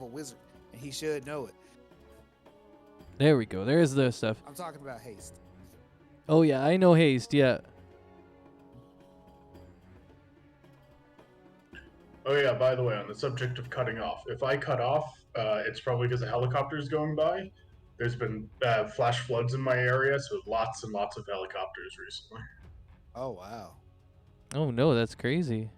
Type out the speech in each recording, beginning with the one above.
a wizard, and he should know it. There we go. There's the stuff. I'm talking about haste. Oh, yeah, I know haste, yeah. Oh yeah, by the way, on the subject of cutting off, if I cut off, it's probably because a helicopter is going by. There's been flash floods in my area, so lots and lots of helicopters recently. Oh wow. Oh, no, that's crazy.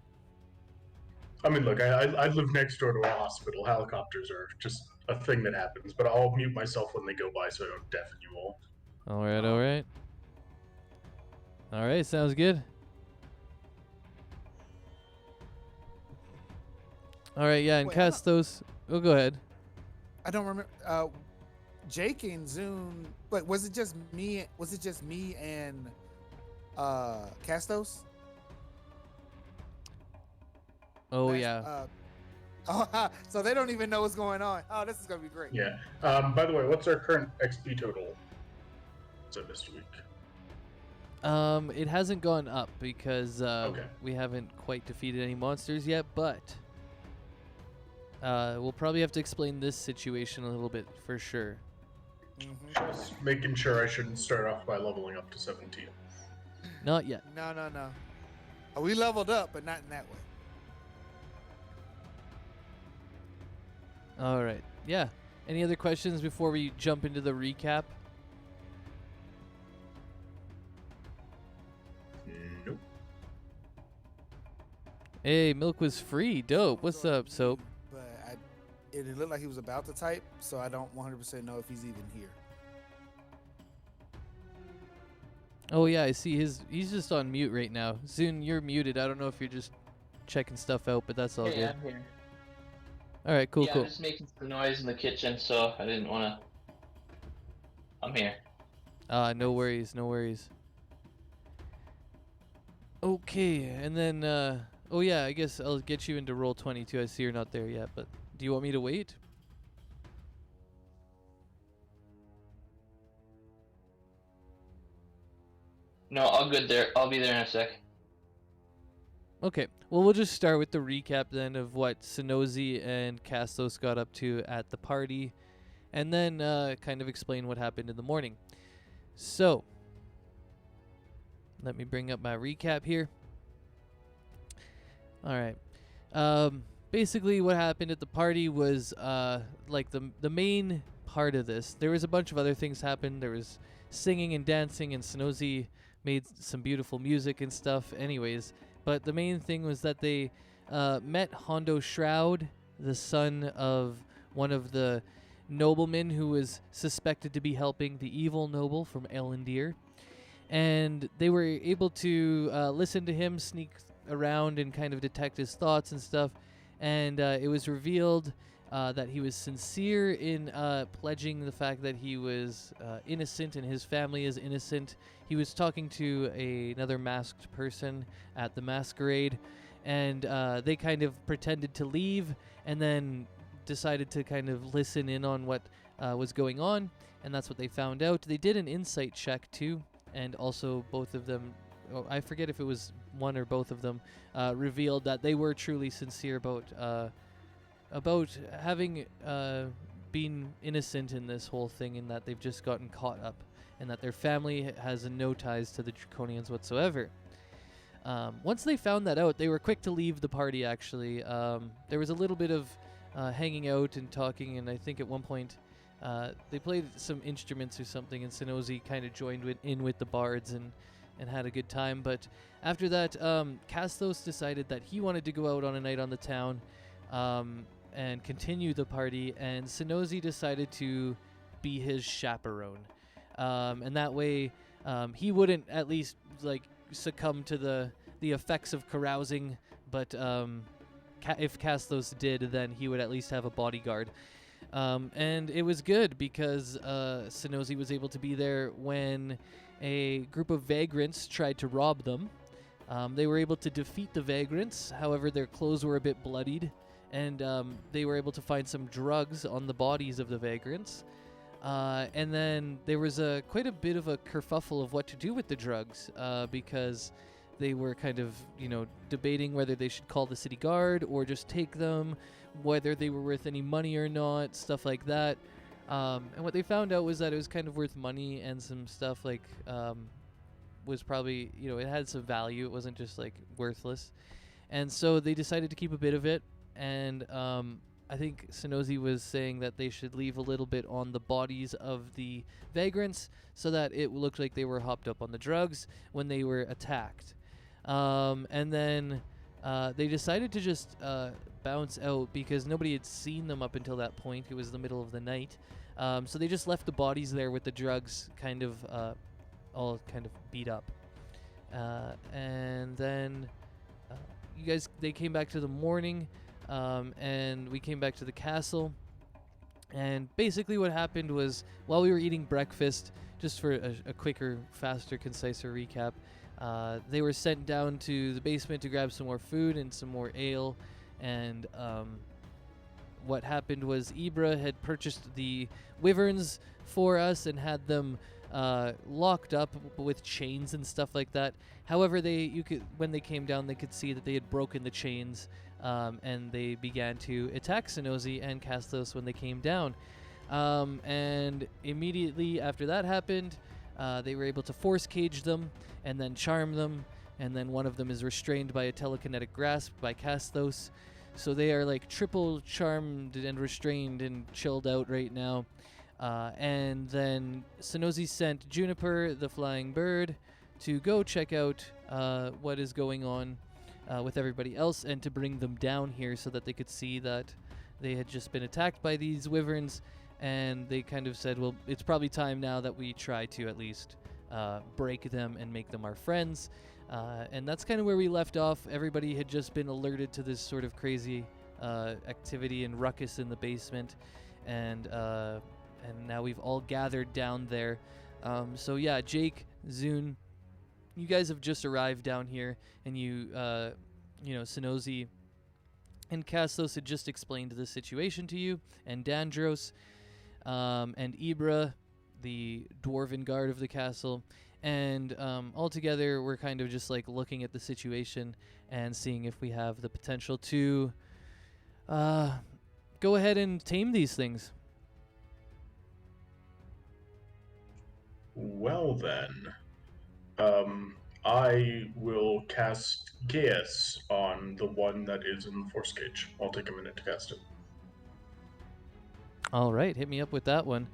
I mean, look, I live next door to a hospital. Helicopters are just a thing that happens, but I'll mute myself when they go by so I don't deafen you all. All right, all right. All right, sounds good. All right, yeah, and Wait, cast those. Oh, go ahead. I don't remember. Jake and Zune. Wait, was it just me? Was it just me and Castos? Oh, That's- yeah. So they don't even know what's going on. Oh, this is gonna be great. Yeah. By the way, what's our current XP total? So this week. It hasn't gone up because Okay. we haven't quite defeated any monsters yet, but we'll probably have to explain this situation a little bit for sure. Mm-hmm. Just making sure I shouldn't start off by leveling up to 17. Not yet. No. We leveled up, but not in that way. All right. Yeah. Any other questions before we jump into the recap? Nope. Hey, Milk was free. Dope. What's up, Soap? But it looked like he was about to type, so I don't 100% know if he's even here. Oh, yeah, I see he's just on mute right now. Zune, you're muted. I don't know if you're just checking stuff out, but that's all Hey, good. I'm here. All right, cool, yeah, cool. I'm just making some noise in the kitchen, so I didn't want to. I'm here. No worries, no worries. Okay, and then, oh yeah, I guess I'll get you into roll 22. I see you're not there yet, but do you want me to wait? No, all good there. I'll be there in a sec. Okay, well, we'll just start with the recap then of what Sonozi and Castos got up to at the party, and then kind of explain what happened in the morning. So, let me bring up my recap here. All right. Basically, what happened at the party was like the main part of this. There was a bunch of other things happen. There was singing and dancing, and Sonozi made some beautiful music and stuff. Anyways, but the main thing was that they met Hondo Shroud, the son of one of the noblemen who was suspected to be helping the evil noble from Elendil. And they were able to listen to him sneak around and kind of detect his thoughts and stuff. And it was revealed that he was sincere in pledging the fact that he was innocent and his family is innocent. He was talking to another masked person at the masquerade, and they kind of pretended to leave and then decided to kind of listen in on what was going on, and that's what they found out. They did an insight check too, and also both of them, I forget if it was one or both of them, revealed that they were truly sincere about having been innocent in this whole thing, and that they've just gotten caught up, and that their family has no ties to the Draconians whatsoever. Once they found that out, they were quick to leave the party, actually. There was a little bit of hanging out and talking, and I think at one point they played some instruments or something, and Sonozi kind of joined in with the bards and had a good time. But after that, Castos decided that he wanted to go out on a night on the town and continue the party, and Sonozi decided to be his chaperone. And that way, he wouldn't at least like succumb to the effects of carousing, but if Castos did, then he would at least have a bodyguard. And it was good because Sonozi was able to be there when a group of vagrants tried to rob them. They were able to defeat the vagrants, however their clothes were a bit bloodied, and they were able to find some drugs on the bodies of the vagrants. And then there was quite a bit of a kerfuffle of what to do with the drugs, because they were kind of, debating whether they should call the city guard or just take them, whether they were worth any money or not, stuff like that. And what they found out was that it was kind of worth money, and some stuff like was probably, it had some value. It wasn't just like worthless. And so they decided to keep a bit of it. And I think Sonozi was saying that they should leave a little bit on the bodies of the vagrants so that it looked like they were hopped up on the drugs when they were attacked. And then they decided to just bounce out because nobody had seen them up until that point. It was the middle of the night. So they just left the bodies there with the drugs kind of all kind of beat up. And then they came back to the morning, and we came back to the castle. And basically what happened was, while we were eating breakfast, just for a quicker, faster, conciser recap, they were sent down to the basement to grab some more food and some more ale. And what happened was Ibra had purchased the wyverns for us and had them locked up with chains and stuff like that. However, when they came down, they could see that they had broken the chains, and they began to attack Sonozi and Castos when they came down. And immediately after that happened, they were able to force cage them and then charm them, and then one of them is restrained by a telekinetic grasp by Castos. So they are like triple charmed and restrained and chilled out right now. And then Sonozi sent Juniper, the flying bird, to go check out what is going on with everybody else, and to bring them down here so that they could see that they had just been attacked by these wyverns. And they kind of said, well, it's probably time now that we try to at least break them and make them our friends. And that's kind of where we left off. Everybody had just been alerted to this sort of crazy activity and ruckus in the basement. And now we've all gathered down there. So yeah, Jake, Zune, you guys have just arrived down here, and Sonozi and Castos had just explained the situation to you, and Dandros, and Ibra, the dwarven guard of the castle. And all together, we're kind of just like looking at the situation and seeing if we have the potential to go ahead and tame these things. Well then, I will cast Gaius on the one that is in the force cage. I'll take a minute to cast it. All right, hit me up with that one.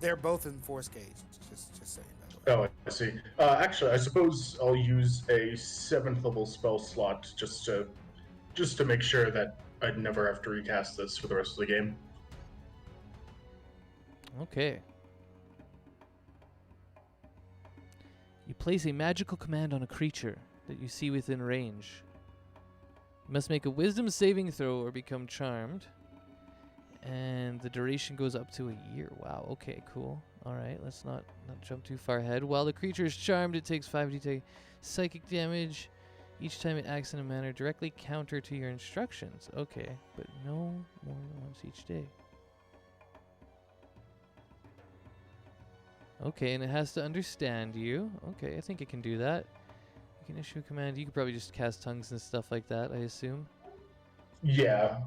They're both in force cage. Just saying that. Oh, I see. Actually, I suppose I'll use a 7th level spell slot just to make sure that I'd never have to recast this for the rest of the game. Okay. You place a magical command on a creature that you see within range. You must make a wisdom saving throw or become charmed. And the duration goes up to a year. Wow, okay, cool. Alright, let's not jump too far ahead. While the creature is charmed, it takes 5d psychic damage each time it acts in a manner directly counter to your instructions. Okay, but no more than once each day. Okay, and it has to understand you. Okay, I think it can do that. You can issue a command. You could probably just cast tongues and stuff like that, I assume. Yeah.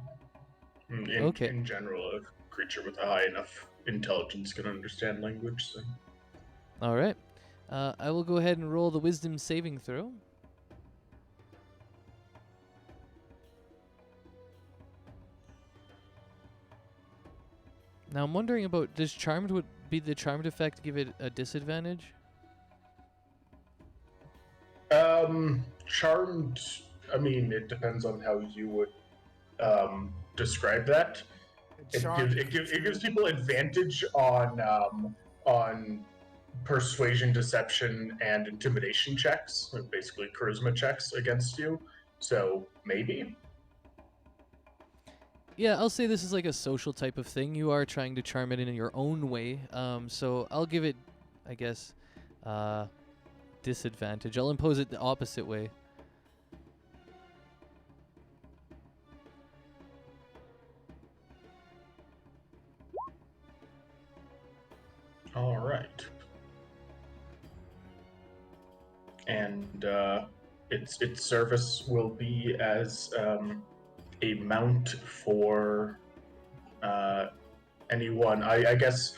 Okay. In general, a creature with a high enough intelligence can understand language. So. All right. I will go ahead and roll the wisdom saving throw. Now I'm wondering about, does charmed would be the charmed effect give it a disadvantage? Charmed, I mean, it depends on how you would describe that. It gives people advantage on persuasion, deception, and intimidation checks, like basically charisma checks against you. So maybe. Yeah, I'll say this is like a social type of thing. You are trying to charm it in your own way. So I'll give it, I guess, disadvantage. I'll impose it the opposite way. All right. and its service will be as a mount for anyone. I guess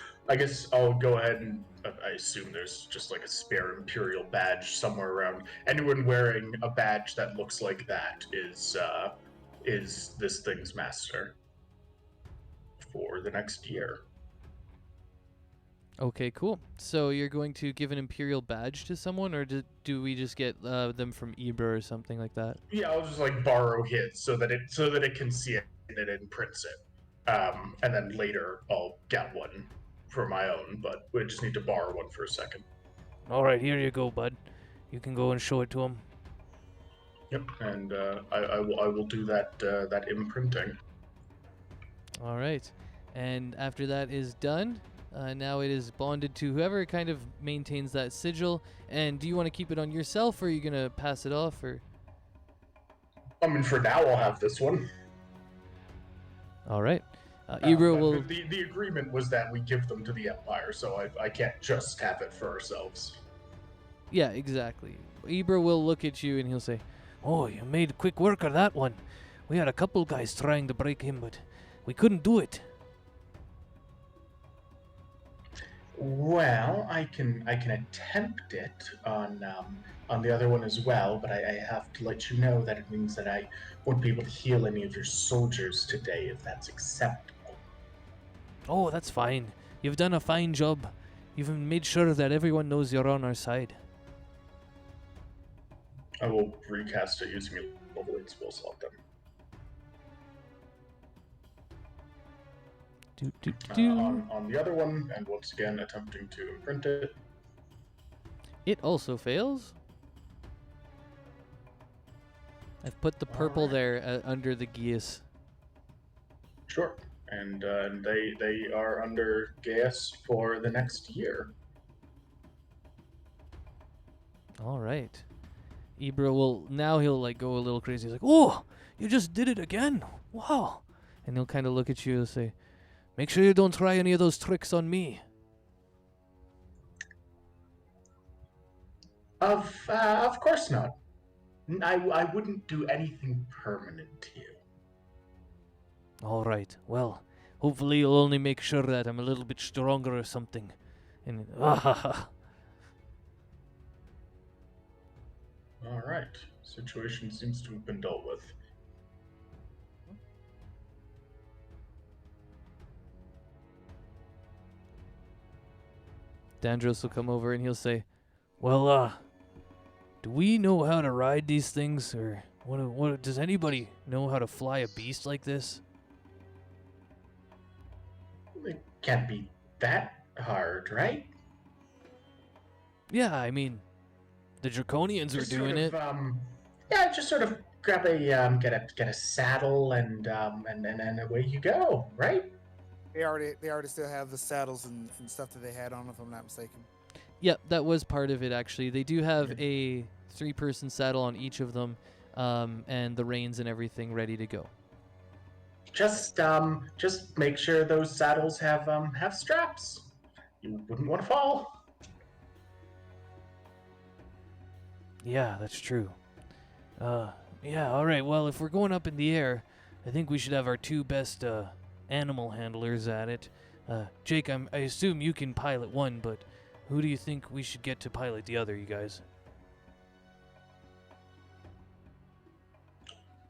I'll go ahead and I assume there's just like a spare Imperial badge somewhere around. Anyone wearing a badge that looks like that is this thing's master for the next year. Okay, cool. So you're going to give an Imperial badge to someone, or do we just get them from Ibra or something like that? Yeah, I'll just like borrow his so that it can see it and it imprints it. And then later I'll get one for my own, but we just need to borrow one for a second. All right, here you go, bud. You can go and show it to him. Yep, and I will do that imprinting. All right. And after that is done, now it is bonded to whoever kind of maintains that sigil. And do you want to keep it on yourself, or are you going to pass it off, or? I mean, for now I'll have this one. All right. Ibra will... The agreement was that we give them to the Empire, so I can't just have it for ourselves. Yeah, exactly. Ibra will look at you and he'll say, "Oh, you made quick work of that one. We had a couple guys trying to break him, but we couldn't do it." Well, I can attempt it on the other one as well, but I have to let you know that it means that I won't be able to heal any of your soldiers today, if that's acceptable. Oh, that's fine. You've done a fine job. You've made sure that everyone knows you're on our side. I will recast it using a level 8 spell slot then. On the other one, and once again attempting to imprint it. It also fails. I've put the purple there under the geas. Sure, and they are under gas for the next year. All right. Ibra he'll like go a little crazy. He's like, "Oh, you just did it again! Wow!" And he'll kind of look at you and say, "Make sure you don't try any of those tricks on me." Of course not. I wouldn't do anything permanent to you. All right. Well, hopefully you'll only make sure that I'm a little bit stronger or something. And All right. Situation seems to have been dealt with. Dandros will come over and he'll say, "Well, do we know how to ride these things, or what? Does anybody know how to fly a beast like this?" It can't be that hard, right? Yeah, I mean, the Draconians were doing it. Yeah, just sort of grab a get a saddle and away you go, right? They already still have the saddles and stuff that they had on, if I'm not mistaken. Yep, that was part of it, actually. They do have a 3-person saddle on each of them, and the reins and everything ready to go. Just make sure those saddles have straps. You wouldn't want to fall. Yeah, that's true. Yeah, all right. Well, if we're going up in the air, I think we should have our 2 best animal handlers at it. Jake, I assume you can pilot one, but who do you think we should get to pilot the other, you guys?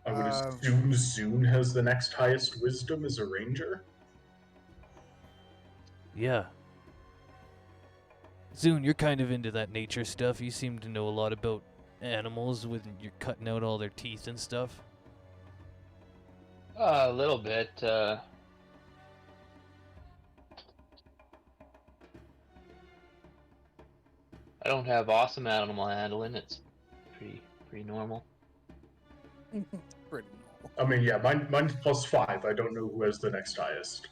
I would assume Zune has the next highest wisdom as a ranger. Yeah. Zune, you're kind of into that nature stuff. You seem to know a lot about animals when you're cutting out all their teeth and stuff. A little bit. I don't have awesome animal handling. It's pretty normal. Pretty normal. I mean, yeah, mine's +5. I don't know who has the next highest.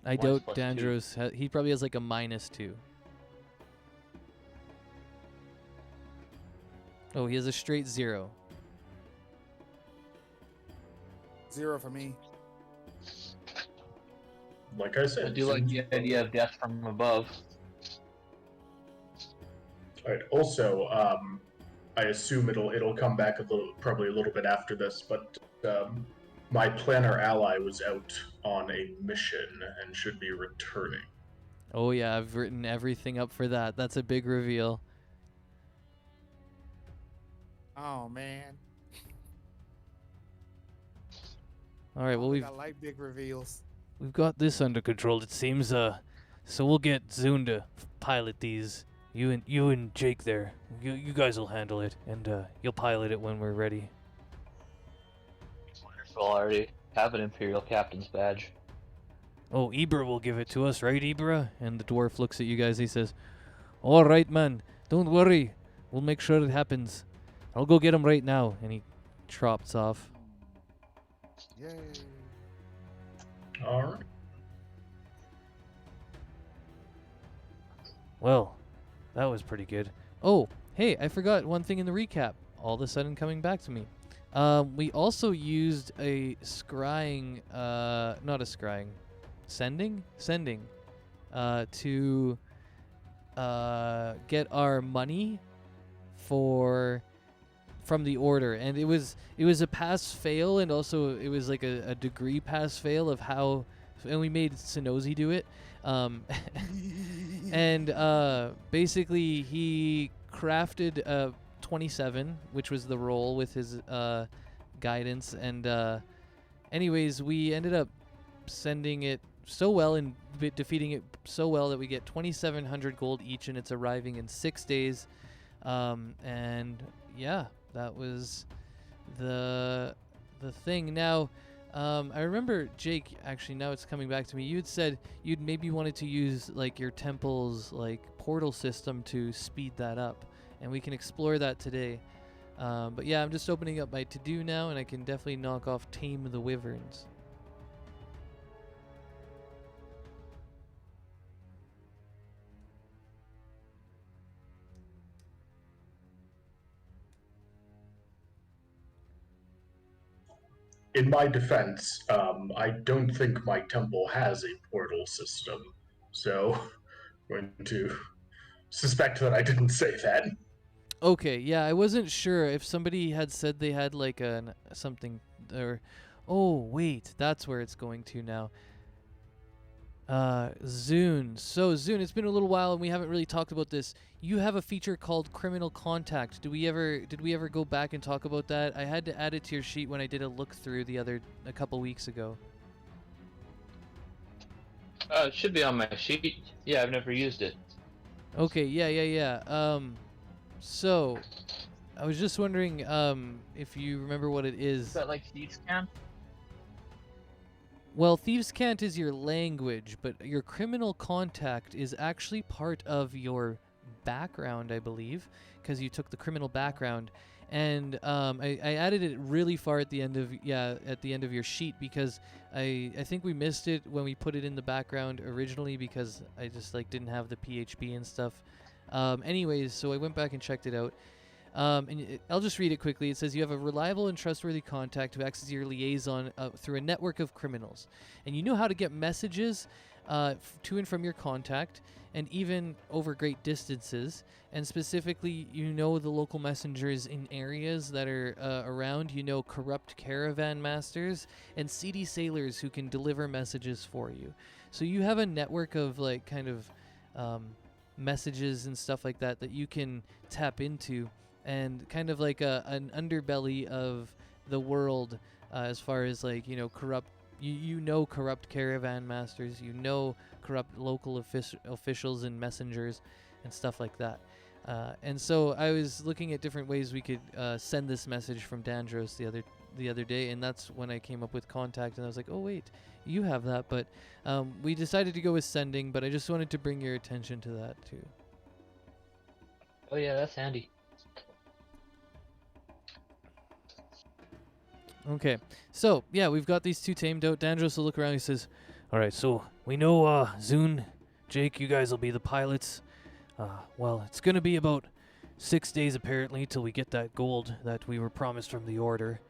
I Mine's doubt +2. Dandros. He probably has like a -2. Oh, he has a straight 0. 0 for me. Like I said, I do like the idea of death from above. All right. Also, I assume it'll come back probably a little bit after this, but my planner ally was out on a mission and should be returning. Oh yeah, I've written everything up for that. That's a big reveal. Oh man. All right, well I like big reveals. we've got this under control, it seems. So we'll get Zune to pilot these. You and Jake there. You guys will handle it, and you'll pilot it when we're ready. Wonderful. I already have an Imperial Captain's badge. Oh, Ibra will give it to us, right, Ibra? And the dwarf looks at you guys. He says, "All right, man. Don't worry. We'll make sure it happens. I'll go get him right now." And he trots off. Yay. All right. Well, that was pretty good. Oh, hey, I forgot one thing in the recap. All of a sudden coming back to me. We also used a scrying, not a scrying, sending, to get our money from the order, and it was a pass fail, and also it was like a degree pass fail of how, and we made Sonozi do it. And basically he crafted a 27, which was the roll with his guidance, and anyways, we ended up sending it so well and defeating it so well that we get 2,700 gold each, and it's arriving in 6 days. And yeah, that was the thing. Now, I remember, Jake, actually, now it's coming back to me. You had said you'd maybe wanted to use like your temple's like portal system to speed that up, and we can explore that today. But yeah, I'm just opening up my to-do now, and I can definitely knock off Tame the Wyverns. In my defense, I don't think my temple has a portal system, so I'm going to suspect that I didn't say that. Okay, yeah, I wasn't sure if somebody had said they had like something, or oh wait, that's where it's going to now. Zune. So Zune, it's been a little while and we haven't really talked about this. You have a feature called Criminal Contact. Did we ever go back and talk about that? I had to add it to your sheet when I did a look through a couple weeks ago. It should be on my sheet. Yeah, I've never used it. Okay, yeah. So I was just wondering if you remember what it is. Is that like Thieves' Camp? Well, Thieves' Cant is your language, but your Criminal Contact is actually part of your background, I believe, because you took the criminal background. And I added it really far at the end of your sheet, because I think we missed it when we put it in the background originally, because I just like didn't have the PHP and stuff. Anyways, so I went back and checked it out. I'll just read it quickly. It says you have a reliable and trustworthy contact who acts as your liaison through a network of criminals. And you know how to get messages to and from your contact, and even over great distances. And specifically, you know the local messengers in areas that are around. You know corrupt caravan masters and seedy sailors who can deliver messages for you. So you have a network of like kind of messages and stuff like that you can tap into, and kind of like an underbelly of the world, as far as like, you know, corrupt caravan masters, you know, corrupt local officials and messengers and stuff like that. And so I was looking at different ways we could send this message from Dandros the other day, and that's when I came up with Contact, and I was like, oh wait, you have that. But we decided to go with Sending, but I just wanted to bring your attention to that too. Oh yeah, that's handy. Okay, so yeah, we've got these two tamed out. Dandros will look around. He says, "All right, so we know Zune, Jake, you guys will be the pilots. Well, it's gonna be about 6 days apparently till we get that gold that we were promised from the order.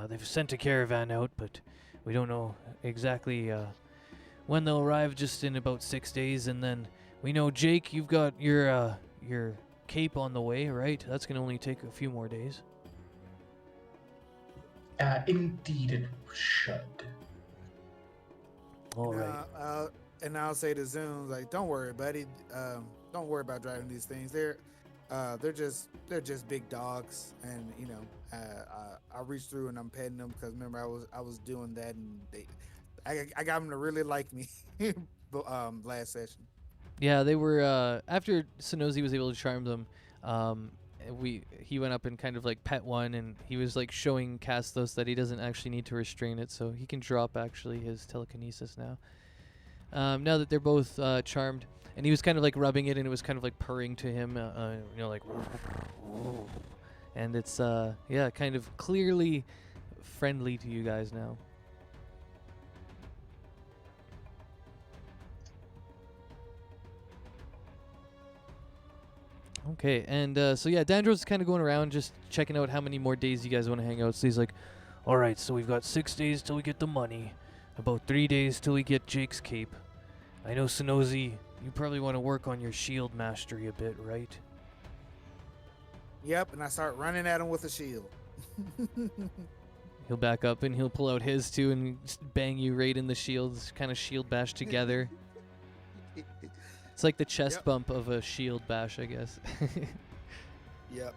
They've sent a caravan out, but we don't know exactly when they'll arrive. Just in about 6 days, and then we know, Jake, you've got your cape on the way, right? That's gonna only take a few more days. Indeed, it should. All right. And I'll say to Zoom, like, don't worry, buddy. Don't worry about driving these things. They're just big dogs, and I reach through and I'm petting them because remember I was doing that, and I got them to really like me, last session. Yeah, they were after Sonozi was able to charm them. He went up and kind of like pet one, and he was like showing Castos that he doesn't actually need to restrain it, so he can drop actually his telekinesis now. Now that they're both charmed, and he was kind of like rubbing it, and it was kind of like purring to him, like, and it's kind of clearly friendly to you guys now. Okay, and Dandros is kind of going around just checking out how many more days you guys want to hang out. So he's like, all right, so we've got 6 days till we get the money, about 3 days till we get Jake's cape. I know, Sonozi, you probably want to work on your shield mastery a bit, right? Yep, and I start running at him with a shield. He'll back up and he'll pull out his too and just bang you right in the shields, kind of shield bash together. It's like the chest bump of a shield bash, I guess. Yep.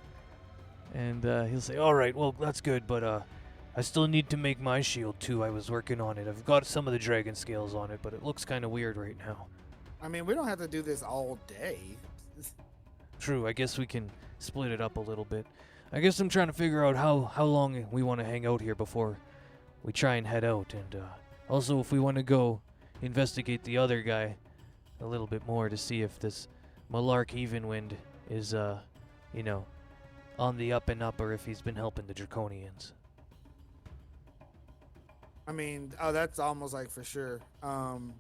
And he'll say, all right, well, that's good, but I still need to make my shield too. I was working on it. I've got some of the dragon scales on it, but it looks kind of weird right now. I mean, we don't have to do this all day. True, I guess we can split it up a little bit. I guess I'm trying to figure out how long we want to hang out here before we try and head out. And also, if we want to go investigate the other guy a little bit more to see if this Malark Evenwind is, on the up and up, or if he's been helping the Draconians. I mean, that's almost like for sure. I'm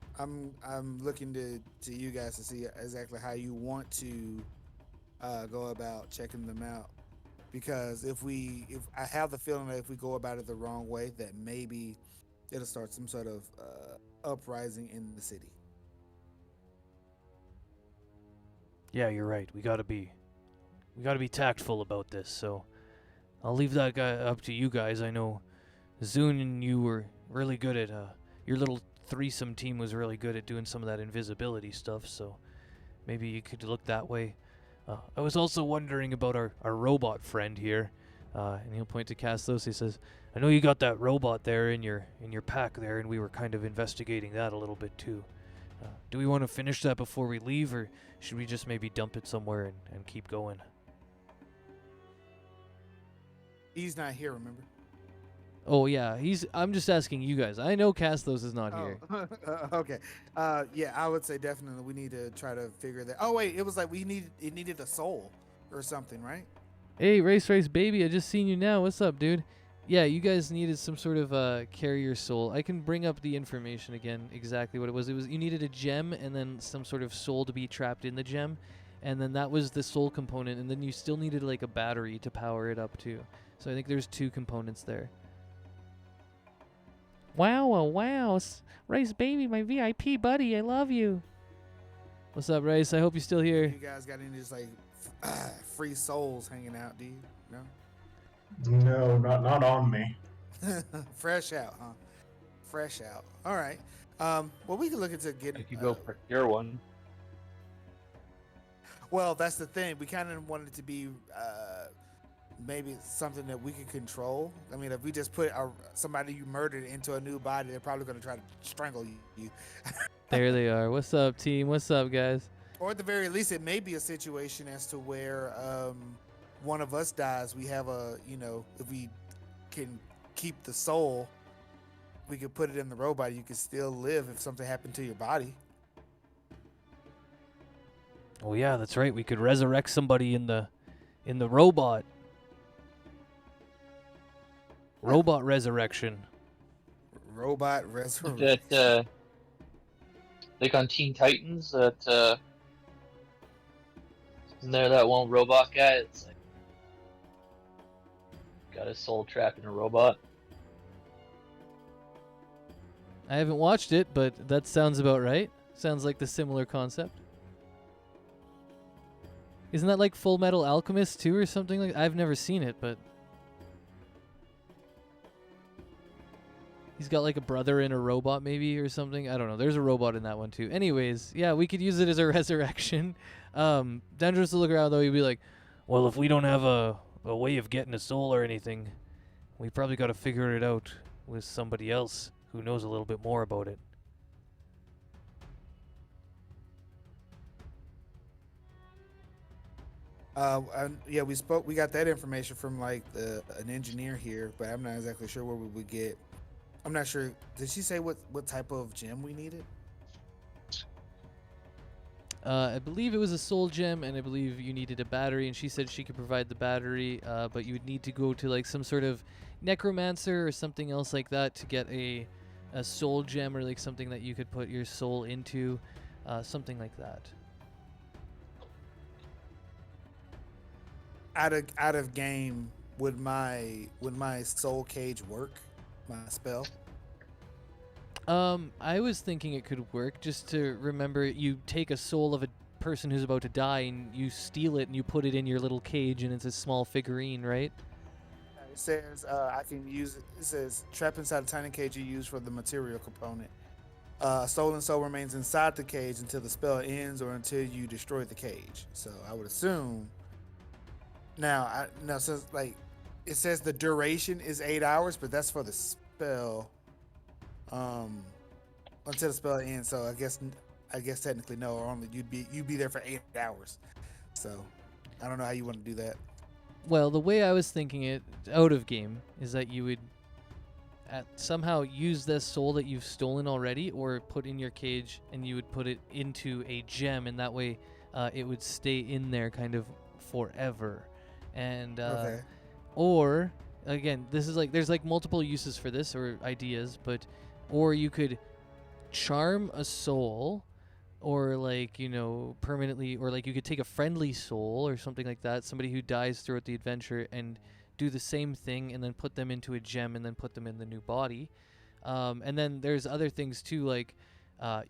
looking to you guys to see exactly how you want to go about checking them out, because if I have the feeling that if we go about it the wrong way, that maybe it'll start some sort of uprising in the city. Yeah, you're right. We gotta be tactful about this. So I'll leave that guy up to you guys. I know Zune and you were really good at your little threesome team was really good at doing some of that invisibility stuff. So maybe you could look that way. I was also wondering about our robot friend here, and he'll point to Castos. He says, "I know you got that robot there in your pack there, and we were kind of investigating that a little bit too. Do we want to finish that before we leave, or should we just maybe dump it somewhere and keep going?" He's not here, remember? Oh yeah, I'm just asking you guys. I know Castos is not here. Okay. Yeah, I would say definitely we need to try to figure that. Oh wait, it was like it needed a soul or something, right? Hey, Race baby, I just seen you now. What's up, dude? Yeah, you guys needed some sort of carrier soul. I can bring up the information again, exactly what it was. It was you needed a gem and then some sort of soul to be trapped in the gem, and then that was the soul component, and then you still needed like a battery to power it up too. So I think there's 2 components there. Wow, oh, wow. Race baby, my VIP buddy, I love you. What's up, Race? I hope you're still here. You guys got any just like free souls hanging out, do you? No? No, not on me. Fresh out, huh? Fresh out. All right. Well, we can look into getting. I could go for your one. Well, that's the thing. We kind of wanted it to be maybe something that we could control. I mean, if we just put somebody you murdered into a new body, they're probably going to try to strangle you. There they are. What's up, team? What's up, guys? Or at the very least, it may be a situation as to where one of us dies. We have if we can keep the soul, we could put it in the robot. You could still live if something happened to your body. Oh yeah, that's right. We could resurrect somebody in the robot. Robot resurrection. Robot resurrection. That like on Teen Titans, that isn't there that one robot guy? It's like got his soul trapped in a robot. I haven't watched it, but that sounds about right. Sounds like the similar concept. Isn't that like Full Metal Alchemist too, or something like? I've never seen it, but he's got like a brother and a robot maybe or something. I don't know. There's a robot in that one too. Anyways, yeah, we could use it as a resurrection. Dangerous to look around though. He'd be like, well, if we don't have a way of getting a soul or anything, we probably got to figure it out with somebody else who knows a little bit more about it. Yeah, we got that information from like an engineer here, but I'm not exactly sure where we would get. I'm not sure. Did she say what type of gem we needed? I believe it was a soul gem, and I believe you needed a battery, and she said she could provide the battery, but you would need to go to like some sort of necromancer or something else like that to get a soul gem, or like something that you could put your soul into, something like that. Out of game, would my soul cage work? My spell? I was thinking it could work. Just to remember, you take a soul of a person who's about to die, and you steal it, and you put it in your little cage, and it's a small figurine, right? It says I can use it. It says trap inside a tiny cage you use for the material component. A stolen soul remains inside the cage until the spell ends or until you destroy the cage. So I would assume. Now, since like it says the duration is 8 hours, but that's for the spell. Until the spell ends. So I guess technically no, or only you'd be there for 8 hours. So I don't know how you want to do that. Well, the way I was thinking it out of game is that you would somehow use this soul that you've stolen already or put in your cage, and you would put it into a gem, and that way it would stay in there kind of forever. And Okay. or again, this is like there's like multiple uses for this or ideas, but or you could charm a soul, or like, you know, permanently, or like you could take a friendly soul or something like that, somebody who dies throughout the adventure, and do the same thing and then put them into a gem and then put them in the new body. And then there's other things too, like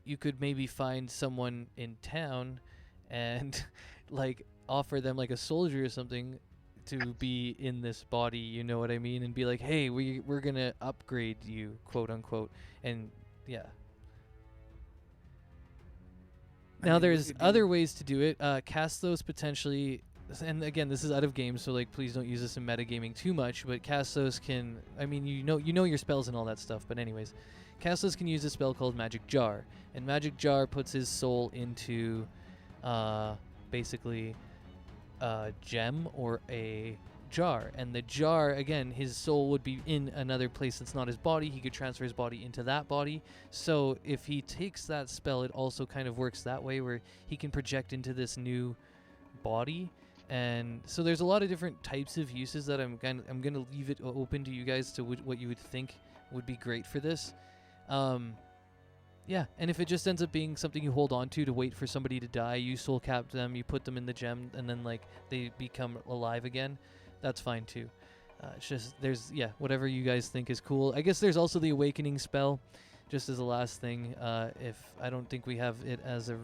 you could maybe find someone in town and like offer them like a soldier or something to be in this body, you know what I mean, and be like, hey, we're gonna upgrade you, quote unquote. And yeah, now there's other ways to do it. Castos potentially, and again, this is out of game, so like please don't use this in metagaming too much, but Castos can, I mean, you know your spells and all that stuff, but anyways, Castos can use a spell called Magic Jar, and Magic Jar puts his soul into basically a gem or a jar, and the jar, again, his soul would be in another place that's not his body. He could transfer his body into that body, so if he takes that spell, it also kind of works that way, where he can project into this new body. And so there's a lot of different types of uses that I'm gonna leave it open to you guys to what you would think would be great for this. Yeah, and if it just ends up being something you hold on to wait for somebody to die, you soul cap them, you put them in the gem, and then like they become alive again, that's fine too. It's just whatever you guys think is cool. I guess there's also the awakening spell, just as a last thing. If I don't think we have it as a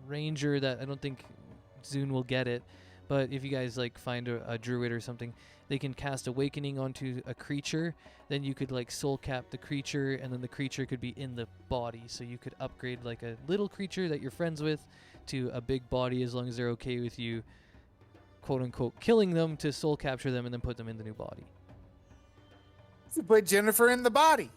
ranger, that I don't think Zune will get it, but if you guys like find a druid or something, they can cast awakening onto a creature, then you could like soul cap the creature, and then the creature could be in the body, so you could upgrade like a little creature that you're friends with to a big body, as long as they're okay with you, quote unquote, killing them to soul capture them and then put them in the new body. Put Jennifer in the body.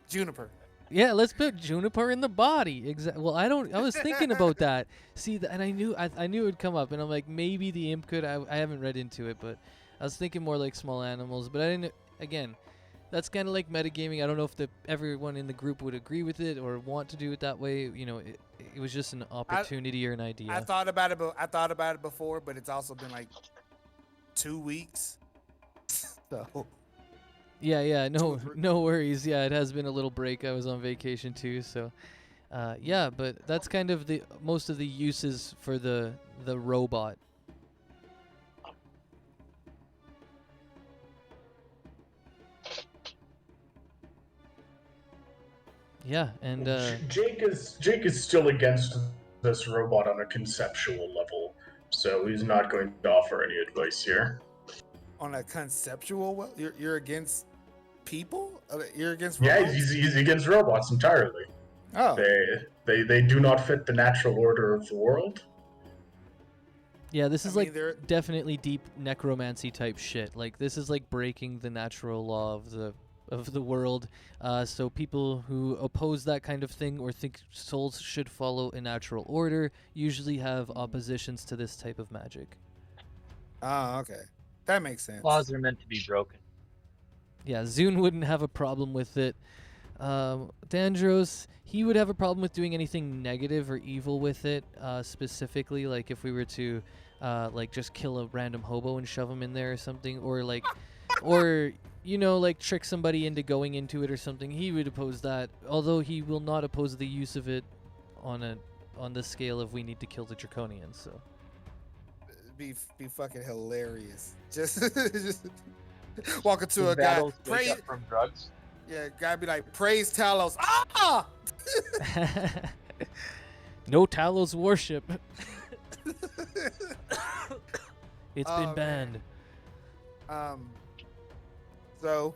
Juniper. Yeah, let's put Juniper in the body. Exactly. Well, I was thinking about that. See, and I knew it would come up, and I'm like, maybe the imp could. I haven't read into it, but I was thinking more like small animals. But I didn't. Again, that's kind of like metagaming. I don't know if everyone in the group would agree with it or want to do it that way. You know, it was just an opportunity or an idea. I thought about it before, but it's also been like 2 weeks. So. Yeah, no worries. Yeah, it has been a little break. I was on vacation too, so yeah, but that's kind of the most of the uses for the robot. Yeah, and Jake is still against this robot on a conceptual level. so he's not going to offer any advice here. On a conceptual, you're against people. You're against Yeah, robots? he's against robots entirely. Oh, They do not fit the natural order of the world. Yeah, this is I mean, definitely deep necromancy type shit. Like this is like breaking the natural law of the world. So people who oppose that kind of thing or think souls should follow a natural order usually have oppositions to this type of magic. Oh, okay. That makes sense. Laws are meant to be broken. Yeah, Zune wouldn't have a problem with it. Dandros, he would have a problem with doing anything negative or evil with it, specifically, like if we were to, like just kill a random hobo and shove him in there or something, or like, or, you know, like trick somebody into going into it or something. He would oppose that, although he will not oppose the use of it on the scale of we need to kill the Draconians, so. Be fucking hilarious. Just walk into His a guy, battles wake praise. up from drugs. Yeah, guy be like, praise Talos. Ah! No Talos worship. It's been Oh, banned. So,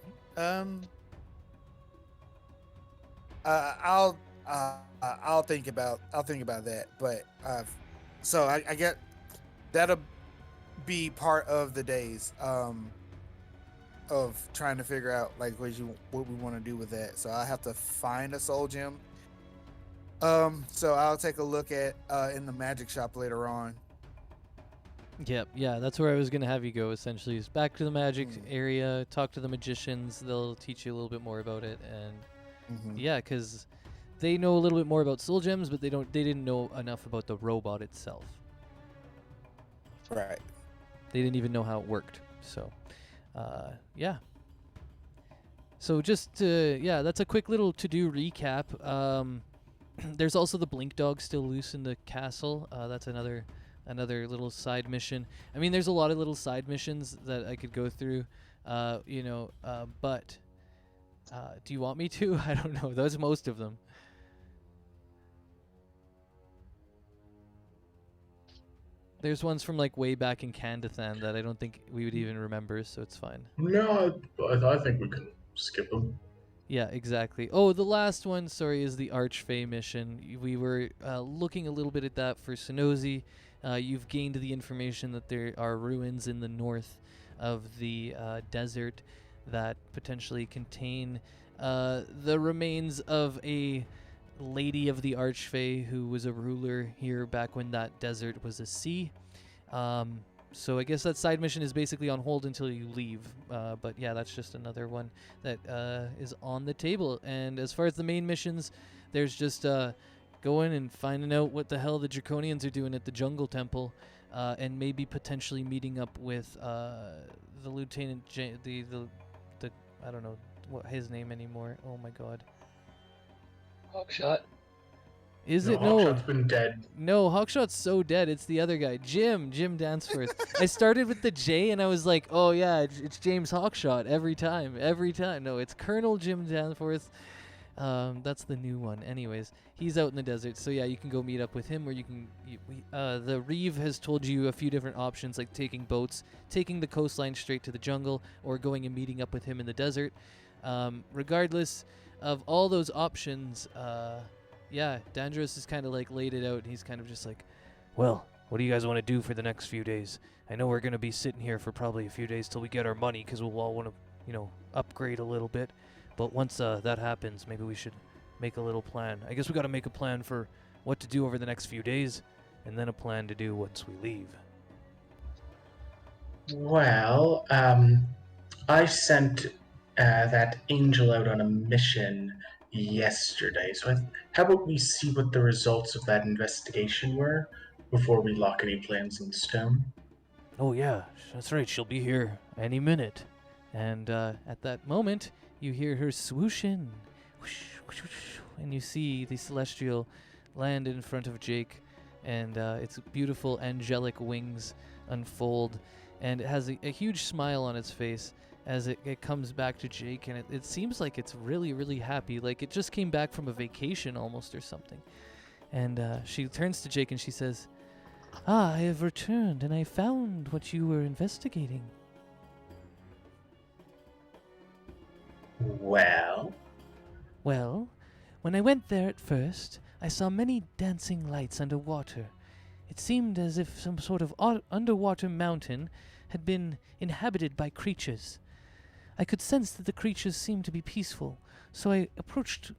I'll think about that. But so I get that'll be part of the days of trying to figure out like what we want to do with that. So I have to find a soul gem. So I'll take a look at in the magic shop later on. Yep, yeah, that's where I was gonna have you go. Essentially, is back to the magic Mm. area. Talk to the magicians. They'll teach you a little bit more about it, and yeah, because they know a little bit more about soul gems, but they didn't know enough about the robot itself. Right. They didn't even know how it worked. So, yeah. So just yeah, that's a quick little to-do recap. There's also the Blink Dog still loose in the castle. That's another little side mission. I mean, there's a lot of little side missions that I could go through, you know, but do you want me to? I don't know. Those most of them. There's ones from like way back in Candathan that I don't think we would even remember, so it's fine. No, I think we can skip them. Yeah, exactly. Oh, the last one, sorry, is the Archfey mission. We were looking a little bit at that for Sonozi. You've gained the information that there are ruins in the north of the desert that potentially contain the remains of a lady of the Archfey who was a ruler here back when that desert was a sea. So I guess that side mission is basically on hold until you leave. But yeah, that's just another one that is on the table. And as far as the main missions, there's just going and finding out what the hell the Draconians are doing at the Jungle Temple, and maybe potentially meeting up with the Lieutenant, the I don't know what his name anymore. Oh my God. Hawkshot. Is No, it? No. Hawkshot's been dead. No, Hawkshot's so dead. It's the other guy, Jim Danforth. I started with the J, and I was like, oh yeah, it's James Hawkshot every time. No, it's Colonel Jim Danforth. That's the new one. Anyways, he's out in the desert, so yeah, you can go meet up with him, or you can. The Reeve has told you a few different options, like taking boats, taking the coastline straight to the jungle, or going and meeting up with him in the desert. Regardless of all those options, yeah, Dandros has kind of like laid it out, and he's kind of just like, well, what do you guys want to do for the next few days? I know we're going to be sitting here for probably a few days till we get our money, because we'll all want to, you know, upgrade a little bit. But once that happens, maybe we should make a little plan. I guess we got to make a plan for what to do over the next few days, and then a plan to do once we leave. Well, I sent that angel out on a mission yesterday. So how about we see what the results of that investigation were before we lock any plans in stone? Oh yeah, that's right. She'll be here any minute. And at that moment, you hear her swoosh in. Whoosh, whoosh, whoosh, and you see the Celestial land in front of Jake. And its beautiful angelic wings unfold. And it has a huge smile on its face as it comes back to Jake. And it seems like it's really, really happy. Like it just came back from a vacation almost or something. And she turns to Jake and she says, Ah, I have returned, and I found what you were investigating. Well, Well, when I went there at first, I saw many dancing lights underwater. It seemed as if some sort of underwater mountain had been inhabited by creatures. I could sense that the creatures seemed to be peaceful, so I approached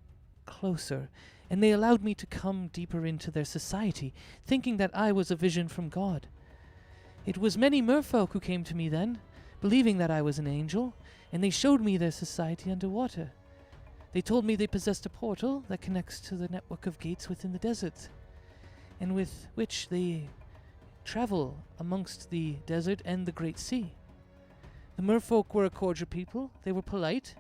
closer, and they allowed me to come deeper into their society, thinking that I was a vision from God. It was many merfolk who came to me then, believing that I was an angel, and they showed me their society underwater. They told me they possessed a portal that connects to the network of gates within the desert, and with which they travel amongst the desert and the great sea. The merfolk were a cordial people. They were polite.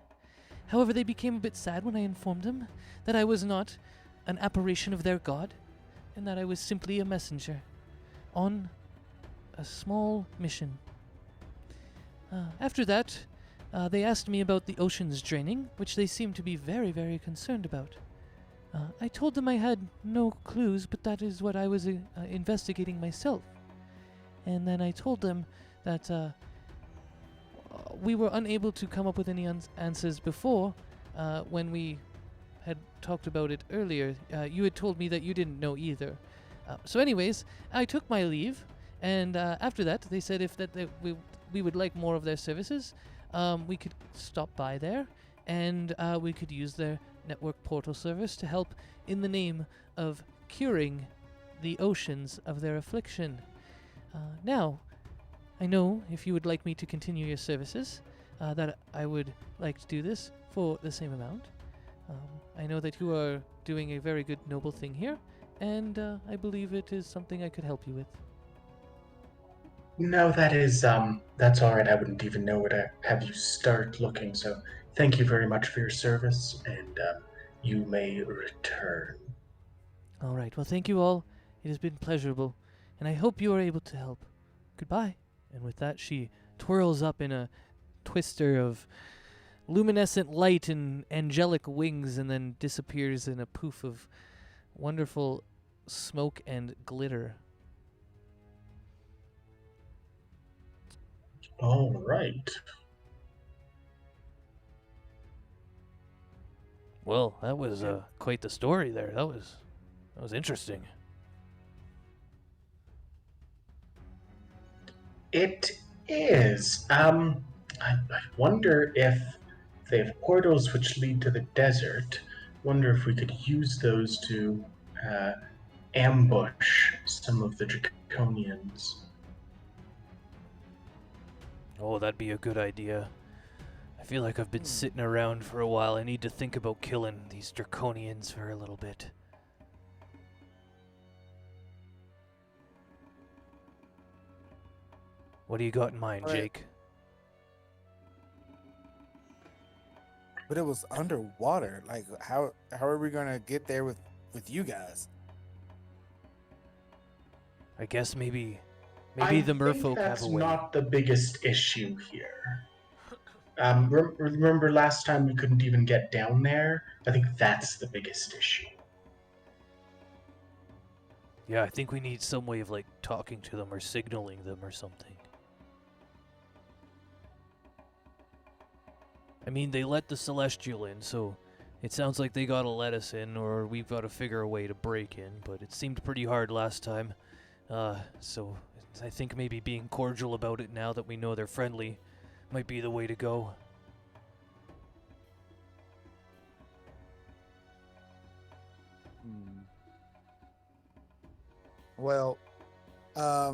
However, they became a bit sad when I informed them that I was not an apparition of their god, and that I was simply a messenger on a small mission. After that, they asked me about the ocean's draining, which they seemed to be very, very concerned about. I told them I had no clues, but that is what I was investigating myself. And then I told them that we were unable to come up with any answers before when we had talked about it earlier. You had told me that you didn't know either. So anyways, I took my leave, and after that, they said if we would like more of their services, we could stop by there, and we could use their network portal service to help in the name of curing the oceans of their affliction. Now, I know if you would like me to continue your services, that I would like to do this for the same amount. I know that you are doing a very good, noble thing here, and I believe it is something I could help you with. no, that's all right. I wouldn't even know where to have you start looking. So, thank you very much for your service, and you may return. All right, well, thank you all. It has been pleasurable, and I hope you are able to help. Goodbye. And with that, she twirls up in a twister of luminescent light and angelic wings, and then disappears in a poof of wonderful smoke and glitter. All right. Well, that was quite the story there. That was interesting. It is. I wonder if they have portals which lead to the desert. Wonder if we could use those to uh, ambush some of the draconians. Oh, that'd be a good idea. I feel like I've been sitting around for a while. I need to think about killing these draconians for a little bit. What do you got in mind, All right. Jake? But it was underwater. Like, how are we gonna get there with you guys? I guess maybe I the think merfolk have that's a way. not the biggest issue here. Remember last time we couldn't even get down there? I think that's the biggest issue. Yeah, I think we need some way of like talking to them or signaling them or something. I mean, they let the Celestial in, so it sounds like they gotta let us in, or we've gotta figure a way to break in, but it seemed pretty hard last time. So I think maybe being cordial about it now that we know they're friendly might be the way to go. Well, I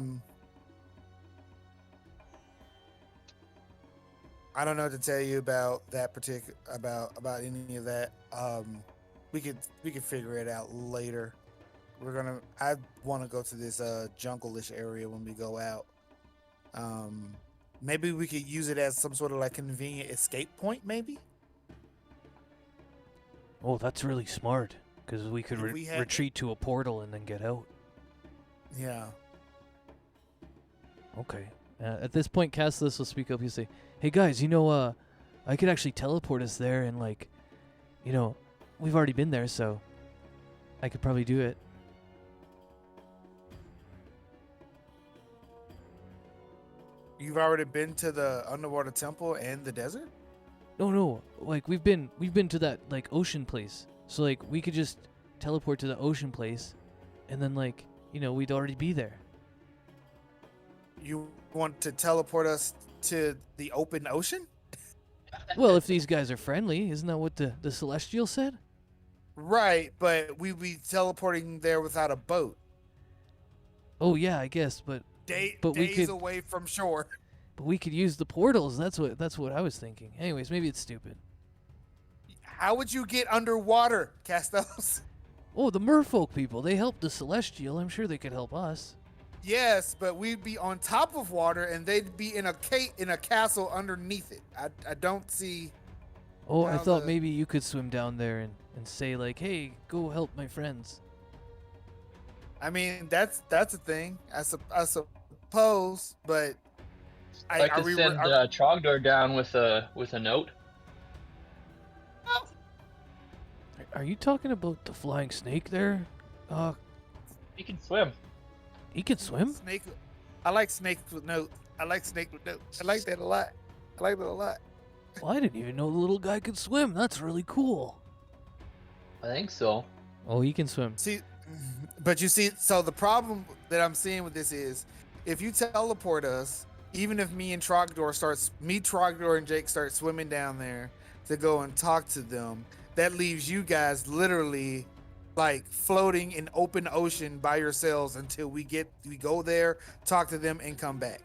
don't know what to tell you about that particular about any of that. We could figure it out later. I want to go to this jungle-ish area when we go out. Maybe we could use it as some sort of like convenient escape point. Maybe. Oh, that's really smart, because we could If we had- retreat to a portal and then get out. Yeah. Okay. At this point, Cassius will speak up. He'll say, "Hey guys, I could actually teleport us there, and like, we've already been there, so I could probably do it." You've already been to the underwater temple and the desert? No, like we've been to that like ocean place. So like we could just teleport to the ocean place, and then like we'd already be there. You want to teleport us to the open ocean? Well, if these guys are friendly, isn't that what the celestial said? Right, but we'd be teleporting there without a boat. Oh yeah, I guess, but we Days could away from shore. use the portals. That's what I was thinking. Anyways, maybe it's stupid. How would you get underwater, Castos? Oh, the merfolk people, they helped the celestial. I'm sure they could help us. Yes, but we'd be on top of water and they'd be in a castle underneath it. I don't see. Oh, I how thought the- maybe you could swim down there and say like, "Hey, go help my friends." I mean, that's a thing. I suppose, but I could send Trogdor down with a note. Are you talking about the flying snake there? He can swim. He can swim? Snake. I like snakes with notes. I like snake with notes. I like that a lot. I like that a lot. Well, I didn't even know the little guy could swim. That's really cool. I think so. Oh, he can swim. See, but you see, so the problem that I'm seeing with this is, if you teleport us, even if me, Trogdor, and Jake start swimming down there to go and talk to them, that leaves you guys literally like floating in open ocean by yourselves until we go there, talk to them, and come back.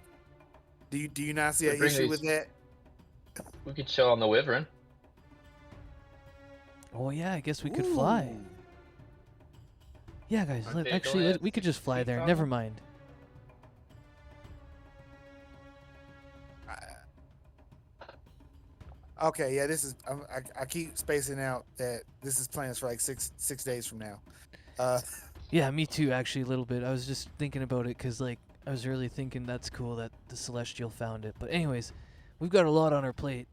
Do you not see an Bring issue these- with that? We could chill on the Wyvern. Oh yeah, I guess we could fly. Ooh. Yeah, guys. Okay, We could just fly feet there. from Never them? mind. Okay, yeah, this is. I keep spacing out that this is plans for like six days from now. Yeah, me too. Actually, a little bit. I was just thinking about it because like I was really thinking that's cool that the celestial found it. But anyways, we've got a lot on our plate.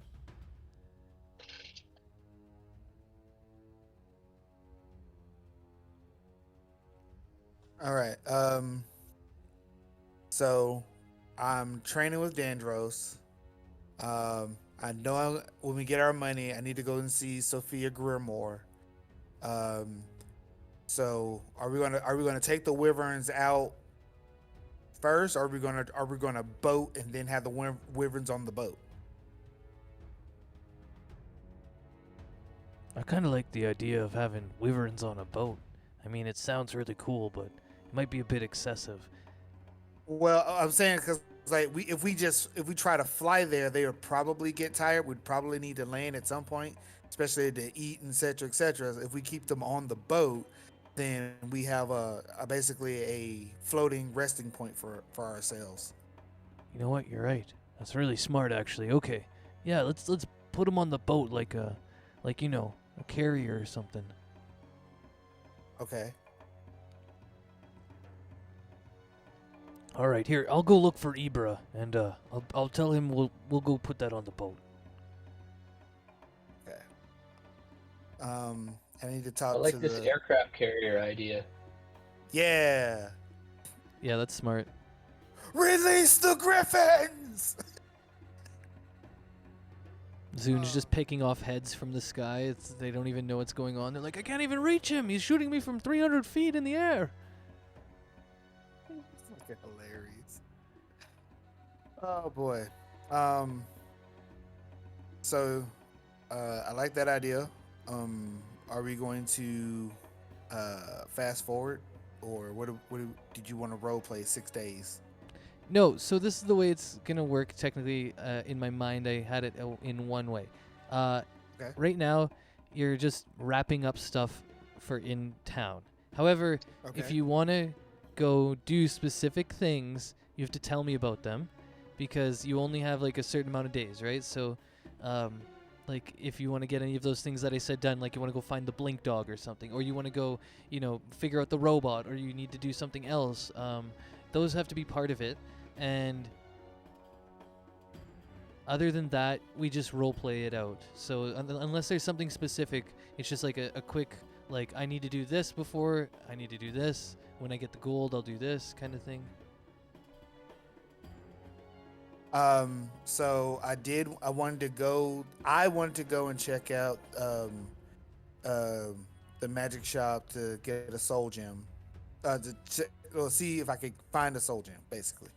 All right. So I'm training with Dandros. I know when we get our money, I need to go and see Sophia Grimoire. So are we gonna take the wyverns out first, or are we gonna boat and then have the wyverns on the boat? I kind of like the idea of having wyverns on a boat. I mean, it sounds really cool, but it might be a bit excessive. Well, I'm saying because like if we try to fly there, they would probably get tired. We'd probably need to land at some point, especially to eat and et cetera. If we keep them on the boat, then we have a basically a floating resting point for ourselves. You know what? You're right. That's really smart, actually. Okay, yeah, let's put them on the boat like a carrier or something. Okay. All right, here I'll go look for Ibra, and I'll tell him we'll go put that on the boat. Okay. I need to talk I like to this the aircraft carrier idea. Yeah. Yeah, that's smart. Release the griffins. Zune's just picking off heads from the sky. They don't even know what's going on. They're like, I can't even reach him. He's shooting me from 300 feet in the air. Fucking hilarious. Oh boy. So I like that idea. Are we going to fast forward, or what did you want to role play 6 days? No, so this is the way it's gonna work. Technically, in my mind, I had it in one way. Okay. Right now, you're just wrapping up stuff for in town. However, if Okay. you want to go do specific things, you have to tell me about them, because you only have like a certain amount of days, right? So, like if you want to get any of those things that I said done, like you want to go find the blink dog or something, or you want to go, figure out the robot, or you need to do something else. Those have to be part of it. And other than that, we just role play it out. So unless there's something specific, it's just like a quick, like, I need to do this before, I need to do this. When I get the gold, I'll do this kind of thing. So I wanted to go. I wanted to go and check out the magic shop to get a soul gem. Well, see if I could find a soul gem, basically.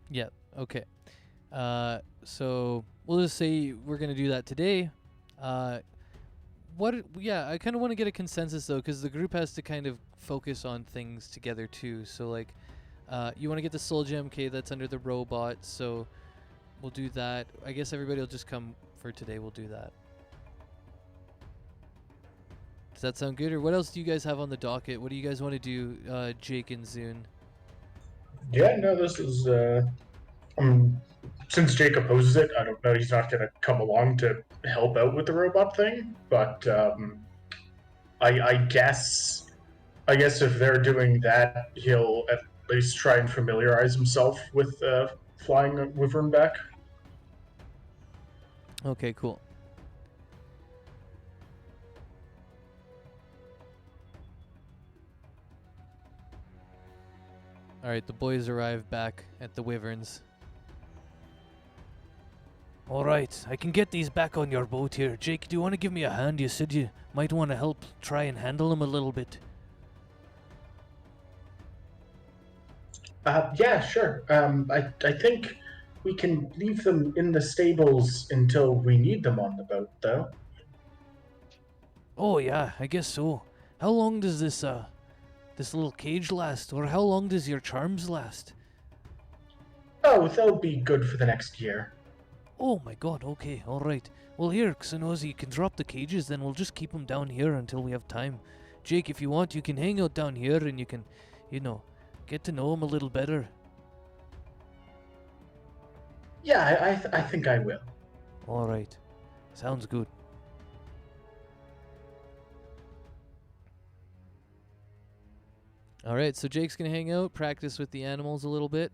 Yeah. Okay. So we'll just say we're gonna do that today. What? Yeah, I kind of want to get a consensus though, because the group has to kind of focus on things together too. So like, you want to get the soul gem? Okay, that's under the robot. So we'll do that. I guess everybody will just come for today. We'll do that. Does that sound good? Or what else do you guys have on the docket? What do you guys want to do, Jake and Zune? Yeah, no, this is since Jake opposes it, I don't know. He's not going to come along to help out with the robot thing. But I guess if they're doing that, he'll at least try and familiarize himself with flying a wyvern back. Okay, cool. All right, the boys arrive back at the wyverns. All right, I can get these back on your boat here. Jake, do you want to give me a hand? You said you might want to help try and handle them a little bit. Yeah, sure. I think we can leave them in the stables until we need them on the boat, though. Oh yeah, I guess so. How long does this little cage last, or how long does your charms last? Oh, they'll be good for the next year. Oh my god, okay, alright. Well here, Xenozi, you can drop the cages, then we'll just keep them down here until we have time. Jake, if you want, you can hang out down here and you can, get to know them a little better. Yeah, I think I will. Alright. Sounds good. Alright, so Jake's gonna hang out, practice with the animals a little bit.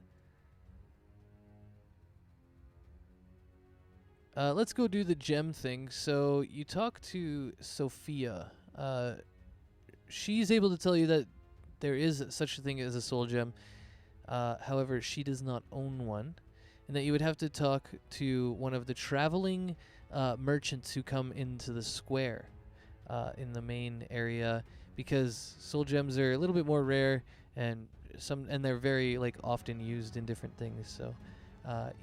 Let's go do the gem thing. So you talk to Sophia. She's able to tell you that there is such a thing as a soul gem. However, she does not own one. And that you would have to talk to one of the traveling merchants who come into the square in the main area, because soul gems are a little bit more rare and they're very often used in different things. So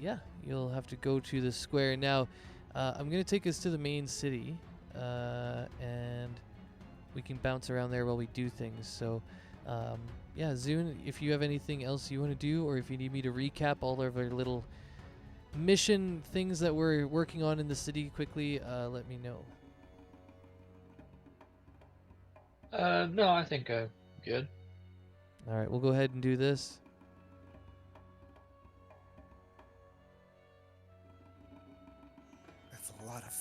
yeah, you'll have to go to the square. Now, I'm going to take us to the main city, and we can bounce around there while we do things. So, yeah, Zune, if you have anything else you want to do, or if you need me to recap all of our little mission things that we're working on in the city quickly, let me know. No, I think I'm good. All right, we'll go ahead and do this. That's a lot of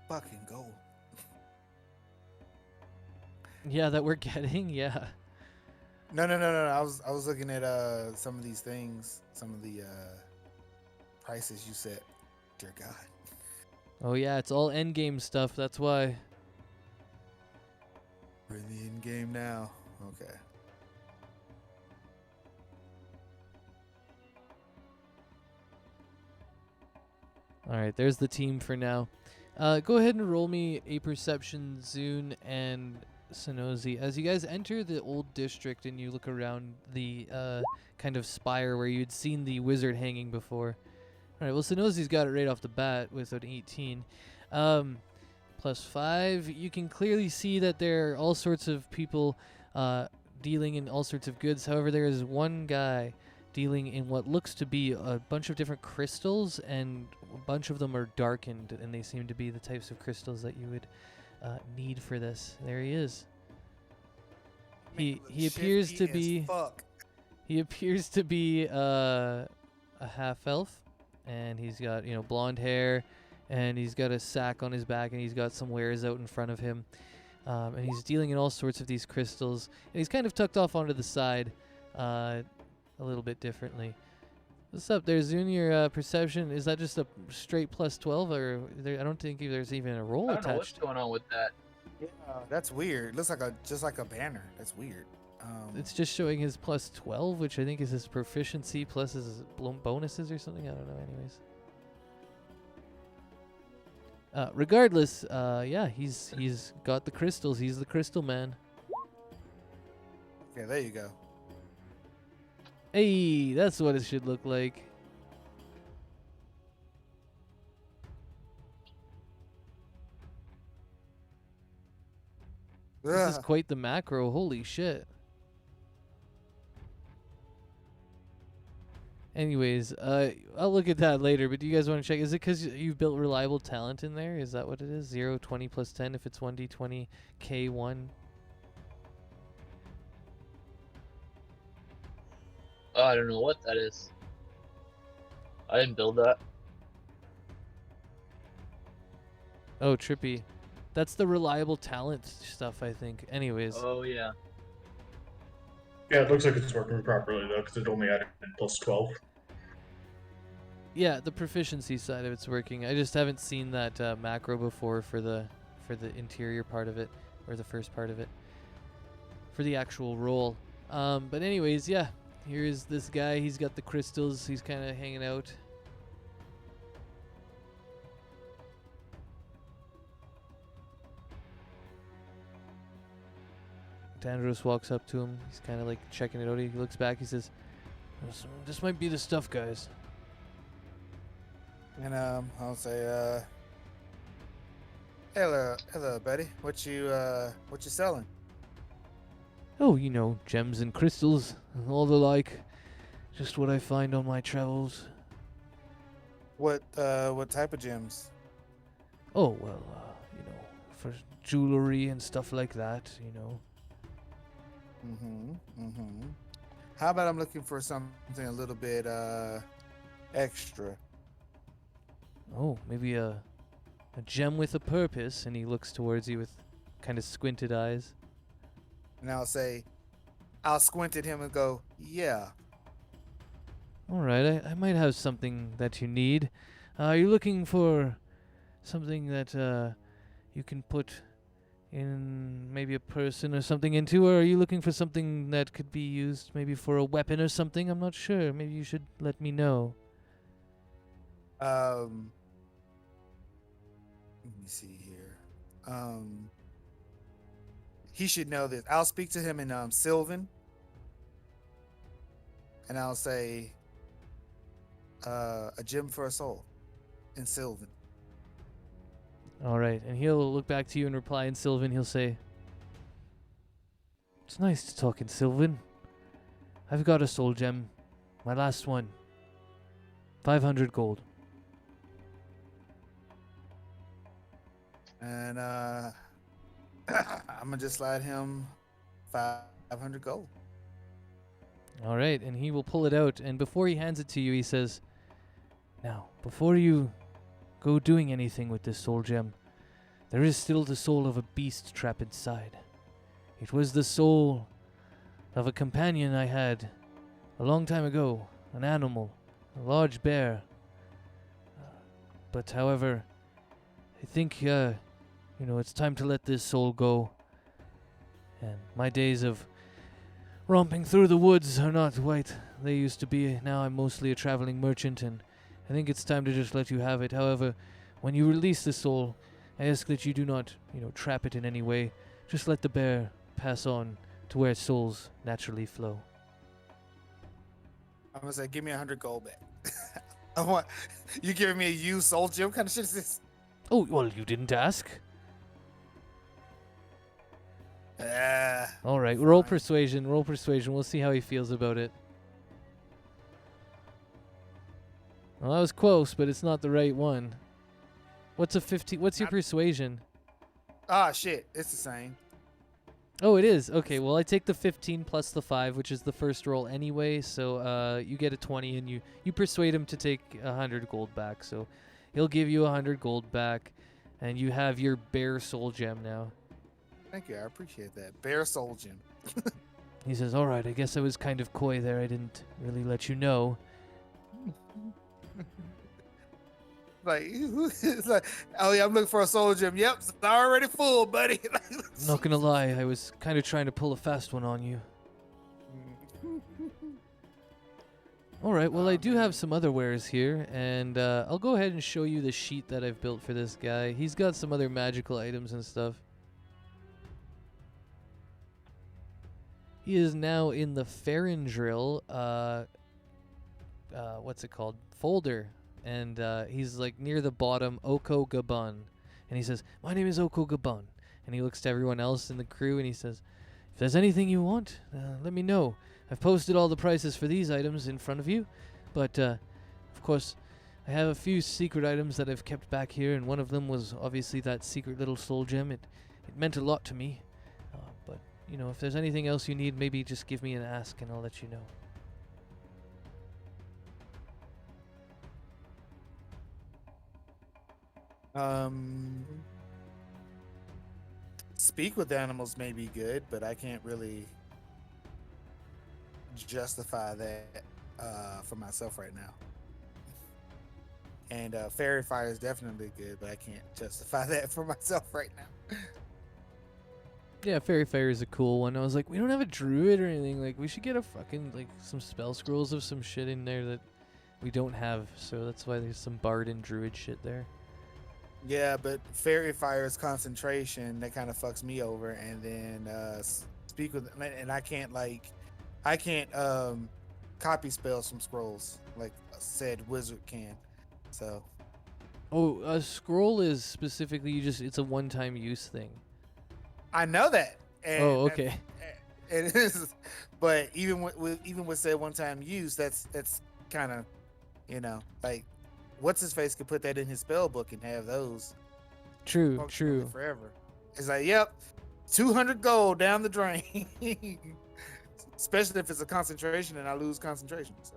fucking gold. Yeah, that we're getting, yeah. No. I was looking at some of these things, some of the prices you set. Dear God. Oh yeah, it's all end game stuff. That's why. We're in the end game now. Okay. All right, there's the team for now. Go ahead and roll me a perception, Zune and Sonozi. As you guys enter the old district and you look around the kind of spire where you'd seen the wizard hanging before. All right, well, Sonozi's got it right off the bat with an 18. +5. You can clearly see that there are all sorts of people dealing in all sorts of goods. However, there is one guy dealing in what looks to be a bunch of different crystals, and a bunch of them are darkened, and they seem to be the types of crystals that you would need for this. There he is. He appears to be a half elf, and he's got blonde hair, and he's got a sack on his back, and he's got some wares out in front of him, and he's dealing in all sorts of these crystals, and he's kind of tucked off onto the side a little bit differently. What's up there, Zune? Your perception, is that just a straight +12, or I don't think there's even a roll I don't know what's attached? going on with that. Yeah, that's weird. Looks like just like a banner. That's weird. It's just showing his plus 12, which I think is his proficiency plus his bonuses or something. I don't know. Anyways. Regardless, yeah, he's got the crystals. He's the crystal man. Okay, there you go. Hey, that's what it should look like. This is quite the macro. Holy shit. Anyways, I'll look at that later, but do you guys want to check? Is it because you've built reliable talent in there? Is that what it is? 0, 20 plus 10 if it's 1d20, K1? Oh, I don't know what that is. I didn't build that. Oh, trippy. That's the reliable talent stuff, I think. Anyways. Oh, yeah. Yeah, it looks like it's working properly, though, because it only added plus 12. Yeah, the proficiency side of it's working. I just haven't seen that macro before for the interior part of it, or the first part of it, for the actual roll. But anyways, yeah, here's this guy. He's got the crystals. He's kind of hanging out. Dandros walks up to him. He's kind of like checking it out. He looks back. He says, "This might be the stuff, guys." And I'll say, hello, buddy. What you selling? Oh, you know, gems and crystals, and all the like. Just what I find on my travels. What type of gems? Oh, well, you know, for jewelry and stuff like that, you know. How about I'm looking for something a little bit extra? Oh, maybe a gem with a purpose. And he looks towards you with kind of squinted eyes. And I'll squint at him and go, yeah. All right, I might have something that you need. Are you looking for something that you can put in maybe a person or something into, or are you looking for something that could be used maybe for a weapon or something? I'm not sure. Maybe you should let me know. Let me see here. He should know this. I'll speak to him in Sylvan, and I'll say, a gem for a soul in Sylvan. All right, and he'll look back to you and reply in Sylvan. He'll say, "It's nice to talk in Sylvan. I've got a soul gem. My last one. 500 gold. And I'm gonna just slide him 500 gold. All right, and he will pull it out, and before he hands it to you, he says, "Now, before you go doing anything with this soul gem, there is still the soul of a beast trapped inside. It was the soul of a companion I had a long time ago, an animal, a large bear. But however, I think, it's time to let this soul go. And my days of romping through the woods are not what they used to be. Now I'm mostly a traveling merchant, and I think it's time to just let you have it. However, when you release the soul, I ask that you do not, trap it in any way. Just let the bear pass on to where souls naturally flow." I'm gonna say, give me 100 gold back. I want you giving me a used soul gem? What kind of shit is this? Oh, well, you didn't ask. All right, roll persuasion. Roll persuasion. We'll see how he feels about it. Well, that was close, but it's not the right one. What's a 15? What's your persuasion? Ah, shit. It's the same. Oh, it is. Okay, well, I take the 15 plus the 5, which is the first roll anyway, so you get a 20, and you persuade him to take 100 gold back. So he'll give you 100 gold back, and you have your bear soul gem now. Thank you. I appreciate that. Bear soul gem. He says, "All right, I guess I was kind of coy there. I didn't really let you know." It's like, oh yeah, I'm looking for a soul gem. Yep, it's already full, buddy. Not gonna lie, I was kind of trying to pull a fast one on you. All right. Well, Aw, I do man. have some other wares here, and I'll go ahead and show you the sheet that I've built for this guy. He's got some other magical items and stuff. He is now in the Ferindrill, what's it called? Folder. And he's like near the bottom, Oko Gabun. And he says, "My name is Oko Gabun." And he looks to everyone else in the crew and he says, "If there's anything you want, let me know. I've posted all the prices for these items in front of you. But, of course, I have a few secret items that I've kept back here. And one of them was obviously that secret little soul gem. It meant a lot to me. But, you know, if there's anything else you need, maybe just give me an ask and I'll let you know." Speak with animals may be good, but I can't really justify that for myself right now. And fairy fire is definitely good, but I can't justify that for myself right now. Yeah, Fairy Fire is a cool one. I was like, we don't have a druid or anything. Like, we should get a fucking, like, some spell scrolls of some shit in there that we don't have. So that's why there's some bard and druid shit there. Yeah, but fairy fire's concentration that kind of fucks me over, and then speak with, and I can't copy spell some scrolls like said wizard can. So Oh, a scroll is specifically it's a one-time use thing. I know that. And Oh, okay. It is, but even with said one time use, that's kind of, like, what's his face could put that in his spell book and have those True, functioning true. forever. It's like, yep, 200 gold down the drain. Especially if it's a concentration and I lose concentration. So.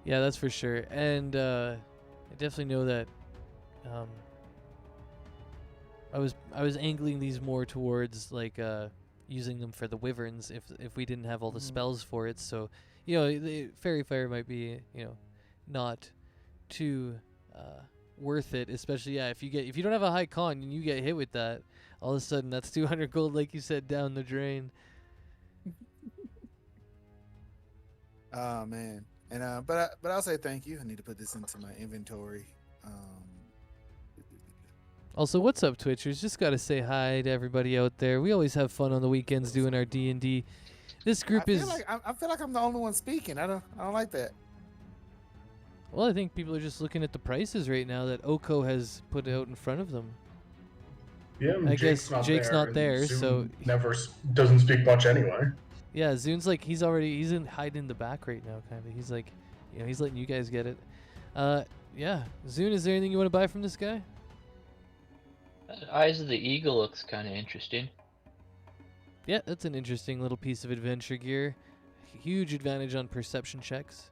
Yeah, that's for sure. And I definitely know that I was angling these more towards like using them for the wyverns if we didn't have all the spells for it. So, the fairy fire might be, not too worth it, especially if you don't have a high con and you get hit with that, all of a sudden that's 200 gold, like you said, down the drain. Oh man. And but I'll say thank you. I need to put this into my inventory. Also, what's up, Twitchers? Just gotta say hi to everybody out there. We always have fun on the weekends doing our D&D. This group I feel like I'm the only one speaking. I don't like that. Well, I think people are just looking at the prices right now that Oko has put out in front of them. Yeah, I guess Jake's not there, and so never doesn't speak much anyway. Yeah, Zune's like he's hiding in the back right now, kind of. He's like, he's letting you guys get it. Yeah, Zune, is there anything you want to buy from this guy? Eyes of the Eagle looks kind of interesting. Yeah, that's an interesting little piece of adventure gear. Huge advantage on perception checks.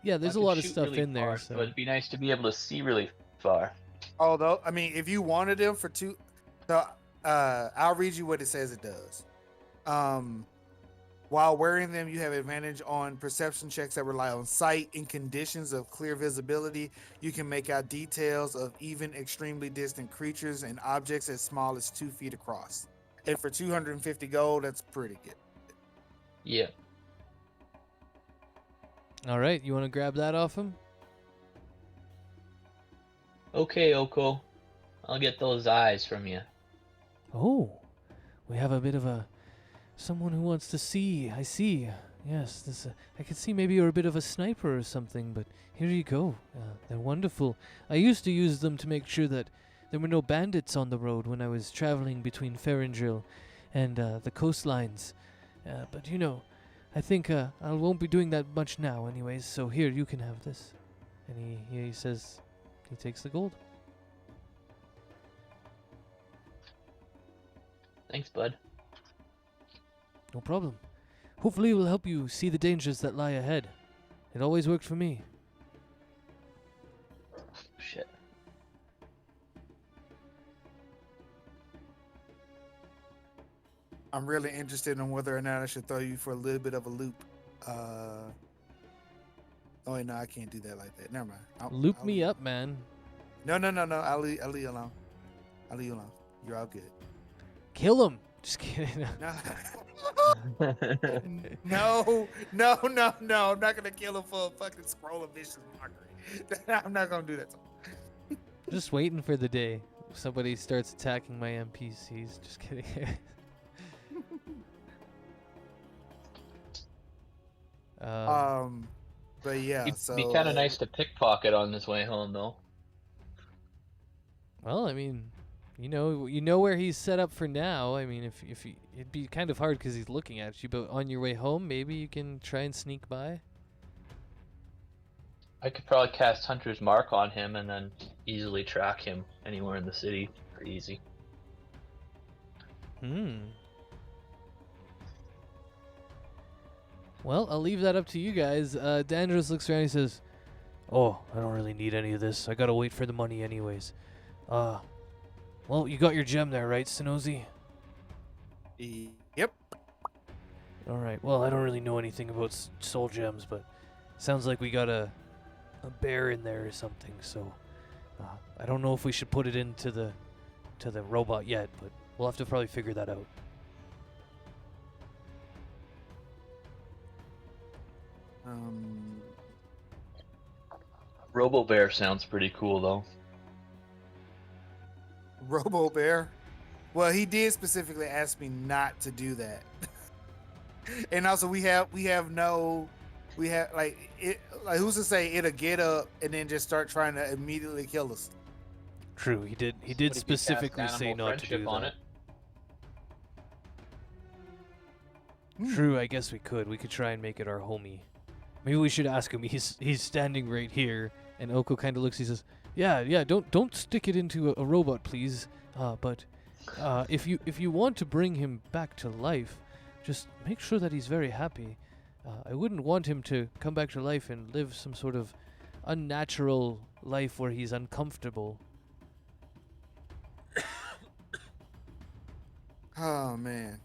Yeah, there's a I can lot of shoot stuff really in there. far, So but it'd be nice to be able to see really far. Although, I mean, if you wanted them for two, so I'll read you what it says it does. While wearing them, you have advantage on perception checks that rely on sight. In conditions of clear visibility, you can make out details of even extremely distant creatures and objects as small as 2 feet across. And for 250 gold, that's pretty good. Yeah. all right, you want to grab that off him? Okay, Oko. I'll get those eyes from you. Oh, we have a bit of someone who wants to see. I see. Yes, this. I can see maybe you're a bit of a sniper or something, but here you go. They're wonderful. I used to use them to make sure that there were no bandits on the road when I was traveling between Ferindrill and the coastlines. But I think I won't be doing that much now, anyways. So here, you can have this. And he says, he takes the gold. Thanks, bud. No problem. Hopefully it will help you see the dangers that lie ahead. It always worked for me. Shit. I'm really interested in whether or not I should throw you for a little bit of a loop. Oh wait, no, I can't do that like that. Never mind. Loop me up, man. No. I'll leave you alone. I'll leave you alone. You're all good. Kill him. Just kidding. No, no, no, no. I'm not gonna kill him for a fucking scroll of vicious mockery. I'm not gonna do that. Just waiting for the day somebody starts attacking my NPCs. Just kidding. But yeah, It'd so be kind of nice to pickpocket on his way home, though. Well, I mean, you know where he's set up for now. I mean, if you, it'd be kind of hard because he's looking at you. But on your way home, maybe you can try and sneak by. I could probably cast Hunter's Mark on him and then easily track him anywhere in the city. Pretty easy. Well, I'll leave that up to you guys. Dandros looks around and he says, "Oh, I don't really need any of this. I gotta wait for the money anyways. Well, you got your gem there, right, Sonozi?" Yep. All right. Well, I don't really know anything about soul gems, but sounds like we got a bear in there or something. So I don't know if we should put it into the robot yet, but we'll have to probably figure that out. Robo Bear sounds pretty cool, though. Robo Bear. Well, he did specifically ask me not to do that. And also we have like it, like who's to say it'll get up and then just start trying to immediately kill us. True, he did What if you specifically cast say animal not to do friendship on that. it? True, I guess we could. We could try and make it our homie. Maybe we should ask him. He's standing right here, and Oko kind of looks. He says, "Yeah. Don't stick it into a robot, please. But if you want to bring him back to life, just make sure that he's very happy. I wouldn't want him to come back to life and live some sort of unnatural life where he's uncomfortable." Oh man.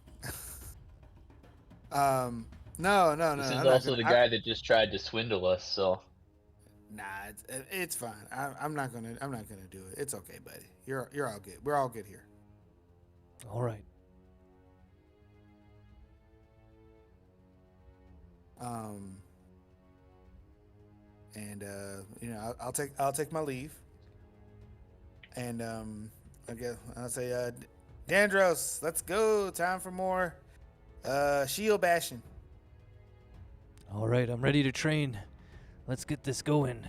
No. This is I'm not also gonna- the guy that just tried to swindle us, so... Nah, it's fine. I'm not gonna do it. It's okay, buddy. You're all good. We're all good here. All right. And I'll take my leave. And I guess I'll say, Dandros, let's go. Time for more shield bashing. All right, I'm ready to train. Let's get this going.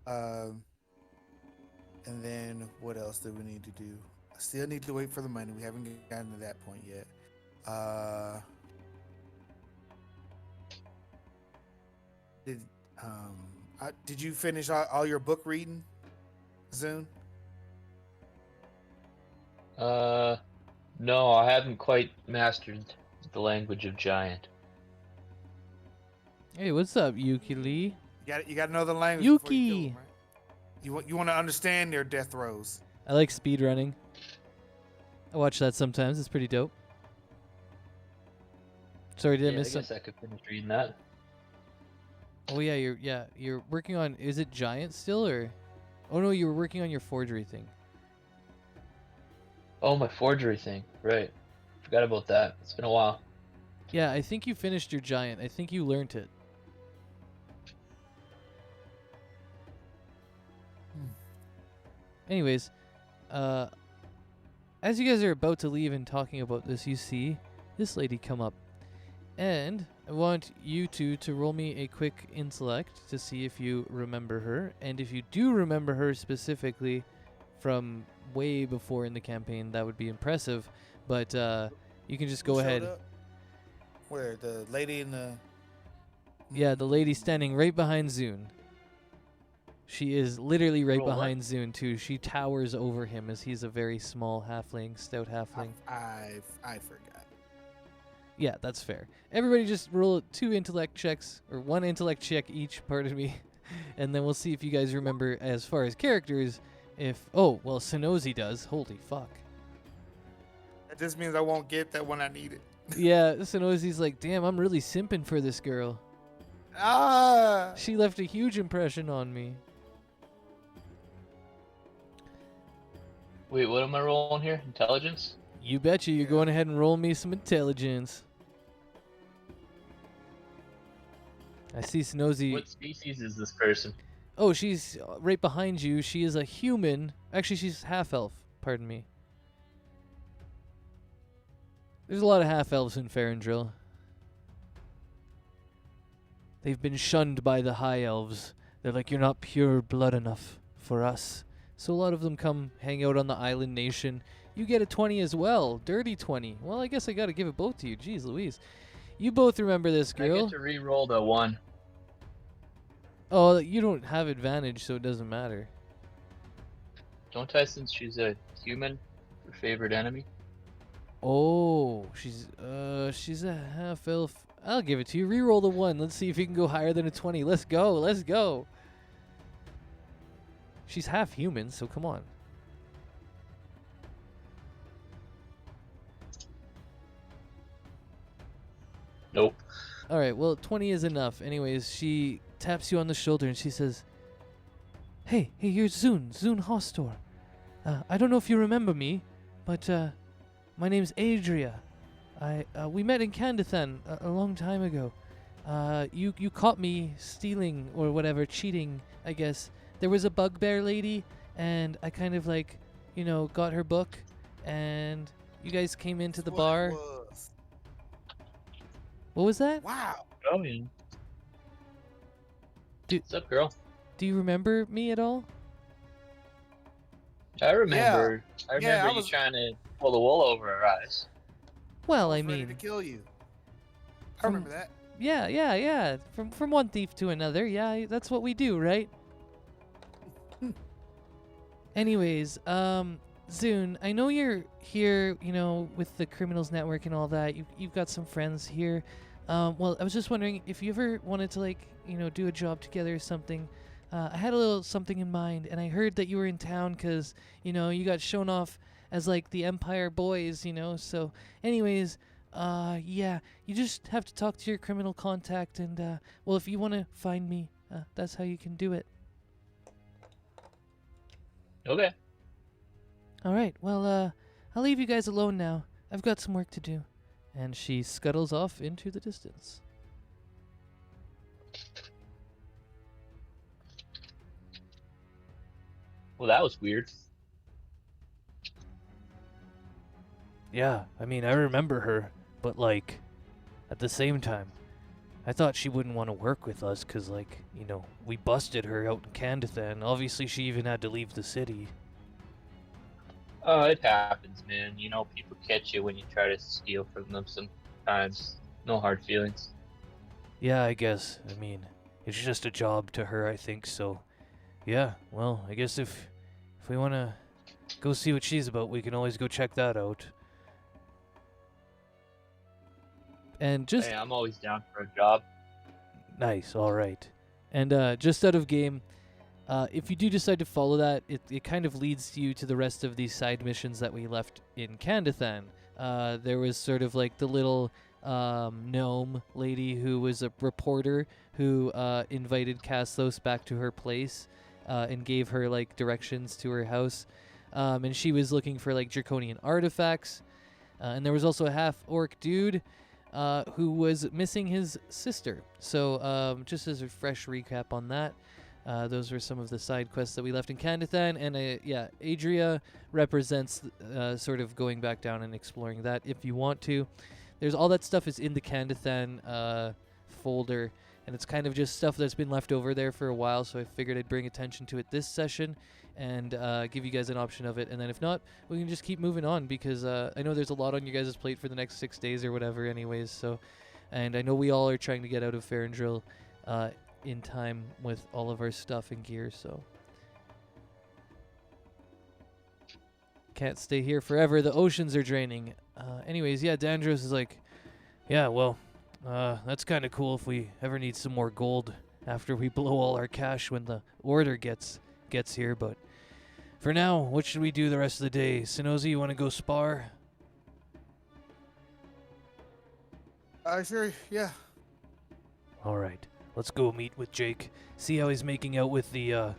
And then what else do we need to do? I still need to wait for the money. We haven't gotten to that point yet. Did you finish all your book reading, Zune? No, I haven't quite mastered the language of giant. Hey, what's up, Yuki Lee? You got another language. before you kill Yuki! them, right? You want to understand their death throes. I like speed running. I watch that sometimes. It's pretty dope. Sorry, did I Yeah, I miss guess something? I could finish reading that. Oh yeah, you're working on. Is it giant still or? Oh no, you were working on your forgery thing. Oh, my forgery thing. Right. Forgot about that. It's been a while. Yeah, I think you finished your giant. I think you learned it. Anyways, as you guys are about to leave and talking about this, you see this lady come up. And I want you two to roll me a quick intellect to see if you remember her. And if you do remember her specifically from way before in the campaign, that would be impressive. But you can just go Who showed ahead. up? Where the lady in the? Yeah, the lady standing right behind Zune. She is literally right Roll what? behind Zune too. She towers over him as he's a very small halfling, stout halfling. I forgot. Yeah, that's fair. Everybody just roll 2 intellect checks, or 1 intellect check each, pardon me. And then we'll see if you guys remember as far as characters. Oh, well, Sonozi does. Holy fuck. That just means I won't get that when I need it. Yeah, Sonozi's like, damn, I'm really simping for this girl. Ah. She left a huge impression on me. Wait, what am I rolling here? Intelligence? You betcha. You're going ahead and roll me some intelligence. I see Snozy. What species is this person? Oh, she's right behind you. She is a human. Actually, she's half-elf. Pardon me. There's a lot of half-elves in Farandrill. They've been shunned by the high elves. They're like, you're not pure blood enough for us. So a lot of them come hang out on the island nation. You get a 20 as well. Dirty 20. Well, I guess I gotta give it both to you. Jeez Louise. You both remember this I girl. get to re-roll the 1. Oh, you don't have advantage, so it doesn't matter. Don't I, since she's a human, your favorite enemy? Oh, she's a half elf. I'll give it to you. Reroll the 1. Let's see if you can go higher than a 20. Let's go. Let's go. She's half human, so come on. Nope. All right, well, 20 is enough. Anyways, she taps you on the shoulder and she says, Hey, you're Zune Hostor. I don't know if you remember me, but my name's Adria. We met in Candithan a long time ago. You caught me stealing or whatever, cheating, I guess. There was a bugbear lady, and I kind of like, got her book, and you guys came into the bar. What was that? Wow. Oh, yeah. Dude. What's up, girl? Do you remember me at all? I remember. I Yeah, remember I you was- trying to pull the wool over our eyes. Well, I Ready mean, to kill you. I From- remember that. yeah. From one thief to another. Yeah, that's what we do, right? Anyways, Zune, I know you're here, with the criminals network and all that. You've got some friends here. Well, I was just wondering if you ever wanted to, do a job together or something. I had a little something in mind, and I heard that you were in town because, you got shown off as, the Empire boys, So, anyways, yeah, you just have to talk to your criminal contact, and, well, if you want to find me, that's how you can do it. Okay. All right, well, I'll leave you guys alone now. I've got some work to do. And she scuttles off into the distance. Well, that was weird. Yeah, I mean, I remember her, but, at the same time, I thought she wouldn't want to work with us because, we busted her out in Candithan. Obviously, she even had to leave the city. Oh, it happens, man. People catch you when you try to steal from them sometimes. No hard feelings. Yeah, I guess. I mean, it's just a job to her, I think, so... Yeah, well, I guess if we want to go see what she's about, we can always go check that out. And just... Hey, I'm always down for a job. Nice, alright. And just out of game, if you do decide to follow that, it kind of leads you to the rest of these side missions that we left in Candithan. There was sort of the little gnome lady who was a reporter who invited Caslos back to her place and gave her directions to her house. And she was looking for draconian artifacts. And there was also a half-orc dude who was missing his sister. So just as a fresh recap on that, those were some of the side quests that we left in Candithan, and yeah, Adria represents sort of going back down and exploring that if you want to. There's all that stuff is in the Candithan folder, and it's kind of just stuff that's been left over there for a while, so I figured I'd bring attention to it this session and give you guys an option of it, and then if not, we can just keep moving on, because I know there's a lot on you guys' plate for the next 6 days or whatever anyways, so, and I know we all are trying to get out of Farandrill in time with all of our stuff and gear, so can't stay here forever. The oceans are draining. Anyways, yeah, Dandros is yeah, well, that's kind of cool if we ever need some more gold after we blow all our cash when the order gets here, but for now, what should we do the rest of the day? Sinozi, you want to go spar? Sure, yeah. All right. Let's go meet with Jake. See how he's making out with the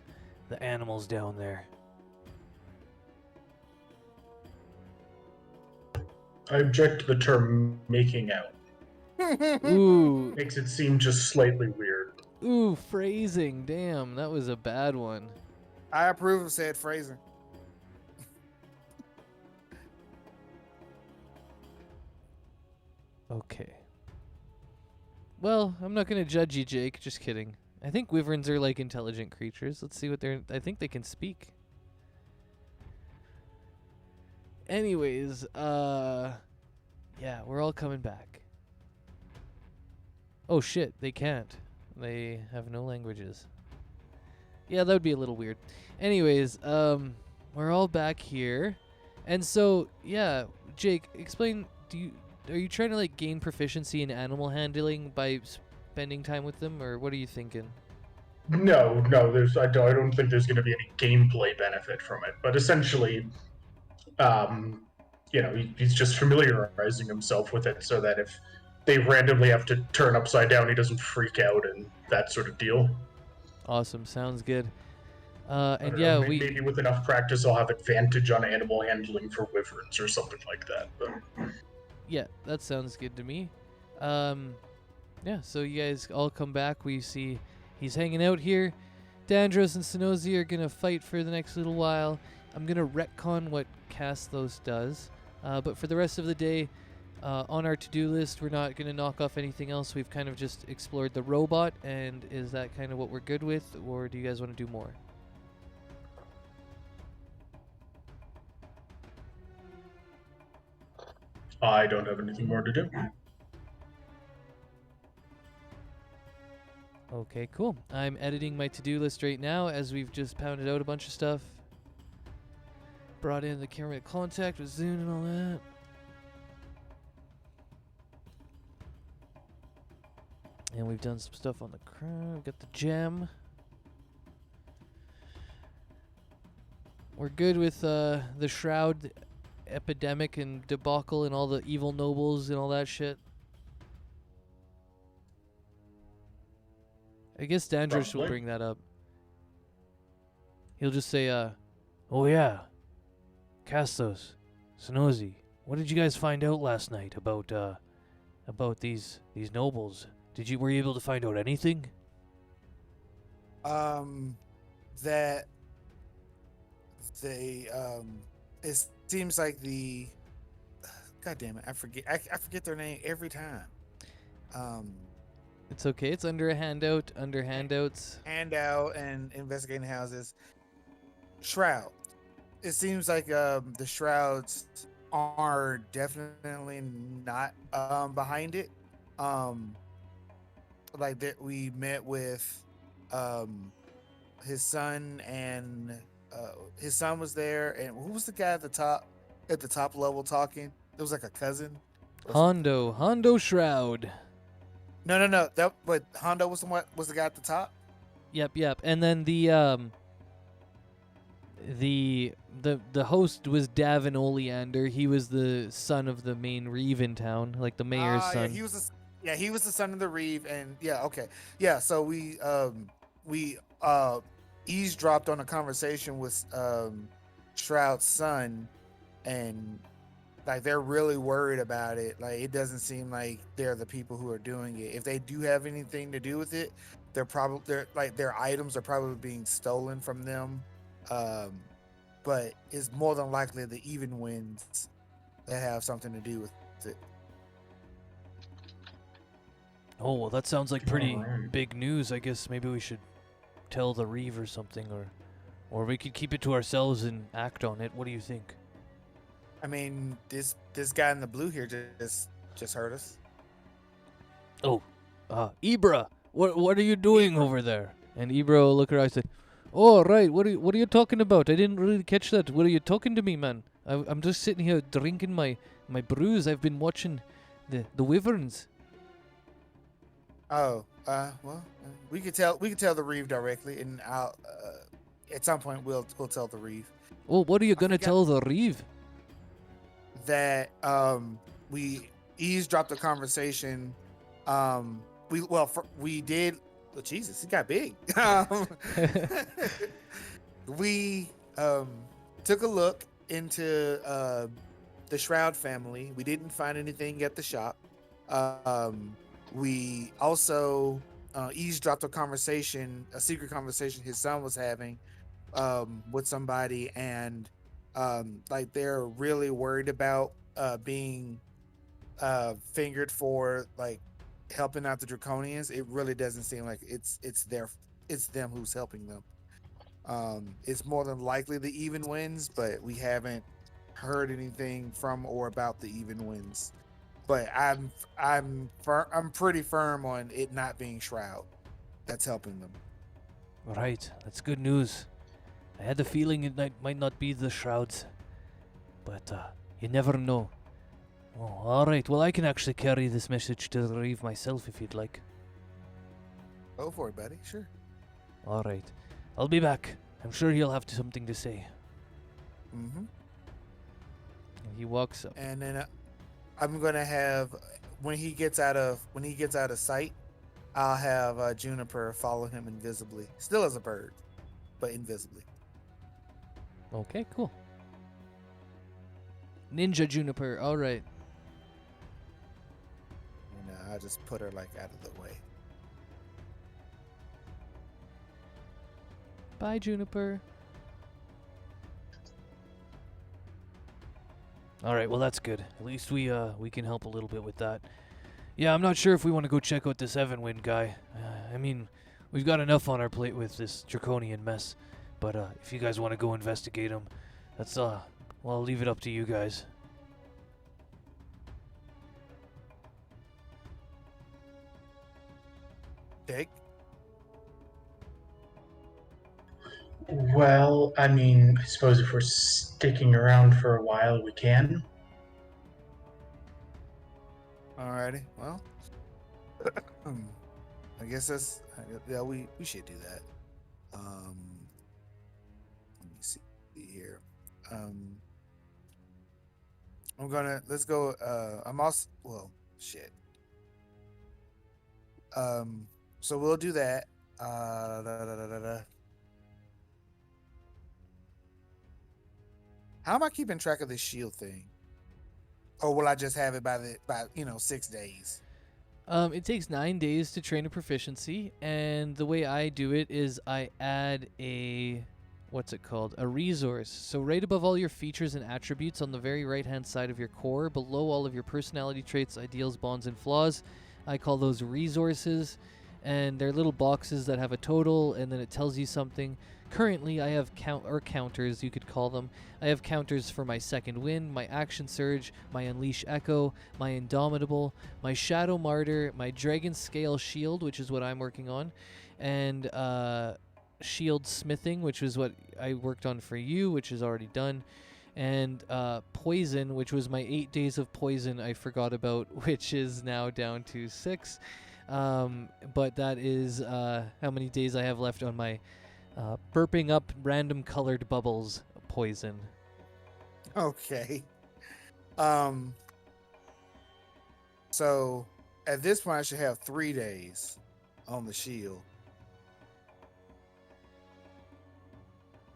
animals down there. I object to the term making out. Ooh, Makes it seem just slightly weird. ooh, phrasing. Damn, that was a bad one. I approve of said phrasing. Okay. Well, I'm not gonna judge you, Jake. Just kidding. I think wyverns are like intelligent creatures. Let's see what they're. I think they can speak. Anyways, yeah, we're all coming back. Oh shit, they can't. They have no languages. Yeah, that would be a little weird. Anyways, we're all back here. And so, yeah, Jake, explain, are you trying to like gain proficiency in animal handling by spending time with them, or what are you thinking? No, I don't think there's going to be any gameplay benefit from it. But essentially, he's just familiarizing himself with it so that if they randomly have to turn upside down, he doesn't freak out and that sort of deal. Awesome, sounds good. I And don't yeah, know, maybe with enough practice, I'll have advantage on animal handling for wyverns or something like that. But yeah, that sounds good to me. Yeah, so you guys all come back. We see he's hanging out here. Dandros and Sonozi are gonna fight for the next little while. I'm gonna retcon what Castos does, but for the rest of the day, on our to-do list, we're not gonna knock off anything else. We've kind of just explored the robot, and is that kind of what we're good with, or do you guys want to do more? I don't have anything more to do. Okay, cool. I'm editing my to-do list right now as we've just pounded out a bunch of stuff. Brought in the camera contact with Zune and all that. And we've done some stuff on the crown. We've got the gem. We're good with the shroud epidemic and debacle and all the evil nobles and all that shit. I guess Dandrush will Probably. bring that up. He'll just say, oh yeah, Castos, Sonozi, what did you guys find out last night about these nobles? Were you able to find out anything? That they it seems like the God damn it, I forget their name every time. It's okay. It's under a handout. Under handouts. Handout and investigating houses. Shroud. It seems like the shrouds are definitely not behind it. Like that we met with his son, and his son was there, and who was the guy at the top level talking? It was like a cousin. Hondo Shroud. No. But Hondo was the guy at the top. Yep. And then the host was Davin Oleander. He was the son of the main reeve in town, like the mayor's son. Yeah, he was the son of the reeve, and yeah, okay, yeah. So we eavesdropped on a conversation with Shroud's son, and like they're really worried about it. Like it doesn't seem like they're the people who are doing it. If they do have anything to do with it, their items are probably being stolen from them. But it's more than likely the even winds that have something to do with it. Oh, well, that sounds like pretty big news. I guess maybe we should tell the reeve or something, or we could keep it to ourselves and act on it. What do you think? I mean, this guy in the blue here just heard us. Oh, Ibra, what are you doing over there? And Ibra will look around and say, "Oh, right. What are you talking about? I didn't really catch that. What are you talking to me, man? I'm just sitting here drinking my brews. I've been watching the wyverns." Oh, well, we could tell the reeve directly, and I'll at some point we'll tell the reeve. Oh, what are you gonna tell the reeve? That we eavesdropped the conversation. We did. Oh, Jesus, he got big. We took a look into the Shroud family. We didn't find anything at the shop. We also eavesdropped a secret conversation his son was having with somebody, and like they're really worried about being fingered for like helping out the Draconians. It really doesn't seem like it's them who's helping them. It's more than likely the Even Winds, but we haven't heard anything from or about the Even Winds. But I'm pretty firm on it not being Shroud that's helping them. Right, that's good news. I had the feeling it might not be the Shrouds, but you never know. Oh, all right. Well, I can actually carry this message to the Reeve myself if you'd like. Go for it, buddy. Sure. All right. I'll be back. I'm sure he'll have something to say. Mm-hmm. He walks up. And then I'm gonna have when he gets out of sight, I'll have Juniper follow him invisibly, still as a bird, but invisibly. Okay, cool. Ninja Juniper. All right. I'll just put her like out of the way. Bye, Juniper. All right, well that's good. At least we can help a little bit with that. Yeah, I'm not sure if we want to go check out this Evan Wind guy. I mean, we've got enough on our plate with this draconian mess. But if you guys want to go investigate him, that's well, I'll leave it up to you guys. Jake? Well, I mean, I suppose if we're sticking around for a while, we can. Alrighty. Well, I guess yeah. We should do that. Let me see here. Let's go. I'm also shit. So we'll do that. Da, da, da, da, da. How am I keeping track of this shield thing? Or will I just have it by 6 days? It takes 9 days to train a proficiency, and the way I do it is I add a resource. So right above all your features and attributes on the very right-hand side of your core, below all of your personality traits, ideals, bonds, and flaws, I call those resources, and they're little boxes that have a total, and then it tells you something. Currently, I have counters, you could call them. I have counters for my Second Wind, my Action Surge, my Unleash Echo, my Indomitable, my Shadow Martyr, my Dragon Scale Shield, which is what I'm working on, and Shield Smithing, which is what I worked on for you, which is already done, and Poison, which was my 8 days of Poison I forgot about, which is now down to 6. But that is how many days I have left on my burping up random colored bubbles poison. Okay. So at this point, I should have 3 days on the shield.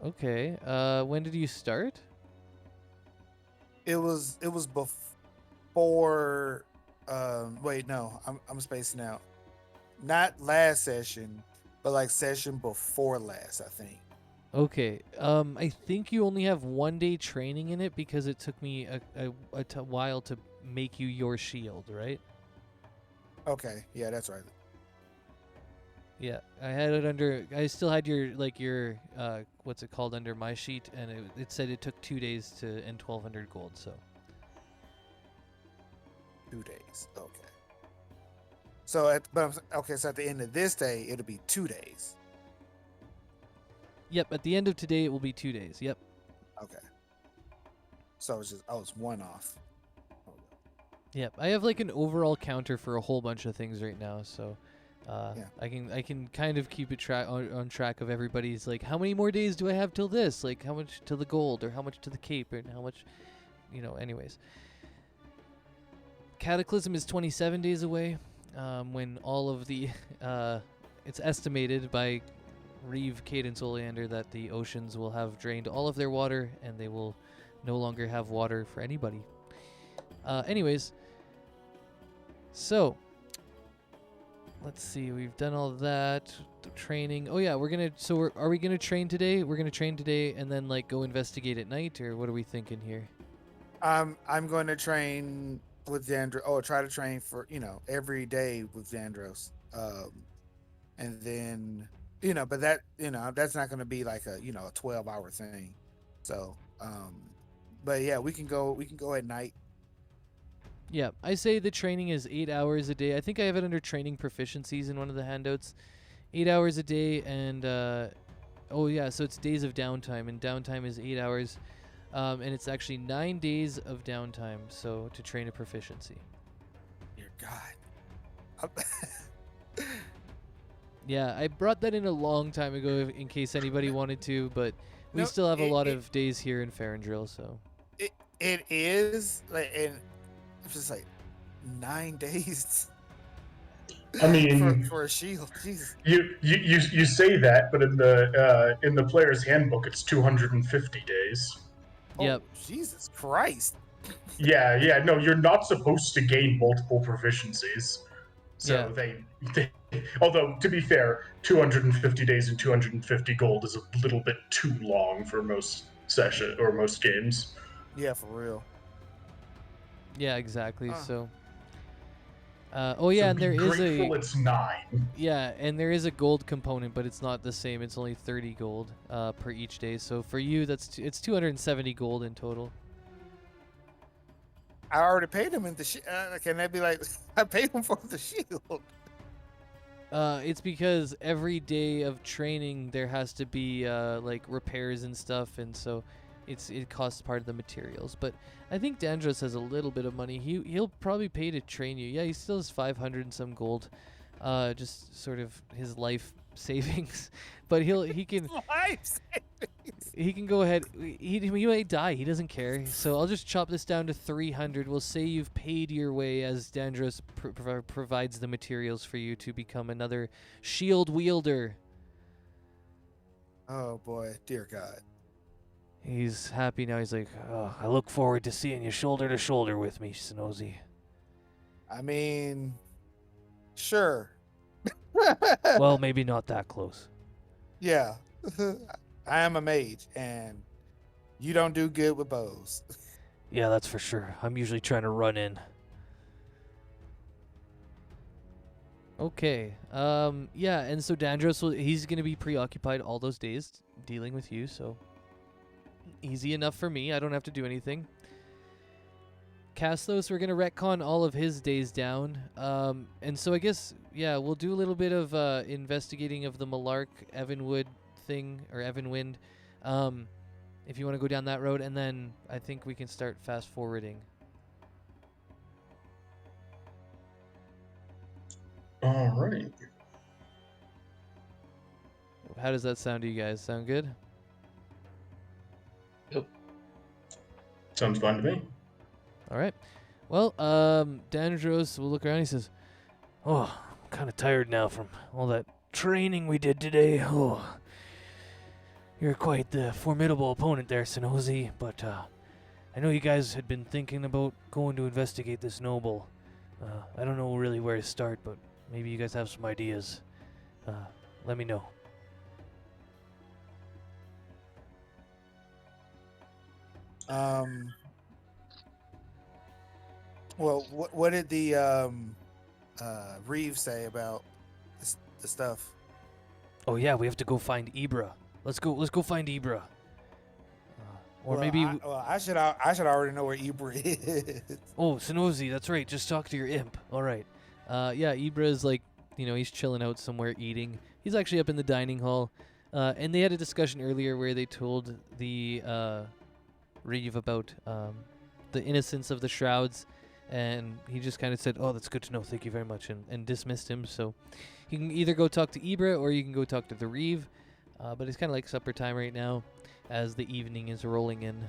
Okay. When did you start? It was before. Wait, no, I'm spacing out. Not last session, but like session before last, I think. Okay. I think you only have 1 day training in it because it took me a while to make you your shield, right? Okay, yeah, that's right. Yeah, I had it under. I still had your what's it called under my sheet, and it said it took 2 days to end 1,200 gold. So 2 days. Okay. So at the end of this day, it'll be 2 days. Yep, at the end of today, it will be 2 days. Yep. Okay. So it's one off. Yep, I have like an overall counter for a whole bunch of things right now, so Yeah. I can kind of keep it on track of everybody's like how many more days do I have till this, like how much to the gold or how much to the cape and how much, anyways. Cataclysm is 27 days away. When all of the it's estimated by Reeve, Cadence, Oleander that the oceans will have drained all of their water and they will no longer have water for anybody. Anyways, so let's see. We've done all that. The training. Oh yeah, are we gonna train today? We're gonna train today and then like go investigate at night, or what are we thinking here? I'm going to train with Dandros. Oh, try to train for every day with Dandros. And then but that that's not going to be like a 12-hour thing. So but yeah, we can go at night. Yeah, I say the training is 8 hours a day. I think I have it under training proficiencies in one of the handouts. 8 hours a day, and oh yeah, so it's days of downtime, and downtime is 8 hours, and it's actually 9 days of downtime. So to train a proficiency. Dear God. Yeah, I brought that in a long time ago in case anybody wanted to, but we still have a lot of days here in Farandrill, so. It is like, and it's just like 9 days. I mean, for a shield, Jesus. You say that, but in the player's handbook, it's 250 days. Yep. Oh, Jesus Christ. Yeah, no, you're not supposed to gain multiple proficiencies. So they although to be fair, 250 days and 250 gold is a little bit too long for most most games. Yeah, for real. Yeah, exactly. So. And there is it's 9. Yeah, and there is a gold component, but it's not the same. It's only 30 gold per each day. So for you, it's 270 gold in total. I already paid him in the can that be like I paid him for the shield? It's because every day of training there has to be like repairs and stuff, and so it costs part of the materials. But I think Dandros has a little bit of money. He'll probably pay to train you. Yeah, he still has 500 and some gold, just sort of his life savings. But he can Life savings. he can go ahead. He might die. He doesn't care. So I'll just chop this down to 300. We'll say you've paid your way as Dandros provides the materials for you to become another shield wielder. Oh boy, dear God. He's happy now. He's like, oh, I look forward to seeing you shoulder to shoulder with me, Snozy. I mean, sure. Well, maybe not that close. Yeah. I am a mage, and you don't do good with bows. Yeah, that's for sure. I'm usually trying to run in. Okay. Yeah, and so Dandros, he's going to be preoccupied all those days dealing with you, so easy enough for me. I don't have to do anything. Castos, we're going to retcon all of his days down. And so I guess, yeah, we'll do a little bit of investigating of the Malark Evanwood thing, or Evanwind, if you want to go down that road, and then I think we can start fast forwarding. All right. How does that sound to you guys? Sound good? Yep. Sounds fun to me. All right. Well, Dandros will look around. He says, "Oh, I'm kind of tired now from all that training we did today. Oh, you're quite the formidable opponent there, Sinozi. But I know you guys had been thinking about going to investigate this noble. I don't know really where to start, but maybe you guys have some ideas. Let me know." Well, what did the Reeve say about the stuff? Oh yeah, we have to go find Ibra. Let's go find Ibra. Or well, maybe I should already know where Ibra is. Oh, Sinozi, that's right. Just talk to your imp. All right. Yeah, Ibra's like, he's chilling out somewhere eating. He's actually up in the dining hall. And they had a discussion earlier where they told the Reeve about the innocence of the shrouds, and he just kind of said, "Oh, that's good to know. Thank you very much," and dismissed him. So you can either go talk to Ibra or you can go talk to the Reeve. But it's kind of like supper time right now as the evening is rolling in.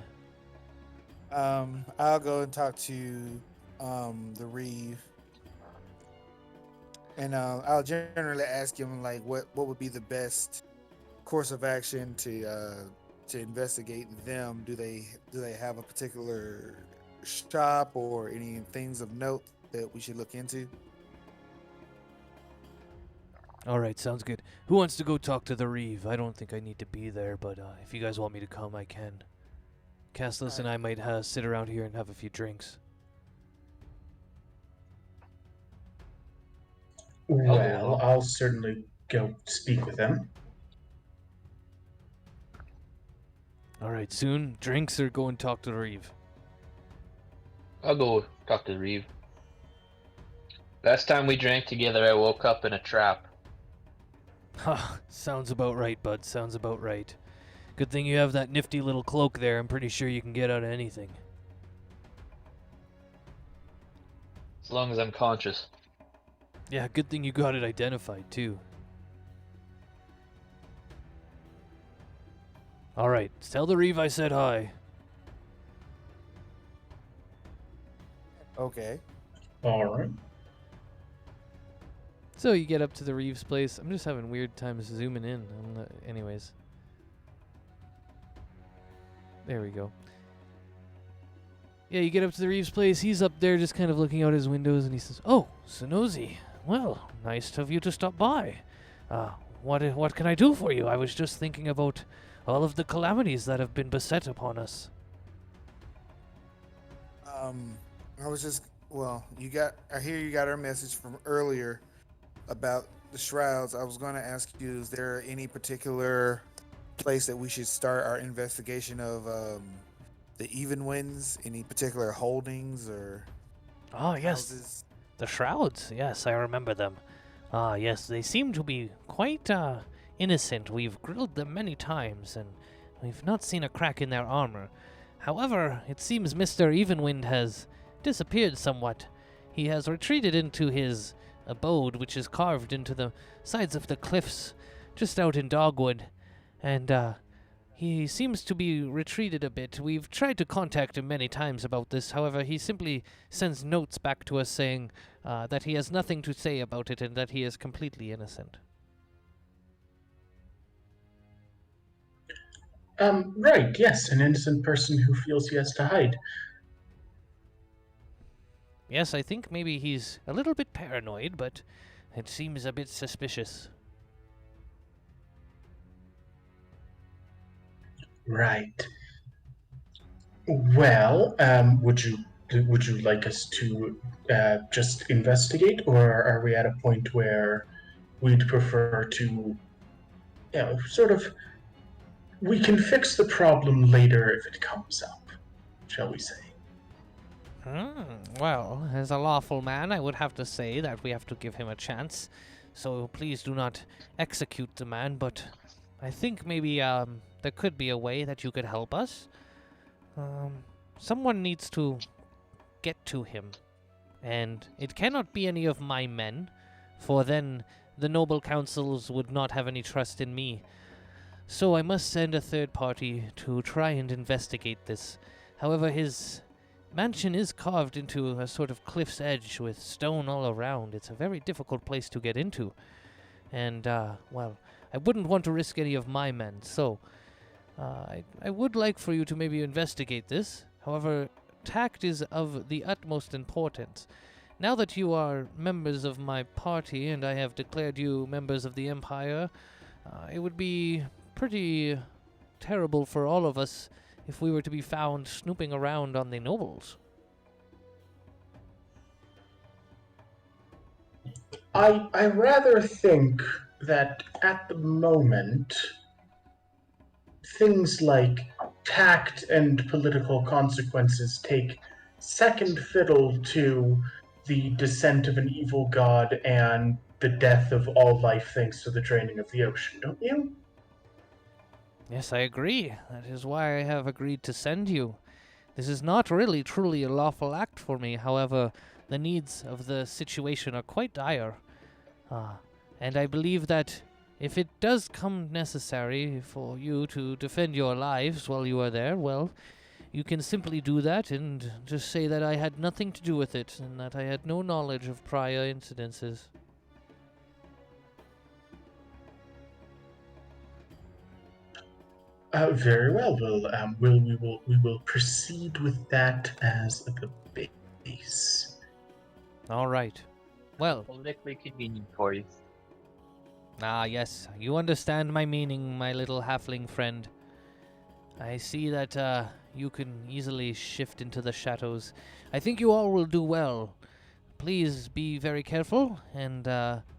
I'll go and talk to the Reeve, and I'll generally ask him like what would be the best course of action to investigate them. Do they have a particular shop or any things of note that we should look into? All right, sounds good. Who wants to go talk to the Reeve? I don't think I need to be there, but if you guys want me to come, I can. Castless and I might sit around here and have a few drinks. Well, I'll certainly go speak with them. All right, soon drinks or go and talk to the Reeve. I'll go talk to Reeve. Last time we drank together, I woke up in a trap. Ha, sounds about right, bud. Sounds about right. Good thing you have that nifty little cloak there. I'm pretty sure you can get out of anything. As long as I'm conscious. Yeah, good thing you got it identified, too. All right, tell the Reeve I said hi. Okay. All right. So you get up to the Reeves place. I'm just having weird times zooming in. Anyways. There we go. Yeah, you get up to the Reeves place. He's up there just kind of looking out his windows, and he says, "Oh, Sonozi. Well, nice of you to stop by. What can I do for you? I was just thinking about all of the calamities that have been beset upon us." I was just I hear you got our message from earlier about the shrouds. I was going to ask you, is there any particular place that we should start our investigation of the even winds? Any particular holdings or Oh, yes. houses? The shrouds. Yes, I remember them. Yes, they seem to be quite innocent. We've grilled them many times, and we've not seen a crack in their armor. However, it seems Mr. Evenwind has disappeared somewhat. He has retreated into his abode, which is carved into the sides of the cliffs just out in Dogwood, and he seems to be retreated a bit. We've tried to contact him many times about this. However, he simply sends notes back to us saying that he has nothing to say about it and that he is completely innocent. Right, yes, an innocent person who feels he has to hide. Yes, I think maybe he's a little bit paranoid, but it seems a bit suspicious. Right. Well, would you like us to just investigate, or are we at a point where we'd prefer to, sort of, we can fix the problem later if it comes up, shall we say? Well, as a lawful man, I would have to say that we have to give him a chance. So please do not execute the man, but I think maybe there could be a way that you could help us. Someone needs to get to him, and it cannot be any of my men, for then the noble councils would not have any trust in me. So I must send a third party to try and investigate this. However, his mansion is carved into a sort of cliff's edge with stone all around. It's a very difficult place to get into. And, well, I wouldn't want to risk any of my men, so I would like for you to maybe investigate this. However, tact is of the utmost importance. Now that you are members of my party and I have declared you members of the Empire, it would be pretty terrible for all of us if we were to be found snooping around on the nobles. I rather think that at the moment, things like tact and political consequences take second fiddle to the descent of an evil god and the death of all life thanks to the draining of the ocean, don't you? Yes, I agree. That is why I have agreed to send you. This is not really truly a lawful act for me. However, the needs of the situation are quite dire. And I believe that if it does come necessary for you to defend your lives while you are there, well, you can simply do that and just say that I had nothing to do with it and that I had no knowledge of prior incidences. Very well. We will proceed with that as the base. All right. Well, Politically convenient for you. yes, you understand my meaning, my little halfling friend. I see that you can easily shift into the shadows. I think you all will do well. Please be very careful and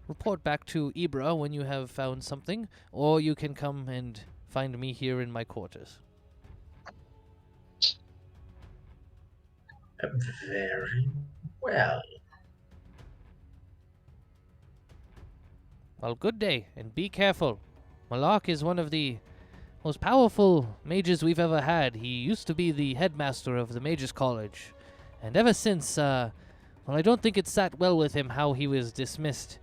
report back to Ibra when you have found something, or you can come and find me here in my quarters. Very well. Well, good day, and be careful. Malark is one of the most powerful mages we've ever had. He used to be the headmaster of the Mages College, and ever since, well, I don't think it sat well with him how he was dismissed.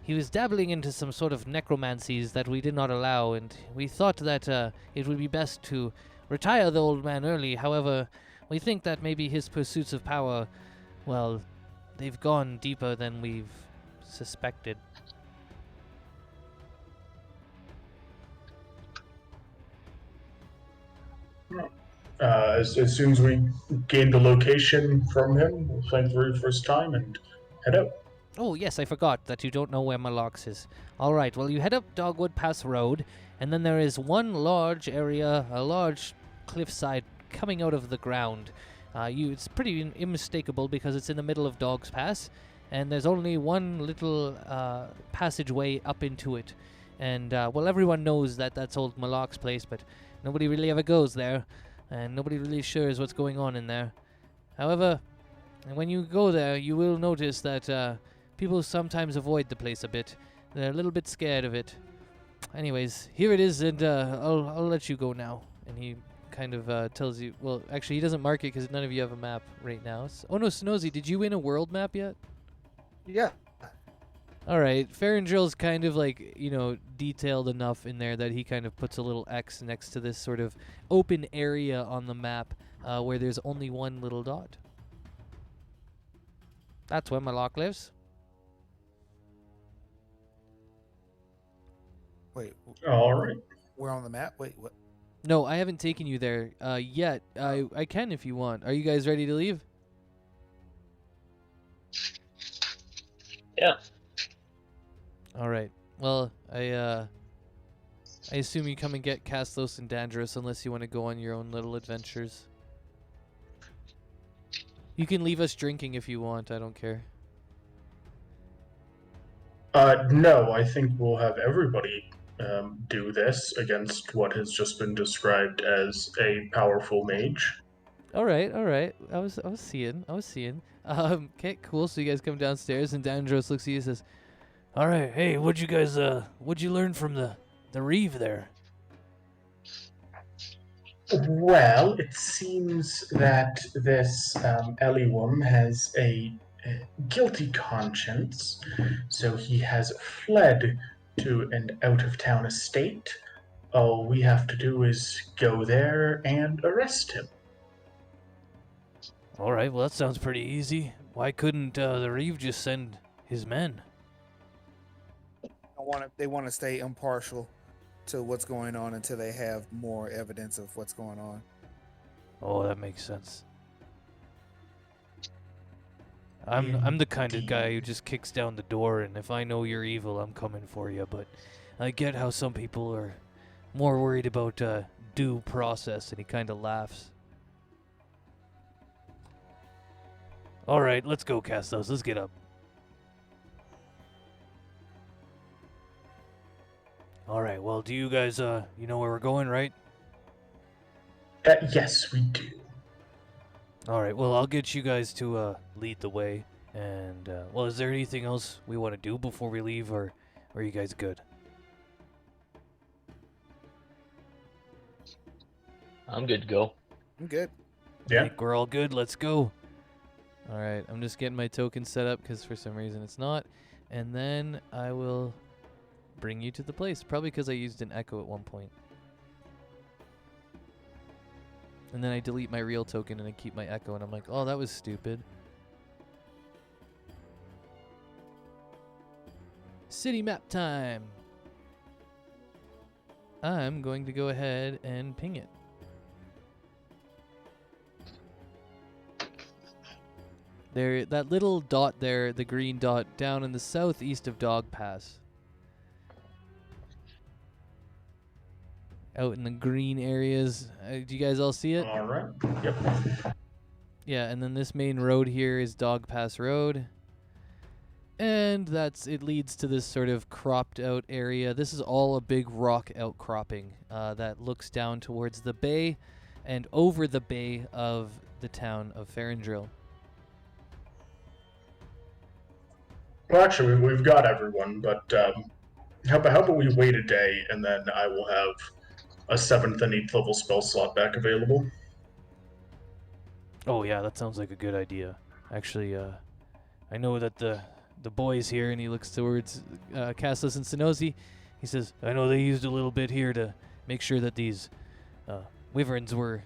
He was dabbling into some sort of necromancies that we did not allow, and we thought that it would be best to retire the old man early. However, we think that maybe his pursuits of power, well, they've gone deeper than we've suspected. As soon as we gain the location from him, we'll flank through for his time and head out. Oh, yes, I forgot that you don't know where Malark's is. All right, well, you head up Dogwood Pass Road, and then there is one large area, a large cliffside coming out of the ground. It's pretty unmistakable because it's in the middle of Dog's Pass, and there's only one little passageway up into it. And, well, everyone knows that that's old Malark's place, but nobody really ever goes there, and nobody really sure is what's going on in there. However, when you go there, you will notice that people sometimes avoid the place a bit. They're a little bit scared of it. Anyways, here it is, and I'll let you go now. And he kind of tells you, well, actually, he doesn't mark it because none of you have a map right now. Oh, no, Snozy, did you win a world map yet? Yeah. All right, Farandrill's kind of like, detailed enough in there that he kind of puts a little X next to this sort of open area on the map where there's only one little dot. That's where Malark lives. Wait, All right. we're on the map? Wait, what? No, I haven't taken you there yet. I can if you want. Are you guys ready to leave? Yeah. All right. Well, I assume you come and get Castos and Dandros unless you want to go on your own little adventures. You can leave us drinking if you want. I don't care. No, I think we'll have everybody do this against what has just been described as a powerful mage. All right. I was seeing. Okay, cool. So you guys come downstairs and Dandros looks at you and says, "All right, hey, what'd you learn from the Reeve there?" Well, it seems that this Eliwam has a guilty conscience, so he has fled to an out-of-town estate. All we have to do is go there and arrest him. All right, well, that sounds pretty easy. Why couldn't the Reeve just send his men? They want to stay impartial to what's going on until they have more evidence of what's going on. Oh, that makes sense. I'm the kind of guy who just kicks down the door, and if I know you're evil, I'm coming for you. But I get how some people are more worried about due process, and he kind of laughs. All right, let's go, Castos. Let's get up. All right, well, do you guys, you know where we're going, right? Yes, we do. All right, well, I'll get you guys to lead the way. And, well, is there anything else we want to do before we leave, or are you guys good? I'm good to go. I'm good. Yeah. I think we're all good. Let's go. All right, I'm just getting my token set up because for some reason it's not. And then I will bring you to the place, probably because I used an echo at one point. And then I delete my real token and I keep my echo, and I'm like, oh, that was stupid. City map time. I'm going to go ahead and ping it. There, that little dot there, the green dot, down in the southeast of Dog Pass. Out in the green areas. Do you guys all see it? All right. Yep. Yeah, and then this main road here is Dog Pass Road. And it leads to this sort of cropped out area. This is all a big rock outcropping that looks down towards the bay and over the bay of the town of Farandrill. Well, actually, we've got everyone, but how about we wait a day and then I will have a 7th and 8th level spell slot back available. Oh yeah, that sounds like a good idea. Actually, I know that the boys here, and he looks towards Castless and Sonozi. He says, I know they used a little bit here to make sure that these wyverns were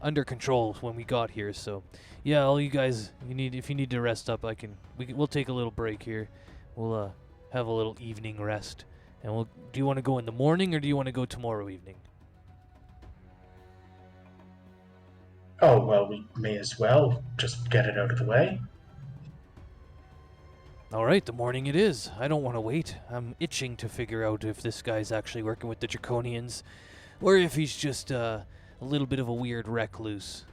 under control when we got here. So, yeah, all you guys, if you need to rest up, we'll take a little break here. We'll have a little evening rest. And do you want to go in the morning or do you want to go tomorrow evening? Oh, well, we may as well just get it out of the way. All right, the morning it is. I don't want to wait. I'm itching to figure out if this guy's actually working with the Draconians or if he's just a little bit of a weird recluse.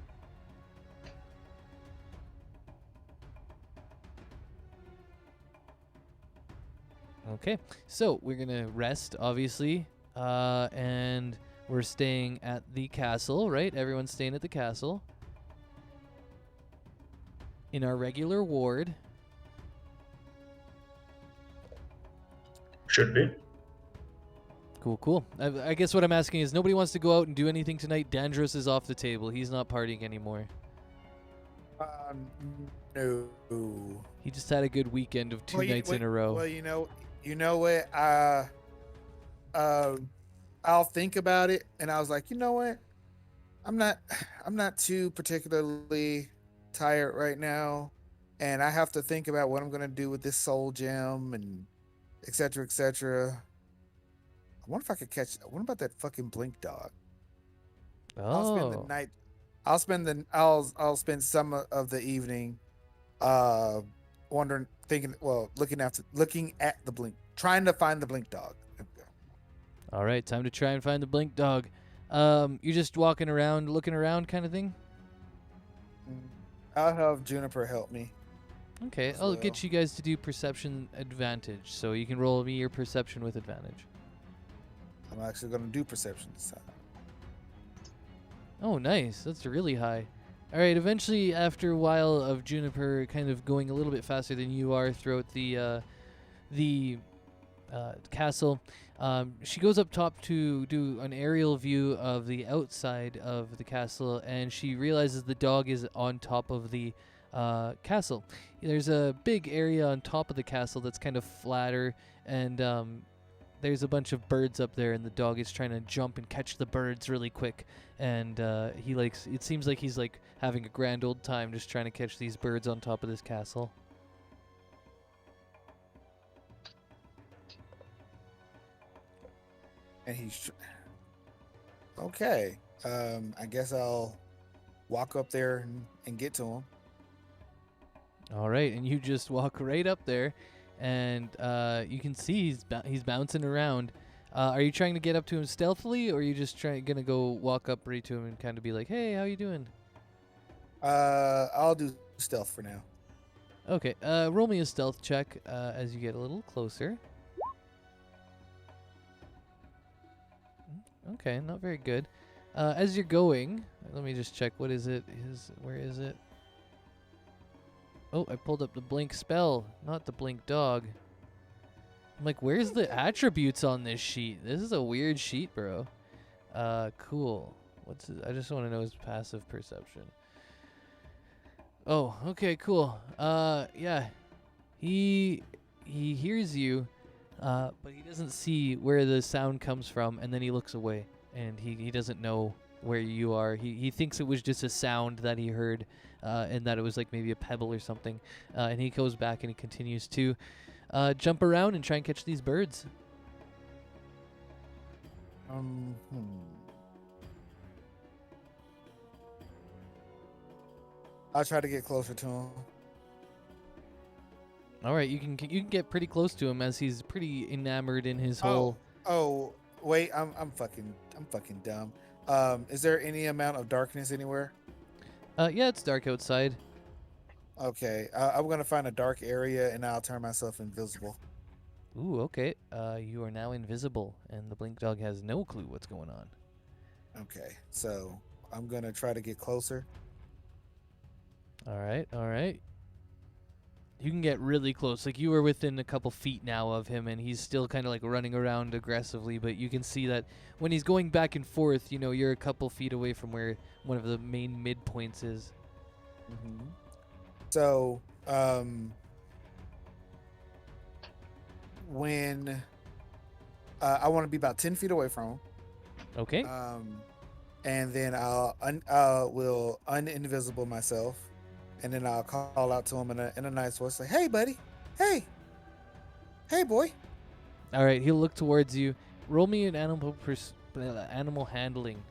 Okay, so we're going to rest, obviously, and we're staying at the castle, right? Everyone's staying at the castle. In our regular ward. Should be. Cool. I guess what I'm asking is nobody wants to go out and do anything tonight. Dandros is off the table. He's not partying anymore. No. He just had a good weekend of two nights in a row. Well, you know what? I'll think about it, and I was like, you know what? I'm not too particularly tired right now, and I have to think about what I'm gonna do with this soul gem and et cetera, et cetera. I wonder if I could catch. What about that fucking blink dog? I'll spend the night. I'll spend some of the evening, wondering, thinking. Well, looking at the blink, trying to find the blink dog. All right, time to try and find the blink dog. You're just walking around, looking around, kind of thing. I'll have Juniper help me. Okay, I'll get you guys to do perception advantage, so you can roll me your perception with advantage. I'm actually going to do perception this time. Oh, nice. That's really high. All right, eventually, after a while of Juniper kind of going a little bit faster than you are throughout the castle, she goes up top to do an aerial view of the outside of the castle, and she realizes the dog is on top of the castle. There's a big area on top of the castle that's kind of flatter, and there's a bunch of birds up there, and the dog is trying to jump and catch the birds really quick. And it seems like he's like having a grand old time just trying to catch these birds on top of this castle. And he's okay. I guess I'll walk up there and get to him. All right, and you just walk right up there, and you can see he's bouncing around. Are you trying to get up to him stealthily, or are you just gonna go walk up right to him and kind of be like, "Hey, how you doing?" I'll do stealth for now. Okay, roll me a stealth check as you get a little closer. Okay, not very good. As you're going, let me just check. What is it? Where is it? Oh, I pulled up the blink spell, not the blink dog. I'm like, where's the attributes on this sheet? This is a weird sheet, bro. Cool. I just want to know his passive perception. Oh, okay, cool. Yeah. He hears you, but he doesn't see where the sound comes from, and then he looks away, and he doesn't know where you are. He thinks it was just a sound that he heard, and that it was like maybe a pebble or something. And he goes back and he continues to jump around and try and catch these birds. Hmm. I'll try to get closer to him. All right, you can get pretty close to him as he's pretty enamored in his whole. Oh, wait, I'm fucking dumb. Is there any amount of darkness anywhere? Yeah, it's dark outside. Okay, I'm gonna find a dark area and I'll turn myself invisible. Ooh, okay. You are now invisible, and the blink dog has no clue what's going on. Okay, so I'm gonna try to get closer. All right, all right. You can get really close. Like you were within a couple feet now of him, and he's still kind of like running around aggressively. But you can see that when he's going back and forth, you know, you're a couple feet away from where one of the main midpoints is. Mm-hmm. So, when I want to be about 10 feet away from him. Okay. And then will uninvisible myself, and then I'll call out to him in a nice voice, like, "Hey, buddy, hey boy." All right. He'll look towards you. Roll me an animal handling.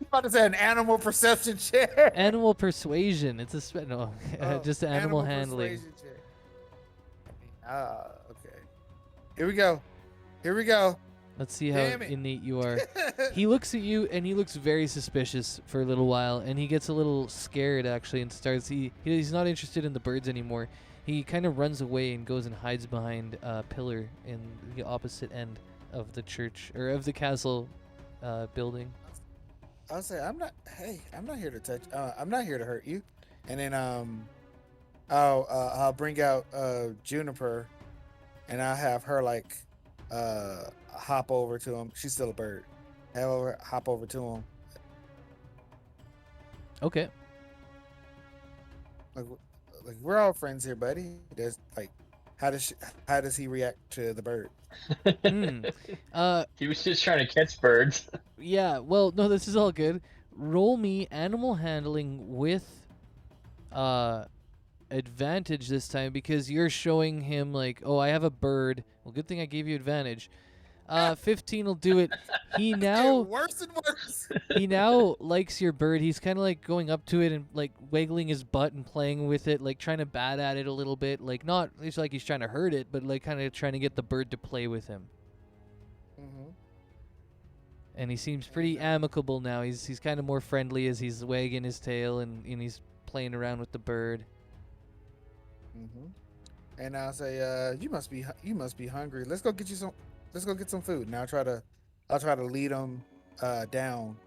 I'm about to say an animal perception check. Animal persuasion. It's no, just animal handling. persuasion check. Okay. Here we go. Let's see how Damn it. innate you are. He looks at you and he looks very suspicious for a little while, and he gets a little scared actually, and starts. He's not interested in the birds anymore. He kind of runs away and goes and hides behind a pillar in the opposite end of the church or of the castle building. I'll say, I'm not here to touch. I'm not here to hurt you. And then I'll bring out Juniper, and I'll have her like hop over to him. She's still a bird. Have her hop over to him. Okay. Like we're all friends here, buddy. There's like, how does he react to the bird? He was just trying to catch birds. Yeah. Well, no, this is all good. Roll me animal handling with advantage this time because you're showing him like, oh, I have a bird. Well, good thing I gave you advantage. 15 will do it. He now worse and worse. he now likes your bird. He's kind of like going up to it and like wiggling his butt and playing with it, like trying to bat at it a little bit. Like not it's like he's trying to hurt it, but like kind of trying to get the bird to play with him. Mm-hmm. And he seems pretty amicable now. He's kind of more friendly as he's wagging his tail and he's playing around with the bird. Mm-hmm. And I'll say, you must be hungry. Let's go get some food. And I'll try to lead him down.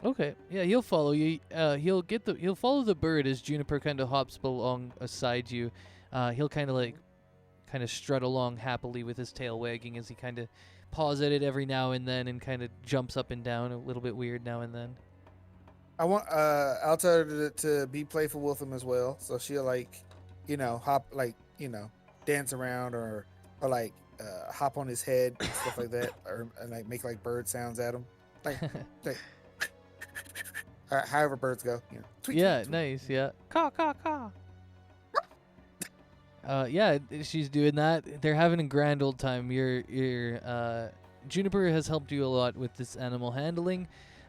Okay. Yeah, he'll follow you. He'll follow the bird as Juniper kind of hops along beside you. He'll kind of strut along happily with his tail wagging as he kind of paws at it every now and then and kind of jumps up and down a little bit weird now and then. I'll tell her to be playful with him as well. So she'll hop dance around or like hop on his head and stuff like that, and like make like bird sounds at him, like however birds go. Tweet, Yeah, tweet, nice. Yeah. Caw caw caw. Yeah, she's doing that. They're having a grand old time. Your Juniper has helped you a lot with this animal handling.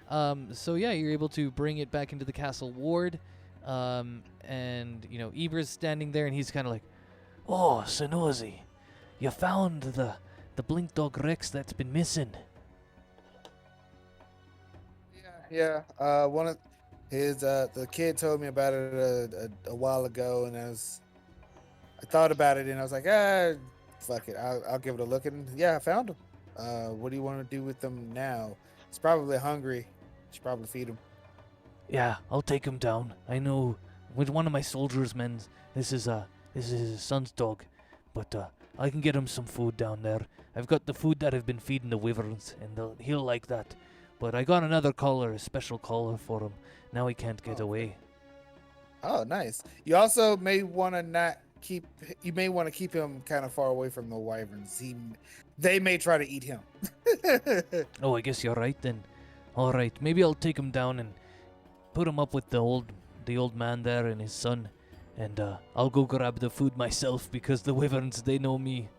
So yeah, you're able to bring it back into the castle ward. And Ibra's standing there and he's kind of like, "Oh, Sonozi, you found the blink dog Rex that's been missing." Yeah. One of his the kid told me about it a while ago, and I thought about it and I was like, fuck it, I'll give it a look. And yeah, I found him. What do you want to do with them now? He's probably hungry. Should probably feed him. Yeah, I'll take him down. I know with one of my soldiers' men, this is his son's dog, but I can get him some food down there. I've got the food that I've been feeding the wyverns, and he'll like that. But I got another collar, a special collar for him. Now he can't get away. Oh, nice. You also may want to keep him kind of far away from the wyverns. They may try to eat him. Oh, I guess you're right then. All right, maybe I'll take him down and put him up with the old man there and his son, and I'll go grab the food myself because the wyverns, they know me.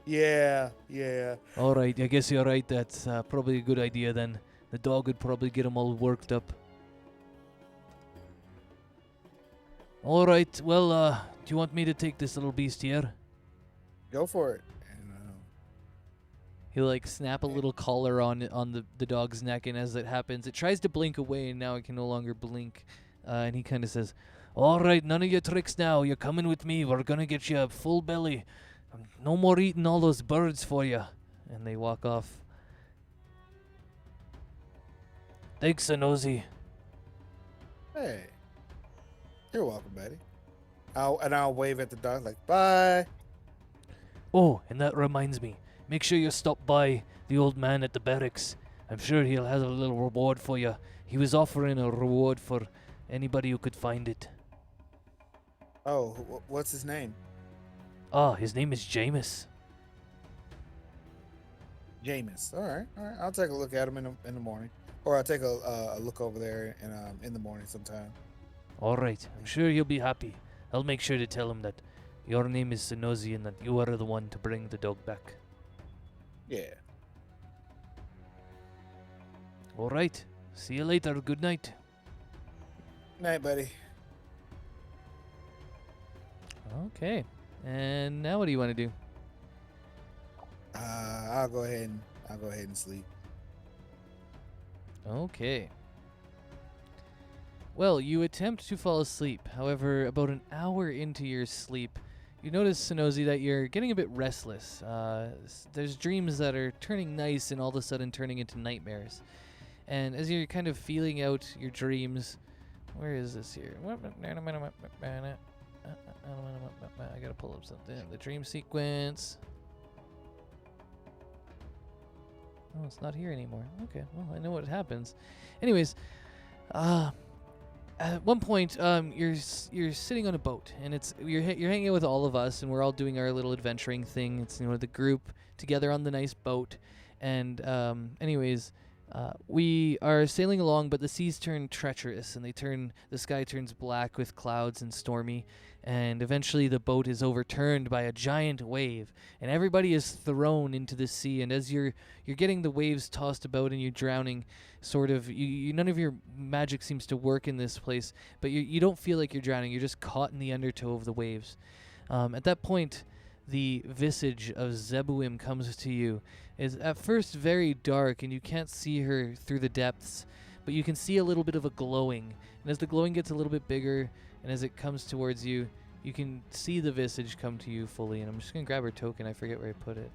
Yeah, yeah. All right, I guess you're right. That's probably a good idea then. The dog would probably get him all worked up. All right, well, do you want me to take this little beast here? Go for it. And, He'll like snap a little collar on the dog's neck, and as it happens, it tries to blink away, and now it can no longer blink. And he kind of says, "All right, none of your tricks now. You're coming with me. We're gonna get you a full belly. No more eating all those birds for you." And they walk off. Thanks, Nosy. hey, you're welcome, buddy. I'll wave at the dog like bye. Oh, and that reminds me. Make sure you stop by the old man at the barracks. I'm sure he'll have a little reward for you. He was offering a reward for anybody who could find it. Oh, what's his name? Ah, his name is Jameis. Jameis. All right. I'll take a look at him in the morning, or I'll take a look over there in the morning sometime. All right, I'm sure he'll be happy. I'll make sure to tell him that your name is Sonozi and that you are the one to bring the dog back. Yeah. All right, see you later. Good night. Night, buddy. Okay, and now what do you want to do? I'll go ahead and sleep. Okay. Well, you attempt to fall asleep. However, about an hour into your sleep, you notice, Sonozi, that you're getting a bit restless. There's dreams that are turning nice and all of a sudden turning into nightmares. And as you're kind of feeling out your dreams, where is this here? I gotta pull up something. The dream sequence. Oh, it's not here anymore. Okay, well, I know what happens. Anyways, at one point, you're sitting on a boat, and you're hanging out with all of us, and we're all doing our little adventuring thing. It's the group together on the nice boat, and anyways, we are sailing along, but the seas turn treacherous, and the sky turns black with clouds and stormy, and eventually the boat is overturned by a giant wave, and everybody is thrown into the sea. And as you're getting the waves tossed about and you're drowning, sort of, none of your magic seems to work in this place, but you don't feel like you're drowning. You're just caught in the undertow of the waves. At that point, the visage of Zebuim comes to you. Is at first very dark, and you can't see her through the depths, but you can see a little bit of a glowing. And as the glowing gets a little bit bigger, and as it comes towards you, you can see the visage come to you fully. And I'm just going to grab her token. I forget where I put it.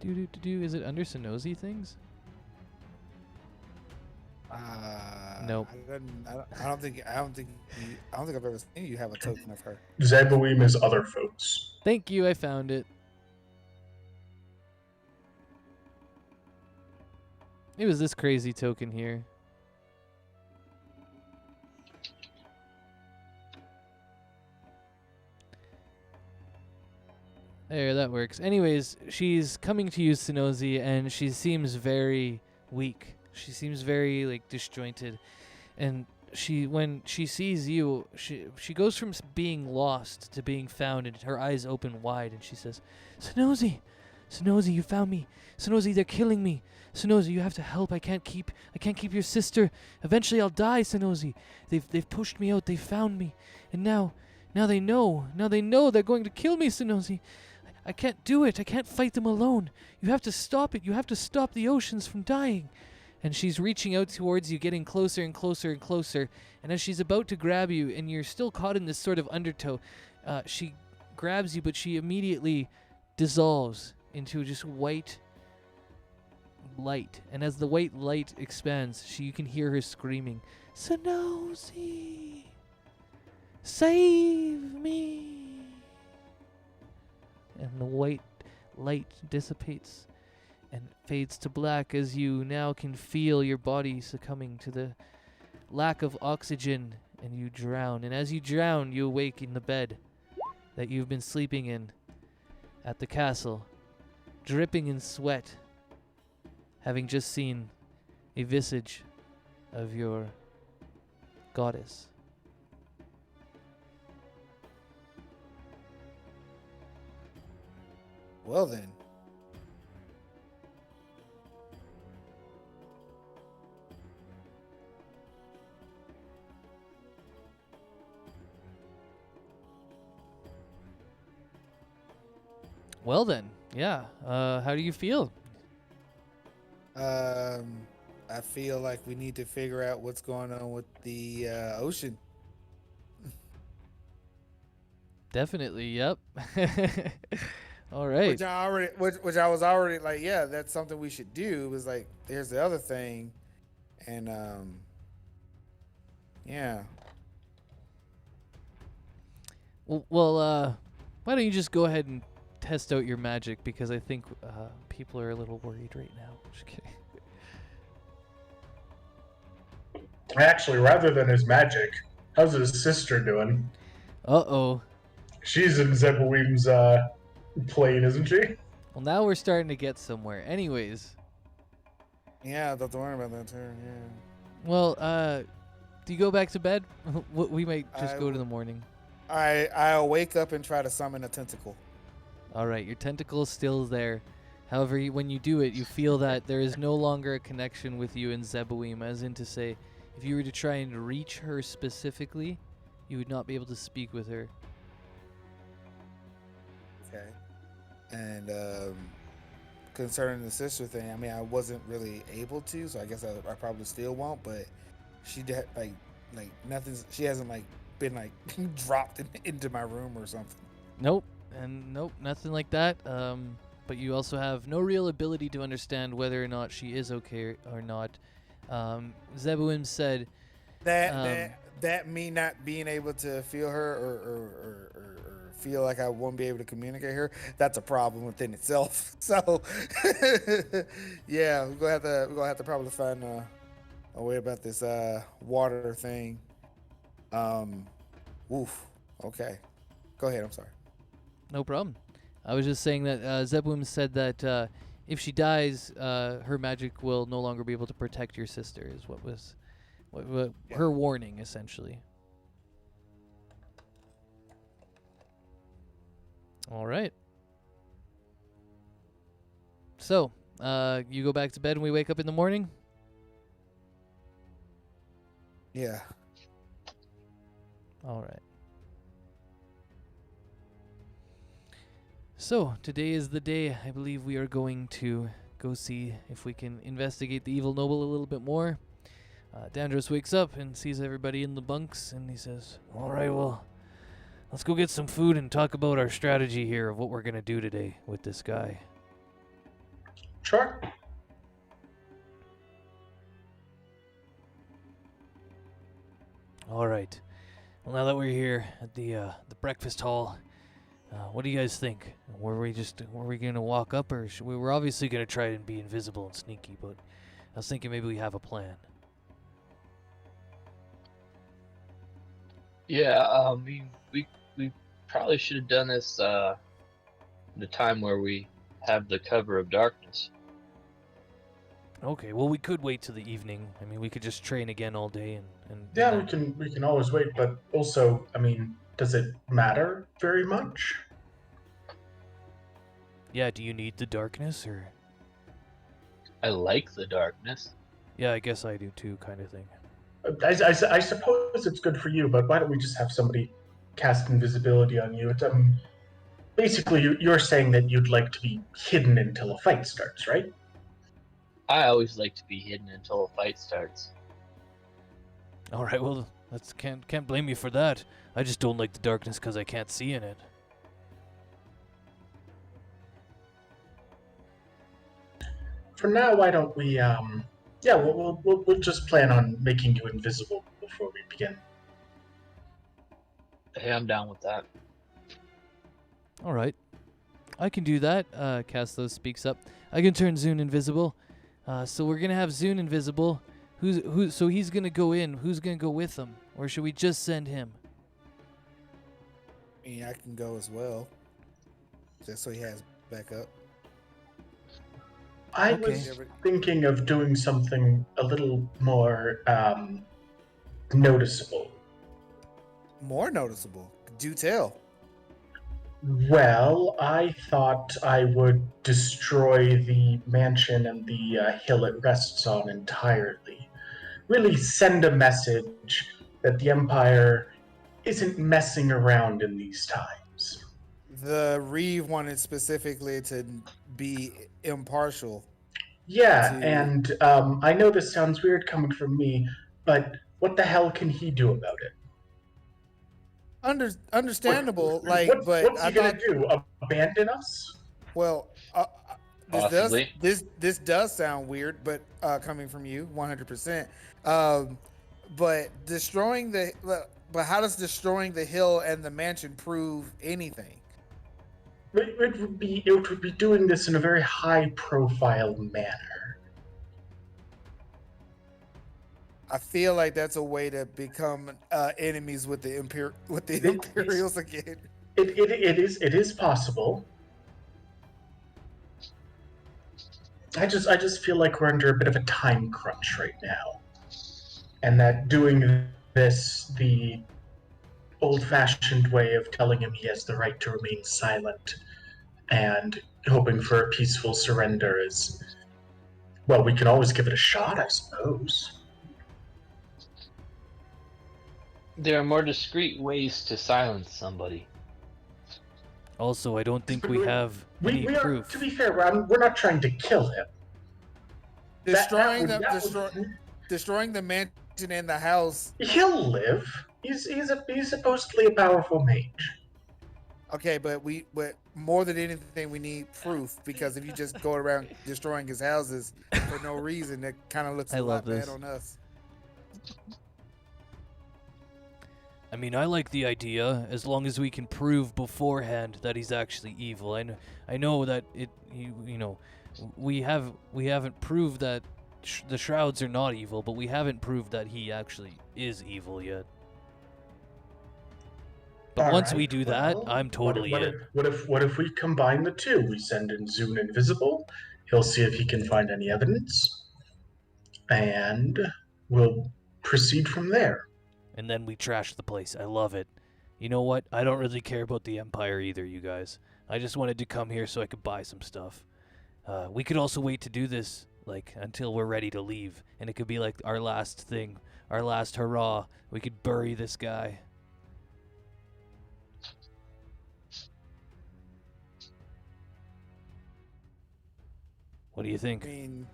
Is it under Sonozi things? Nope. I don't think I've ever seen you have a token of her. Zabuim is other folks. Thank you, I found it. It was this crazy token here. There, that works. Anyways, she's coming to you, Sonozi, and she seems very weak. She seems very, disjointed. And when she sees you, she goes from being lost to being found, and her eyes open wide, and she says, Sonozi! Sonozi, you found me! Sonozi, they're killing me! Sonozi, you have to help. I can't keep your sister. Eventually I'll die, Sonozi. They've pushed me out. They found me. And now they know. Now they know they're going to kill me, Sonozi. I can't do it. I can't fight them alone. You have to stop it. You have to stop the oceans from dying. And she's reaching out towards you, getting closer and closer and closer. And as she's about to grab you, and you're still caught in this sort of undertow, she grabs you, but she immediately dissolves into just white light. And as the white light expands, you can hear her screaming, Sonozi, save me. And the white light dissipates and fades to black as you now can feel your body succumbing to the lack of oxygen, and you drown. And as you drown, you awake in the bed that you've been sleeping in at the castle, dripping in sweat, having just seen a visage of your goddess. Well then. Well then, yeah. How do you feel? I feel like we need to figure out what's going on with the ocean. Definitely, yep. All right. Which I was already like, yeah, that's something we should do. It was like, there's the other thing, and yeah. Well, why don't you just go ahead and test out your magic, because I think people are a little worried right now. Just kidding. Actually, rather than his magic, how's his sister doing? Uh-oh. She's in Zebawim's plane, isn't she? Well, now we're starting to get somewhere. Anyways, Yeah, I don't have to worry about that too. Yeah. well, do you go back to bed? We might just I go to the morning. I'll wake up and try to summon a tentacle. All right, your tentacle's still there. However, when you do it, you feel that there is no longer a connection with you and Zebawim, as in to say, if you were to try and reach her specifically, you would not be able to speak with her. Okay. And concerning the sister thing, I mean, I wasn't really able to, so I guess I probably still won't. But she did like nothing's. She hasn't like been like dropped into my room or something. Nope, nothing like that. But you also have no real ability to understand whether or not she is okay or not. Zebawim said that me not being able to feel her or feel like I won't be able to communicate her, that's a problem within itself. So yeah, we're gonna have to probably find a way about this water thing. Woof. Okay. Go ahead, I'm sorry. no problem. I was just saying that Zebawim said that if she dies, her magic will no longer be able to protect your sister, is what was her warning, essentially. All right. So, you go back to bed and we wake up in the morning? Yeah. All right. So, today is the day. I believe we are going to go see if we can investigate the evil noble a little bit more. Dandros wakes up and sees everybody in the bunks, and he says, all right, well, let's go get some food and talk about our strategy here of what we're going to do today with this guy. Sure. All right. Well, now that we're here at the breakfast hall, what do you guys think? Were we gonna walk up, or we were obviously gonna try and be invisible and sneaky? But I was thinking maybe we have a plan. Yeah, we probably should have done this the time where we have the cover of darkness. Okay. Well, we could wait till the evening. I mean, we could just train again all day and Yeah, then- we can always wait, but also, I mean, does it matter very much? Yeah. Do you need the darkness, or? I like the darkness. Yeah, I guess I do too, kind of thing. I suppose it's good for you, but why don't we just have somebody cast invisibility on you? It's, basically, you're saying that you'd like to be hidden until a fight starts, right? I always like to be hidden until a fight starts. All right. Well, can't blame you for that. I just don't like the darkness because I can't see in it. For now, why don't we? Yeah, we'll just plan on making you invisible before we begin. Hey, I'm down with that. All right. I can do that. Castos speaks up. I can turn Zune invisible. So we're gonna have Zune invisible. So he's gonna go in. Who's gonna go with him, or should we just send him? I mean, I can go as well, just so he has backup. I Okay. was thinking of doing something a little more noticeable. More noticeable. Do tell. Well, I thought I would destroy the mansion and the hill it rests on entirely. Really send a message that the Empire isn't messing around in these times. The Reeve wanted specifically to be impartial. Yeah, To and I know this sounds weird coming from me, but what the hell can he do about it? What, understandable, like, but what's I he gonna thought, do? Abandon us? well, Possibly. this does sound weird, but coming from you, 100%. Um, but but how does destroying the hill and the mansion prove anything? It would be doing this in a very high profile manner. I feel like that's a way to become enemies with the It, Imperials again. it is possible. I just feel like we're under a bit of a time crunch right now, and that doing this the old-fashioned way of telling him he has the right to remain silent and hoping for a peaceful surrender is, well, we can always give it a shot, I suppose. There are more discreet ways to silence somebody. Also, I don't think we have any We are, proof. to be fair, we're not trying to kill him. Destroying the mansion and the house. He'll live. He's supposedly a powerful mage. Okay, but more than anything, we need proof, because if you just go around destroying his houses for no reason, that kind of looks I a love lot bad this. on us. I mean, I like the idea as long as we can prove beforehand that he's actually evil. I know that we haven't proved that the shrouds are not evil, but we haven't proved that he actually is evil yet. But once we do that, I'm totally in. What if we combine the two? We send in Zune Invisible. He'll see if he can find any evidence, and we'll proceed from there. And then we trash the place. I love it. You know what? I don't really care about the Empire either, you guys. I just wanted to come here so I could buy some stuff. We could also wait to do this, like, until we're ready to leave. And it could be like our last thing, our last hurrah. We could bury this guy. What do you think? I mean,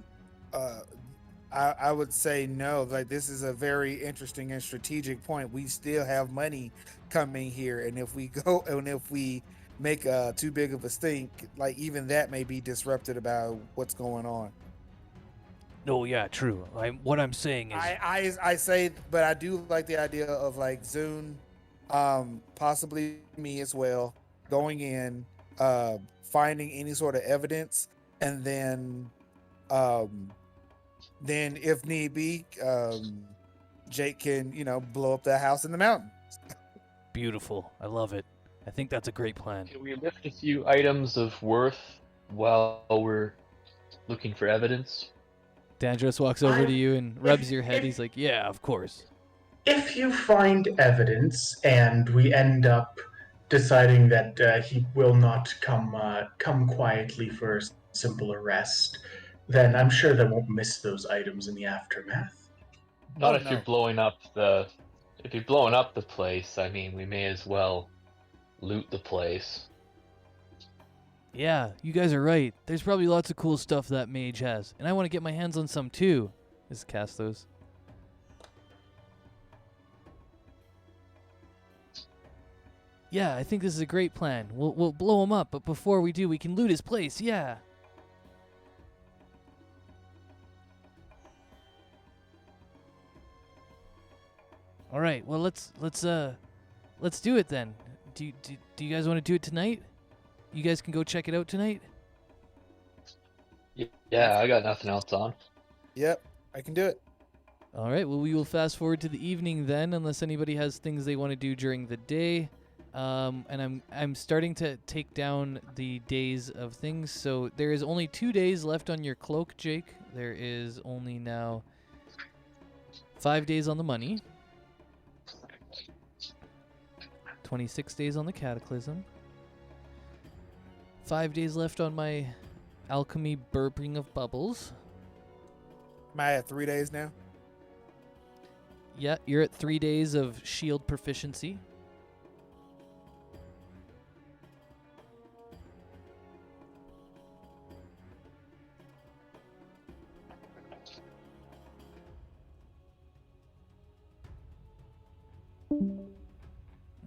I would say no. Like, this is a very interesting and strategic point. We still have money coming here, and if we make too big of a stink, like, even that may be disrupted about what's going on. No, yeah, true. What I'm saying is, I say, but I do like the idea of, like, Zune, possibly me as well, going in, finding any sort of evidence, and then if need be, Jake can, blow up the house in the mountain. beautiful. I love it. I think that's a great plan. Can we lift a few items of worth while we're looking for evidence? Dandros walks over to you and rubs your head. He's like, yeah, of course. If you find evidence and we end up deciding that he will not come quietly for a simple arrest, then I'm sure they won't miss those items in the aftermath. Not Oh, if no. you're blowing up the place. I mean, we may as well loot the place. Yeah, you guys are right. There's probably lots of cool stuff that mage has, and I want to get my hands on some too. Just cast those. Yeah, I think this is a great plan. We'll blow him up, but before we do, we can loot his place. Yeah. All right. Well, let's do it then. Do you guys want to do it tonight? You guys can go check it out tonight? Yeah, I got nothing else on. Yep, I can do it. All right. Well, we will fast forward to the evening then, unless anybody has things they want to do during the day. And I'm starting to take down the days of things. So there is only 2 days left on your cloak, Jake. There is only now 5 days on the money, 26 days on the cataclysm, 5 days left on my alchemy burping of bubbles. Am I at 3 days now? Yeah, you're at 3 days of shield proficiency.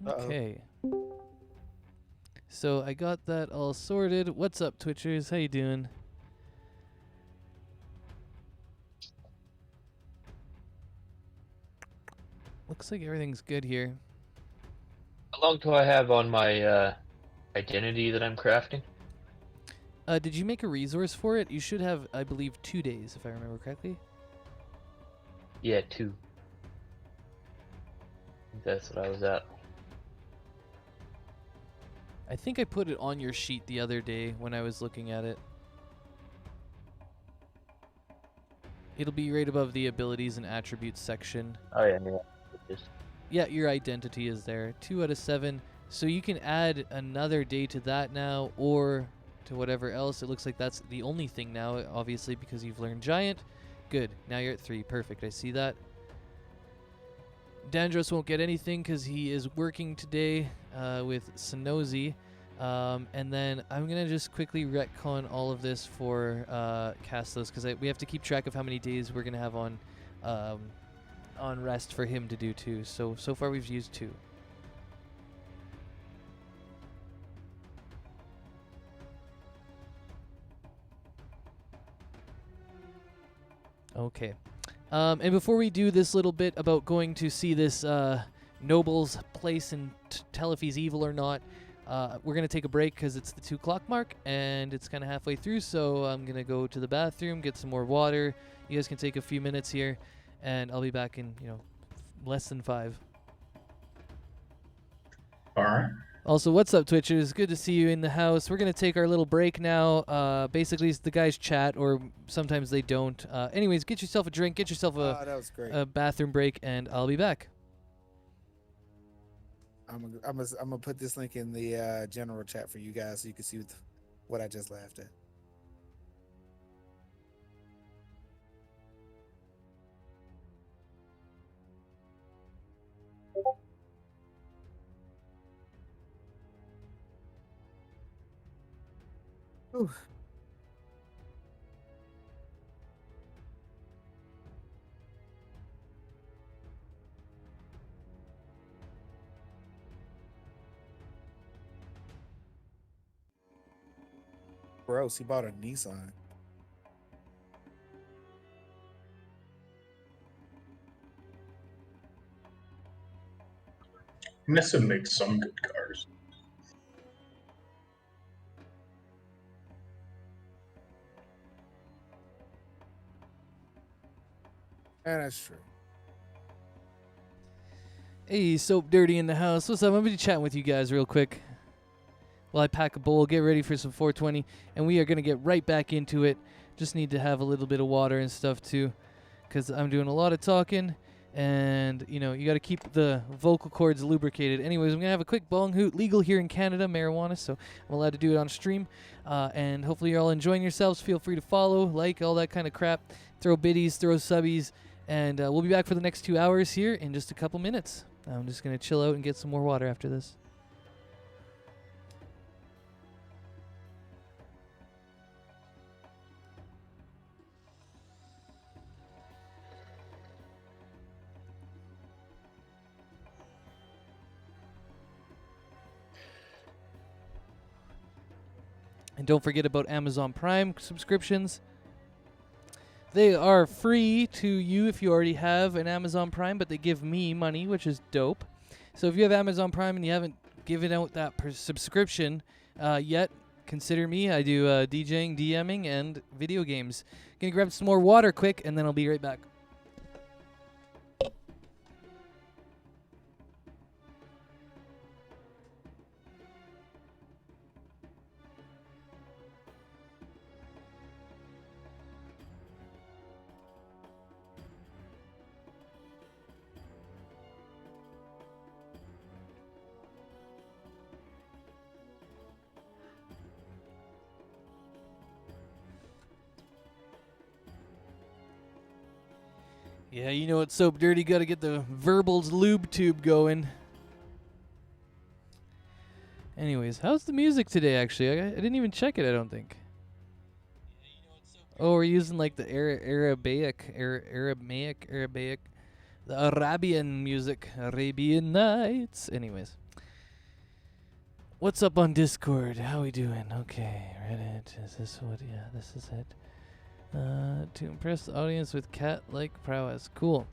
Okay. So I got that all sorted. What's up, Twitchers? How you doing? Looks like everything's good here. How long do I have on my identity that I'm crafting? Did you make a resource for it? You should have, I believe, 2 days, if I remember correctly. Yeah, 2. I think that's what I was at. I think I put it on your sheet the other day when I was looking at it. It'll be right above the abilities and attributes section. Oh yeah, yeah. Yeah, your identity is there. 2 out of 7. So you can add another day to that now, or to whatever else. It looks like that's the only thing now, obviously, because you've learned Giant. Good. Now you're at 3. Perfect. I see that. Dandros won't get anything because he is working today with Sonozi. And then I'm going to just quickly retcon all of this for Castos, because we have to keep track of how many days we're going to have on rest for him to do too. So far we've used 2. Okay. And before we do this little bit about going to see this noble's place and tell if he's evil or not, we're going to take a break because it's the 2 o'clock mark and it's kind of halfway through. So I'm going to go to the bathroom, get some more water. You guys can take a few minutes here and I'll be back in, less than 5. All right. Also, what's up, Twitchers? Good to see you in the house. We're going to take our little break now. Basically, the guys chat, or sometimes they don't. Anyways, get yourself a drink, get yourself that was great. a bathroom break, and I'll be back. I'm gonna put this link in the general chat for you guys so you can see what I just laughed at. Ooh. Gross, he bought a Nissan. Nissan makes some good cars. Yeah, that's true. Hey, Soap Dirty in the house. What's up? I'm going to be chatting with you guys real quick while I pack a bowl, get ready for some 420, and we are going to get right back into it. Just need to have a little bit of water and stuff too, because I'm doing a lot of talking, and, you got to keep the vocal cords lubricated. Anyways, I'm going to have a quick bong hoot, legal here in Canada, marijuana, so I'm allowed to do it on stream, and hopefully you're all enjoying yourselves. Feel free to follow, like, all that kind of crap, throw biddies, throw subbies, and we'll be back for the next 2 hours here in just a couple minutes. I'm just going to chill out and get some more water after this. And don't forget about Amazon Prime subscriptions. They are free to you if you already have an Amazon Prime, but they give me money, which is dope. So if you have Amazon Prime and you haven't given out that subscription yet, consider me. I do DJing, DMing, and video games. Gonna grab some more water quick, and then I'll be right back. Yeah, you know it's Soap Dirty. Got to get the Verbals lube tube going. Anyways, how's the music today, actually? I didn't even check it, I don't think. Oh, we're using like the Aramaic, the Arabian music, Arabian Nights. Anyways, what's up on Discord? How we doing? Okay, Reddit. Is this what? Yeah, this is it. To impress the audience with cat-like prowess. Cool.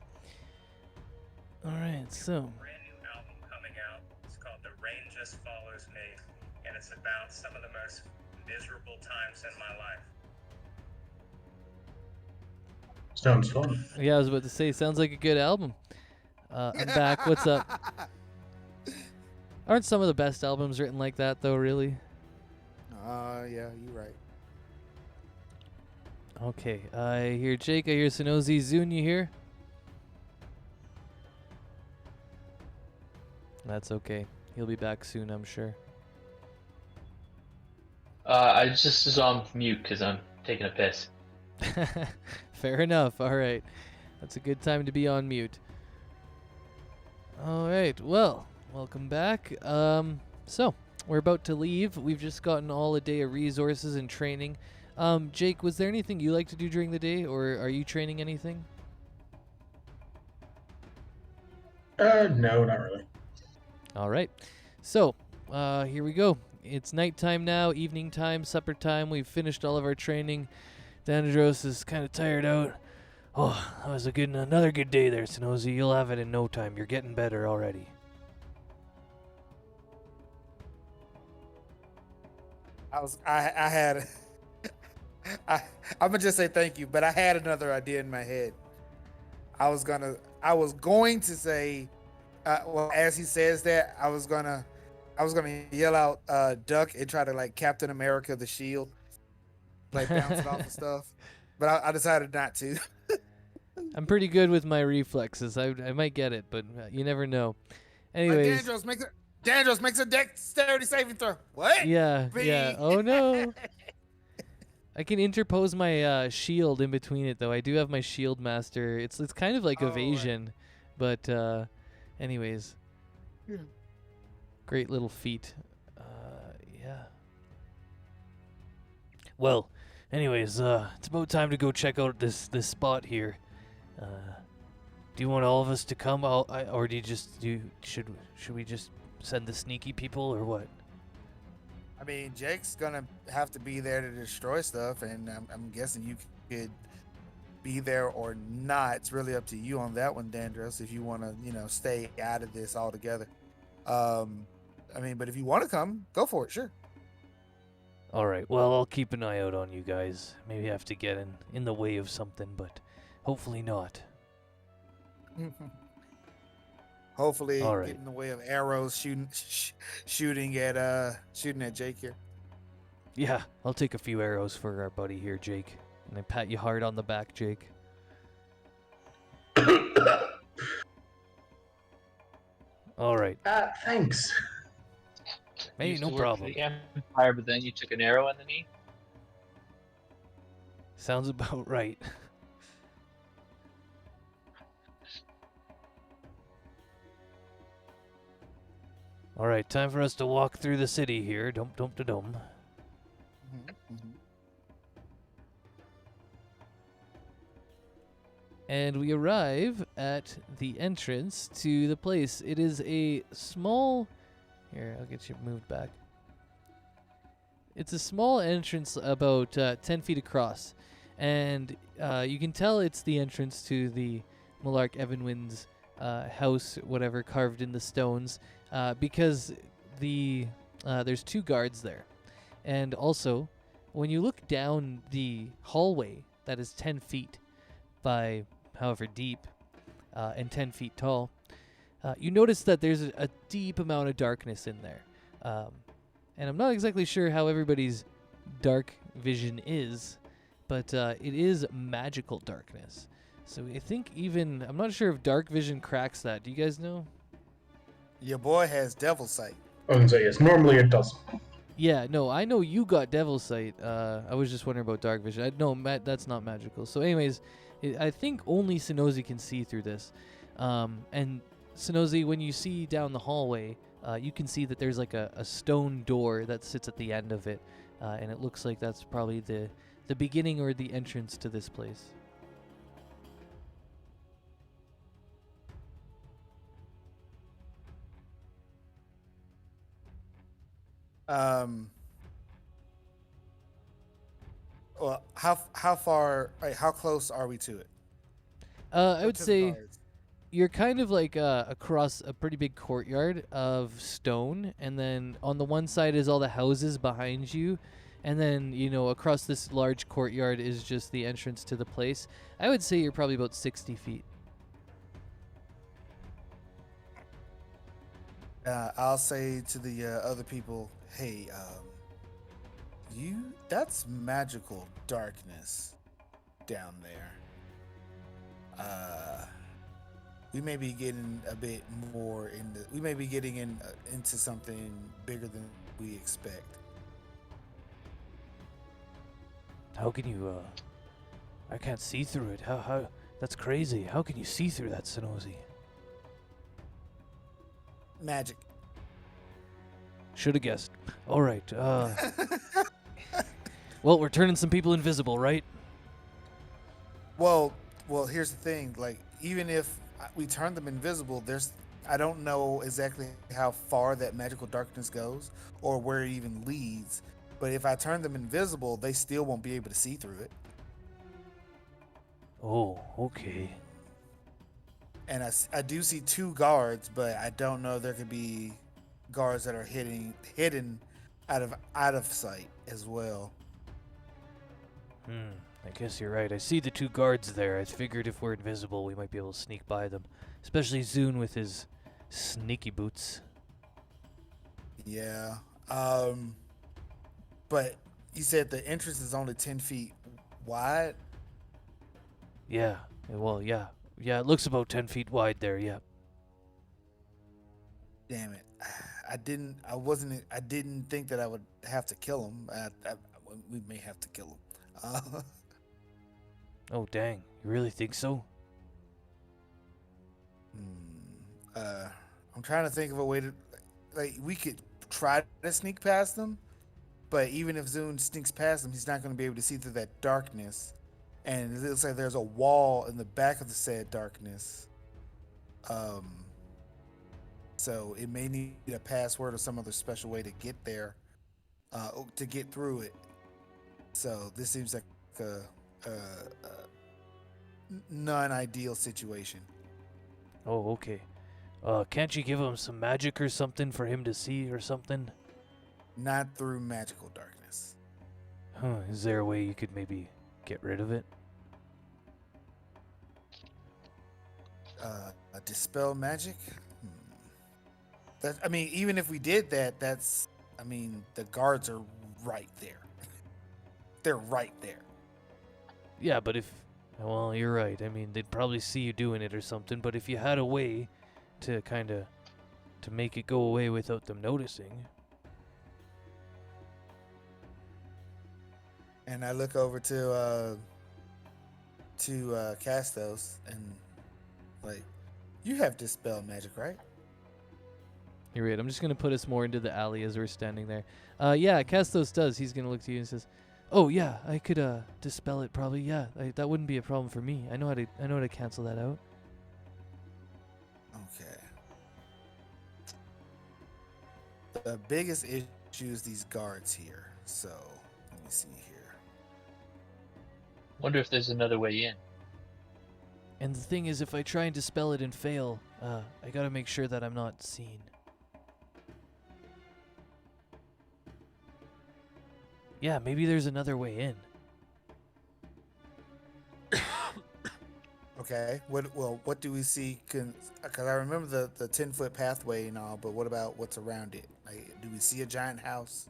All right, so. Brand new album coming out. It's called The Rain Just Follows Me, and it's about some of the most miserable times in my life. Sounds fun. Yeah, I was about to say, sounds like a good album. I'm back. What's up? Aren't some of the best albums written like that, though, really? Yeah, you're right. Okay, I hear Jake, I hear Sonozi. Zune, you here? That's okay. He'll be back soon, I'm sure. I just was on mute because I'm taking a piss. Fair enough. All right. That's a good time to be on mute. All right. Well, welcome back. So, we're about to leave. We've just gotten all a day of resources and training. Jake, was there anything you like to do during the day, or are you training anything? No, not really. All right. So, here we go. It's nighttime now, evening time, supper time. We've finished all of our training. Dandros is kind of tired out. Oh, that was another good day there, Sonozi. You'll have it in no time. You're getting better already. I had I'm gonna just say thank you, but I had another idea in my head. I was going to say, well, as he says that, I was gonna yell out duck and try to like Captain America the shield, like bounce it off and stuff. But I decided not to. I'm pretty good with my reflexes. I might get it, but you never know. Anyways. Dandros makes a dexterity saving throw. What? Yeah, Me. yeah. Oh no. I can interpose my shield in between it, though. I do have my shield master. It's kind of like evasion, but anyways. Yeah. Great little feat. Yeah. Well, anyways, it's about time to go check out this spot here. Do you want all of us to come, or should we just send the sneaky people, or what? I mean, Jake's gonna have to be there to destroy stuff, and I'm guessing you could be there or not. It's really up to you on that one, Dandros. If you want to, stay out of this altogether. I mean, but if you want to come, go for it. Sure. All right. Well, I'll keep an eye out on you guys. Maybe I have to get in the way of something, but hopefully not. Hopefully, All right. get in the way of arrows shooting at Jake here. Yeah, I'll take a few arrows for our buddy here, Jake. And I pat you hard on the back, Jake. All right. Thanks. Hey, Used no to work for problem. the Empire, but then you took an arrow in the knee. Sounds about right. All right, time for us to walk through the city here. Dum-dum-da-dum. And we arrive at the entrance to the place. It is a small... Here, I'll get you moved back. It's a small entrance about 10 feet across. And you can tell it's the entrance to the Malark Evanwin's house, whatever, carved in the stones. Because there's two guards there. And also, when you look down the hallway that is 10 feet by however deep and 10 feet tall, you notice that there's a deep amount of darkness in there. And I'm not exactly sure how everybody's dark vision is, but it is magical darkness. So I think I'm not sure if dark vision cracks that. Do you guys know? Your boy has devil sight. I wouldn't say yes. Normally it doesn't. Yeah, no, I know you got devil sight. I was just wondering about dark vision. No, that's not magical. So anyways, I think only Sonozi can see through this. And Sonozi, when you see down the hallway, you can see that there's like a stone door that sits at the end of it, and it looks like that's probably the beginning or the entrance to this place. Well, how far? Like, how close are we to it? I Or would to the say guards? you're kind of like across a pretty big courtyard of stone, and then on the one side is all the houses behind you, and then across this large courtyard is just the entrance to the place. I would say you're probably about 60 feet. I'll say to the other people, hey, that's magical darkness down there. We may be getting a bit more we may be getting into something bigger than we expect. How can you, I can't see through it. How, that's crazy. How can you see through that, Sonozi? Magic. Should have guessed. All right, well, we're turning some people invisible, right? Well, here's the thing. Like, even if we turn them invisible, I don't know exactly how far that magical darkness goes or where it even leads. But if I turn them invisible, they still won't be able to see through it. Oh, okay. And I do see 2 guards, but I don't know there could be guards that are hidden out of sight as well. I guess you're right. I see the 2 guards there. I figured if we're invisible, we might be able to sneak by them. Especially Zune with his sneaky boots. Yeah. But you said the entrance is only 10 feet wide? Yeah. Well, yeah. Yeah, it looks about 10 feet wide there, yeah. Damn it. I didn't think that I would have to kill him. We may have to kill him. Oh, dang. You really think so? I'm trying to think of a way to, like, we could try to sneak past them, but even if Zune sneaks past him, he's not going to be able to see through that darkness. And it looks like there's a wall in the back of the said darkness. So it may need a password or some other special way to get there, to get through it. So this seems like a non-ideal situation. Oh, okay. Can't you give him some magic or something for him to see or something? Not through magical darkness. Huh, is there a way you could maybe get rid of it? A dispel magic? I mean, even if we did that, the guards are right there. They're right there. Yeah, but well, you're right. I mean, they'd probably see you doing it or something, but if you had a way to to make it go away without them noticing. And I look over to Castos and, like, you have dispel magic, right? You're right. I'm just going to put us more into the alley as we're standing there. Yeah, Castos does. He's going to look to you and says, "Oh, yeah, I could dispel it probably. Yeah, that wouldn't be a problem for me. I know how to cancel that out." Okay. The biggest issue is these guards here. So, let me see here. Wonder if there's another way in. And the thing is, if I try and dispel it and fail, I got to make sure that I'm not seen. Yeah, maybe there's another way in. Okay. What do we see? Because I remember the 10-foot pathway and all, but what about what's around it? Like, do we see a giant house?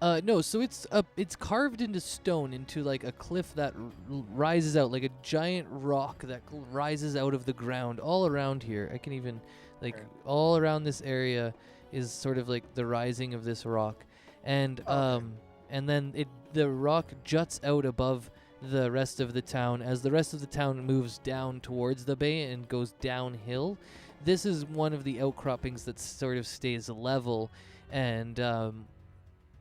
No. So it's carved into stone into like a cliff that rises out, like a giant rock that rises out of the ground all around here. I can even Okay. all around this area is sort of like the rising of this rock, and Okay. and then the rock juts out above the rest of the town. As the rest of the town moves down towards the bay and goes downhill, this is one of the outcroppings that sort of stays level. And,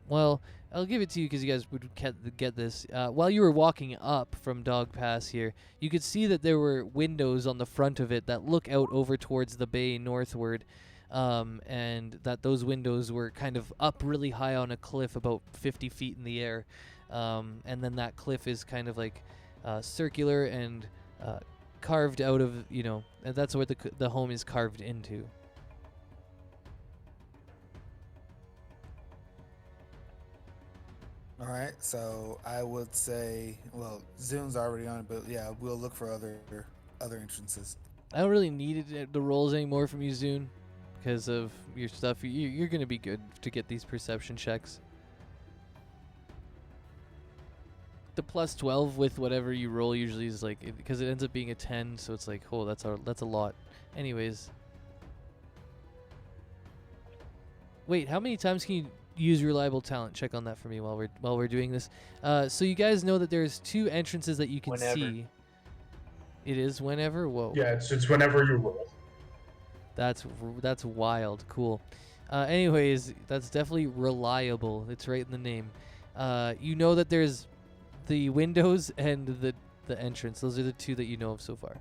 well, I'll give it to you because you guys would get this. While you were walking up from Dog Pass here, you could see that there were windows on the front of it that look out over towards the bay northward. And that those windows were kind of up really high on a cliff about 50 feet in the air. And then that cliff is kind of like circular and carved out of, and that's what the home is carved into. All right, so I would say, well, Zune's already on it, but yeah, we'll look for other entrances. I don't really need the rolls anymore from you, Zune, because of your stuff. You're going to be good to get these perception checks. The plus 12 with whatever you roll usually is like, because it ends up being a 10, so it's like, oh, that's a lot. Anyways. Wait, how many times can you use reliable talent? Check on that for me while we're doing this. So you guys know that there's 2 entrances that you can see. It is whenever? Whoa. Yeah, it's whenever you roll. That's wild. Cool. Anyways, that's definitely reliable. It's right in the name. You know that there's the windows and the entrance. Those are the 2 that you know of so far.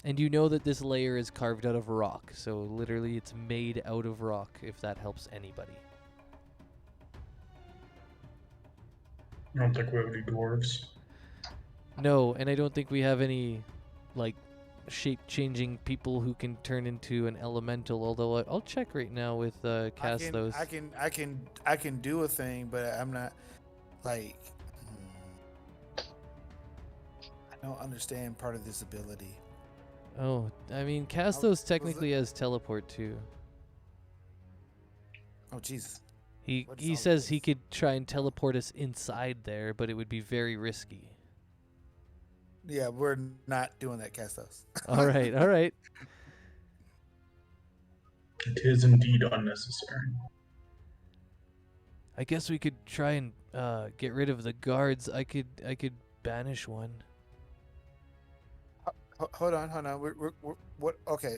And you know that this layer is carved out of rock. So literally it's made out of rock, if that helps anybody. I don't think we have any dwarves. No, and I don't think we have any, like, shape-changing people who can turn into an elemental. Although I'll check right now with Castos. I can do a thing, but I'm not like. I don't understand part of this ability. Oh, I mean, Castos technically has teleport too. Oh Jesus! He What is all says this? he could try and teleport us inside there, but it would be very risky. Yeah, we're not doing that, Castos. All right. It is indeed unnecessary. I guess we could try and get rid of the guards. I could banish one. Hold on. We're what? Okay,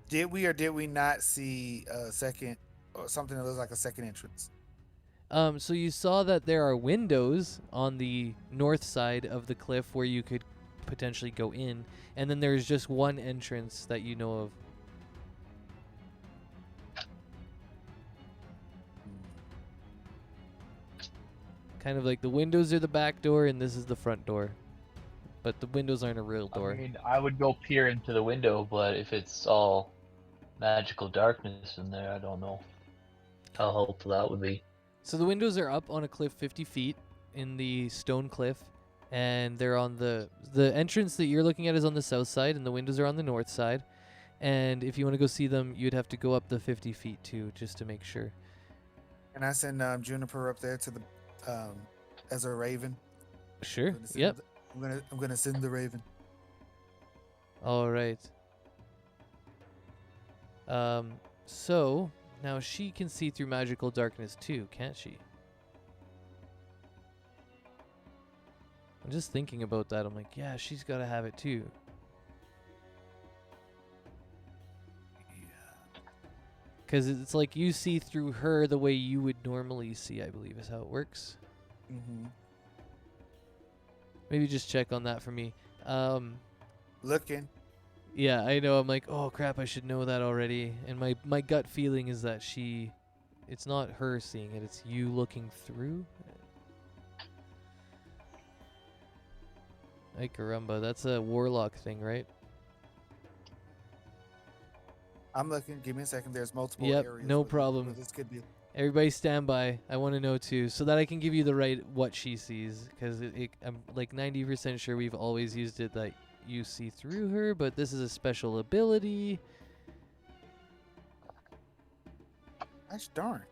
did we or did we not see a second or something that looks like a second entrance? So you saw that there are windows on the north side of the cliff where you could potentially go in, and then there's just one entrance that you know of. Kind of like the windows are the back door and this is the front door. But the windows aren't a real door. I mean, I would go peer into the window, but if it's all magical darkness in there, I don't know how helpful that would be. So the windows are up on a cliff 50 feet in the stone cliff, and they're on the entrance that you're looking at is on the south side, and the windows are on the north side. And if you want to go see them, you'd have to go up the 50 feet too, just to make sure. Can I send Juniper up there to the as a raven? Sure. I'm gonna send Yep. I'm gonna send the raven. All right. So now she can see through magical darkness too, can't she? I'm just thinking about that. I'm like, yeah, she's got to have it too. Because it's like you see through her the way you would normally see, I believe, is how it works. Mm-hmm. Maybe just check on that for me. Looking. Yeah, I know. I'm like, oh crap, I should know that already. And my gut feeling is that it's not her seeing it, it's you looking through. Ay caramba, that's a warlock thing, right? I'm looking. Give me a second. There's multiple Yep, areas. no where problem. this could be. Everybody stand by. I want to know too, so that I can give you the right what she sees. Because I'm like 90% sure we've always used it that you see through her, but this is a special ability. Gosh darn.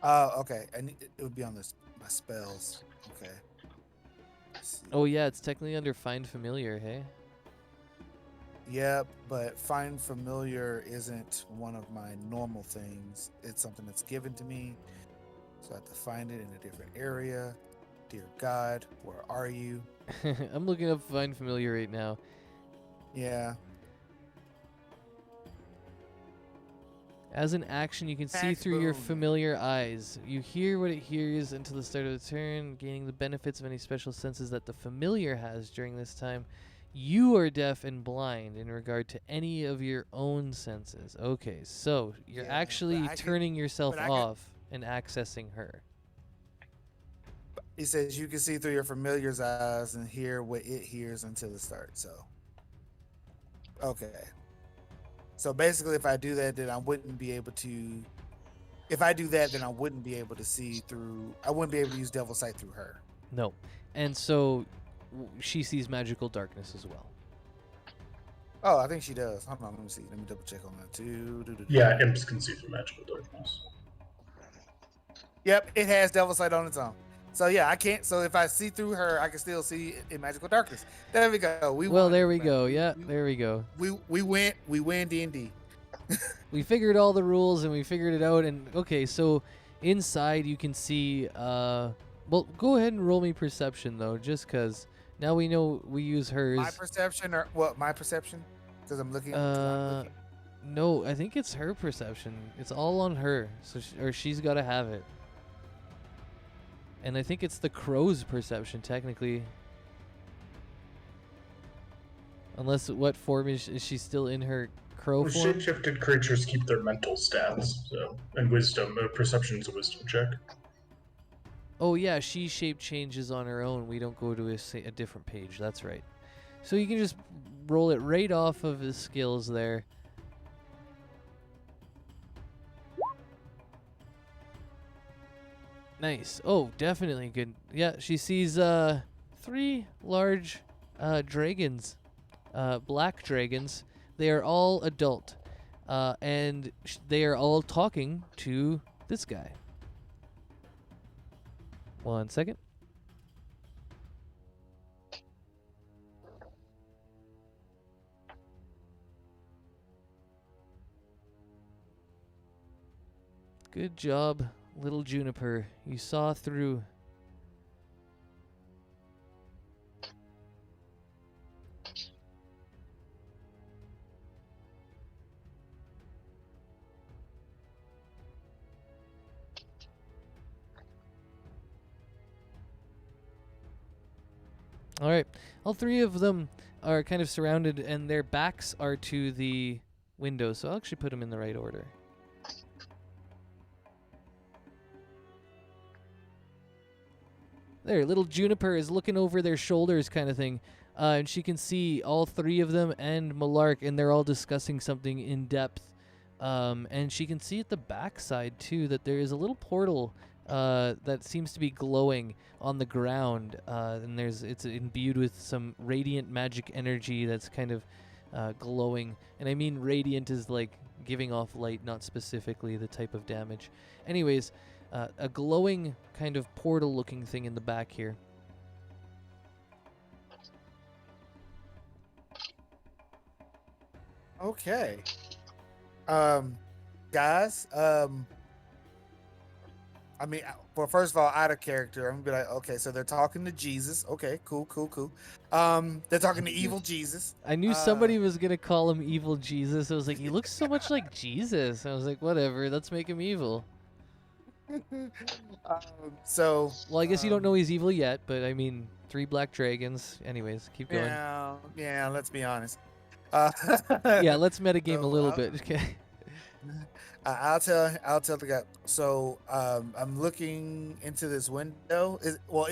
Oh, okay. And it would be on this my spells. Okay. Let's see. Oh yeah, it's technically under Find Familiar, hey? Yeah, but find familiar isn't one of my normal things. It's something that's given to me. So I have to find it in a different area. Dear God, where are you? I'm looking up Find Familiar right now. Yeah. As an action, you can see Tax through your boon. familiar eyes. You hear what it hears until the start of the turn, gaining the benefits of any special senses that the familiar has during this time. You are deaf and blind in regard to any of your own senses. Okay, so you're Yeah, actually but I turning yourself but I could- off and accessing her. He says you can see through your familiar's eyes and hear what it hears until it starts. So, okay. So basically, if I do that, then I wouldn't be able to. If I do that, then I wouldn't be able to see through. I wouldn't be able to use Devil Sight through her. No. And so she sees magical darkness as well. Oh, I think she does. Hold on, let me see. Let me double check on that too. Yeah, imps can see through magical darkness. Yep, it has Devil Sight on its own. So yeah, I can't. So if I see through her, I can still see in magical darkness. There we go. Well, won. there we go. Yeah, there we go. We win D&D. We figured all the rules and we figured it out. And okay, so inside you can see. Well, go ahead and roll me perception though, just because now we know we use hers. My perception or what? My perception? Because I'm looking. No, I think it's her perception. It's all on her, so she's got to have it. And I think it's the crow's perception technically. Unless what form is she still in her crow Well, form? shapeshifted creatures keep their mental stats, so and wisdom. Perception is a wisdom check. Oh yeah, she shape changes on her own. We don't go to a different page. That's right. So you can just roll it right off of his skills there. Nice. Oh, definitely good. Yeah, she sees 3 large dragons, black dragons. They are all adult, and they are all talking to this guy. 1 second. Good job, little Juniper. You saw through. All right. All 3 of them are kind of surrounded, and their backs are to the window. So I'll actually put them in the right order. There, little Juniper is looking over their shoulders kind of thing. And she can see all 3 of them and Malark, and they're all discussing something in depth. And she can see at the backside, too, that there is a little portal that seems to be glowing on the ground. And it's imbued with some radiant magic energy that's kind of glowing. And I mean radiant is like giving off light, not specifically the type of damage. Anyways, a glowing kind of portal-looking thing in the back here. Okay. Guys, I mean, well, first of all, out of character, I'm gonna be like, okay, so they're talking to Jesus. Okay, cool. They're talking to evil Jesus. I knew somebody was gonna call him Evil Jesus. I was like, he looks so much like Jesus. I was like, whatever, let's make him evil. So. Well, I guess you don't know he's evil yet, but I mean, 3 black dragons. Anyways, keep going. Yeah. Let's be honest. Yeah, let's metagame So, a little bit. Okay. I'll tell the guy. So I'm looking into this window.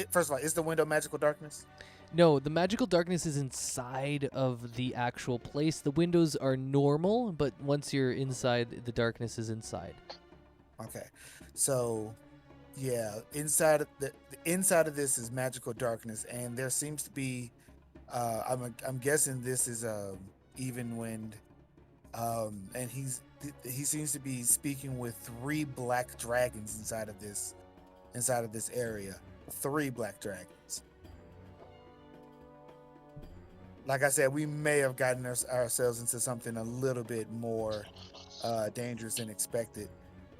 First of all, is the window magical darkness? No, the magical darkness is inside of the actual place. The windows are normal, but once you're inside, the darkness is inside. Okay, so yeah, inside of the inside of this is magical darkness, and there seems to be. I'm guessing this is even wind, and he seems to be speaking with 3 black dragons inside of this area. 3 black dragons. Like I said, we may have gotten ourselves into something a little bit more dangerous than expected,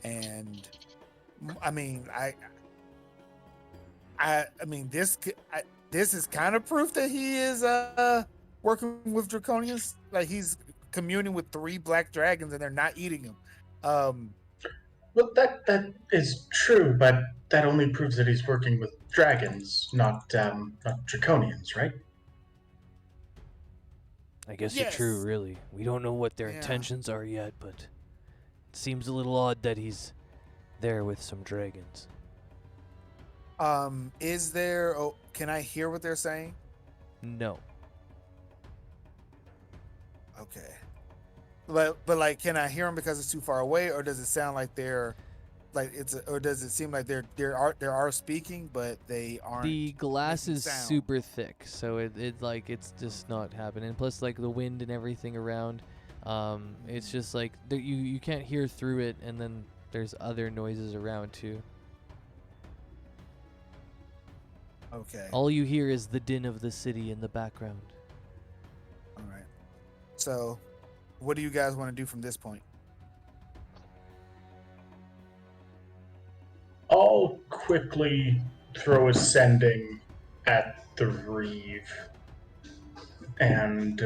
and I mean, I mean, this is kind of proof that he is working with draconians. Like he's communing with 3 black dragons and they're not eating him. Well, that is true, but that only proves that he's working with dragons, not draconians, right? I guess you're true, Yes. really. We don't know what their Yeah. intentions are yet, but it seems a little odd that he's there with some dragons. Is there? Oh, can I hear what they're saying? No. Okay. But like, can I hear them because it's too far away, or does it sound like they're like or does it seem like they are speaking, but they aren't? The glass making is sound? super thick, so it's just not happening. Plus, like the wind and everything around, it's just like you can't hear through it, and then there's other noises around too. Okay. All you hear is the din of the city in the background. All right. So, what do you guys want to do from this point? I'll quickly throw a sending at the Reeve and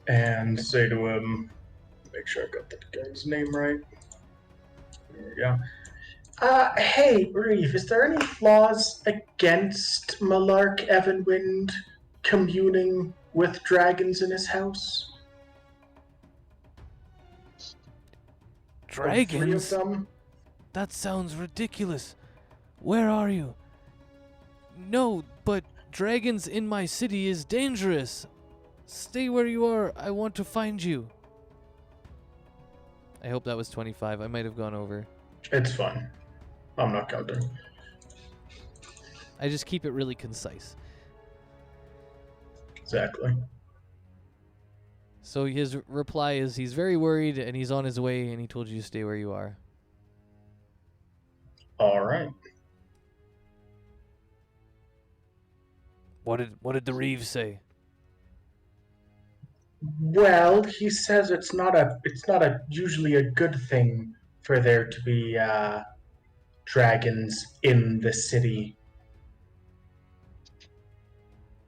and say to him, make sure I got the guy's name right. There we go. Hey, Reeve, is there any flaws against Malark Evanwind communing with dragons in his house? Or 3 of Dragons? them? That sounds ridiculous. Where are you? No, but dragons in my city is dangerous. Stay where you are. I want to find you. I hope that was 25. I might have gone over. It's fine. I'm not counting. I just keep it really concise. Exactly. So his reply is he's very worried and he's on his way and he told you to stay where you are. All right. What did the Reeves say? Well, he says it's not a usually a good thing for there to be dragons in the city.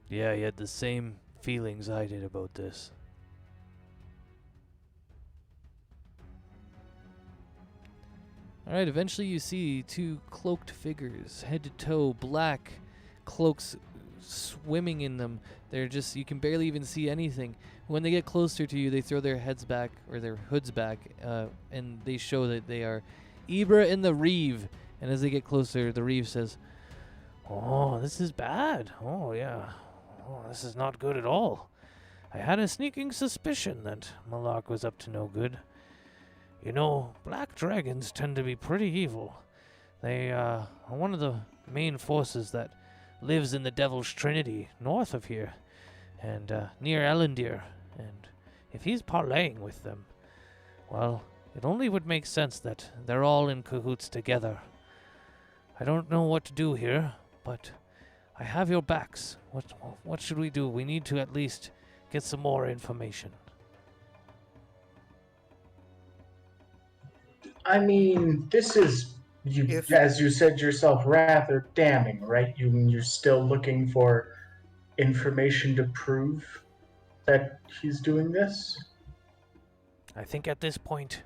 Yeah, he had the same feelings I did about this. Alright, eventually you see 2 cloaked figures, head to toe, black cloaks swimming in them. They're just, you can barely even see anything. When they get closer to you, they throw their heads back, or their hoods back, and they show that they are Ibra and the Reeve. And as they get closer, the Reeve says, "Oh, this is bad. Oh, yeah. Oh, this is not good at all. I had a sneaking suspicion that Malark was up to no good. You know, black dragons tend to be pretty evil. They are one of the main forces that lives in the Devil's Trinity, north of here, and near Ellendir. And if he's parlaying with them, well, it only would make sense that they're all in cahoots together. I don't know what to do here, but I have your backs. What should we do? We need to at least get some more information." I mean, this is as you said yourself, rather damning, right? You're still looking for information to prove that he's doing this. I think at this point,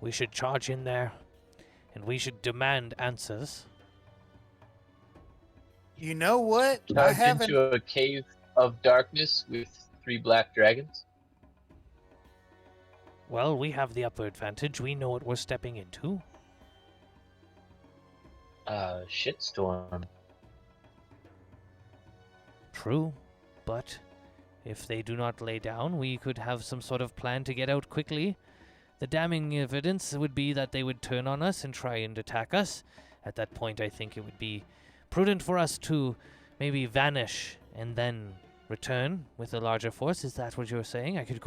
we should charge in there, and we should demand answers. You know what? I Charge haven't. into a cave of darkness with 3 black dragons. Well, we have the upper advantage. We know what we're stepping into. Shitstorm. True, but if they do not lay down, we could have some sort of plan to get out quickly. The damning evidence would be that they would turn on us and try and attack us. At that point, I think it would be prudent for us to maybe vanish and then return with a larger force. Is that what you're saying? I could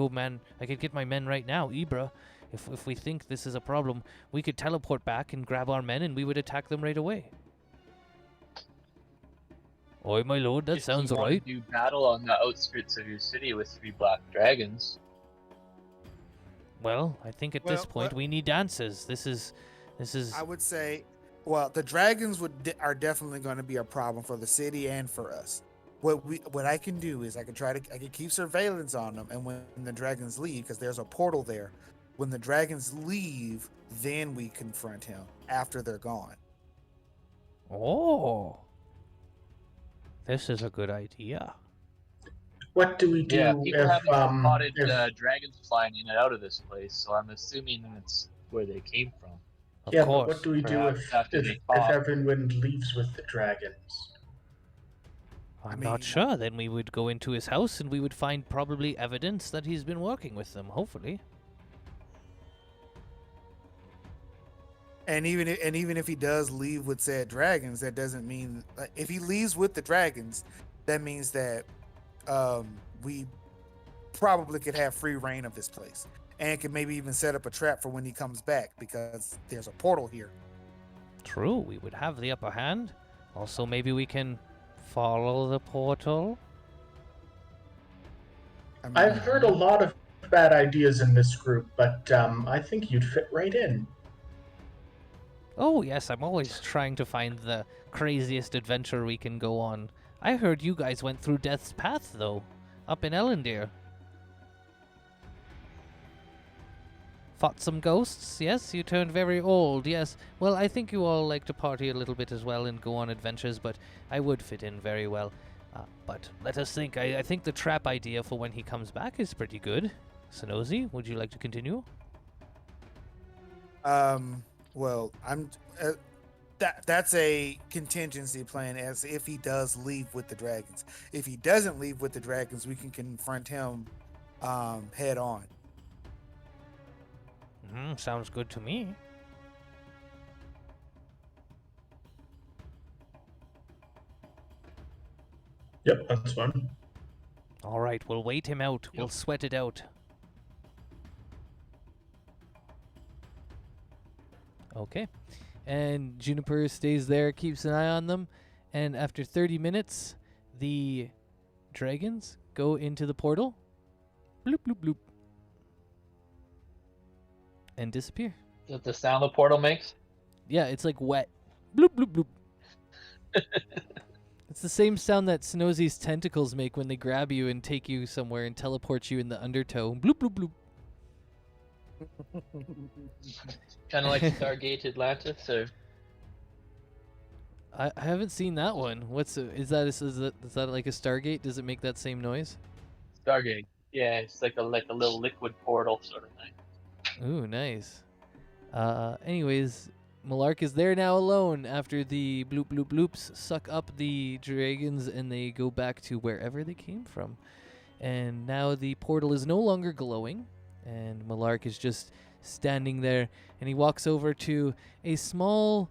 get my men right now, Ibra. If we think this is a problem, we could teleport back and grab our men and we would attack them right away. Oi, my lord, that sounds If you want right. to do battle on the outskirts of your city with 3 black dragons, Well, I think at this point we need answers. This is. I would say, well, the dragons are definitely going to be a problem for the city and for us. What I can do is I can keep surveillance on them, and when the dragons leave, because there's a portal there, when the dragons leave, then we confront him after they're gone. Oh, this is a good idea. What do we do Yeah, people if haven't spotted if dragons flying in and out of this place, so I'm assuming that's where they came from. Of yeah, course. but what do we do Perhaps after they if talk. everyone leaves with the dragons? I'm mean- not sure. Then we would go into his house and we would find probably evidence that he's been working with them. Hopefully. And even if he does leave with said dragons, that doesn't mean if he leaves with the dragons, that means that we probably could have free reign of this place, and could maybe even set up a trap for when he comes back because there's a portal here. True. We would have the upper hand. Also, maybe we can follow the portal. I mean, I've heard a lot of bad ideas in this group, but I think you'd fit right in. Oh, yes, I'm always trying to find the craziest adventure we can go on. I heard you guys went through Death's Path, though, up in Ellendeer. Fought some ghosts, yes? You turned very old, yes. Well, I think you all like to party a little bit as well and go on adventures, but I would fit in very well. But let us think. I think the trap idea for when he comes back is pretty good. Sonozi, would you like to continue? well, I'm that's a contingency plan as if he does leave with the dragons. If he doesn't leave with the dragons, we can confront him head on. Sounds good to me. Yep, that's fun. All right, we'll wait him out. We'll sweat it out. Okay. And Juniper stays there, keeps an eye on them, and after 30 minutes, the dragons go into the portal. Bloop, bloop, bloop. And disappear. Is that the sound the portal makes? Yeah, it's like wet. Bloop, bloop, bloop. It's the same sound that Snowzy's tentacles make when they grab you and take you somewhere and teleport you in the undertow. Bloop, bloop, bloop. Kind of like Stargate Atlantis, or I haven't seen that one. Is that like a Stargate? Does it make that same noise? Stargate. Yeah, it's like a little liquid portal sort of thing. Ooh, nice. Anyways, Malark is there now alone after the bloop bloop bloops suck up the dragons and they go back to wherever they came from. And now the portal is no longer glowing, and Malark is just standing there, and he walks over to a small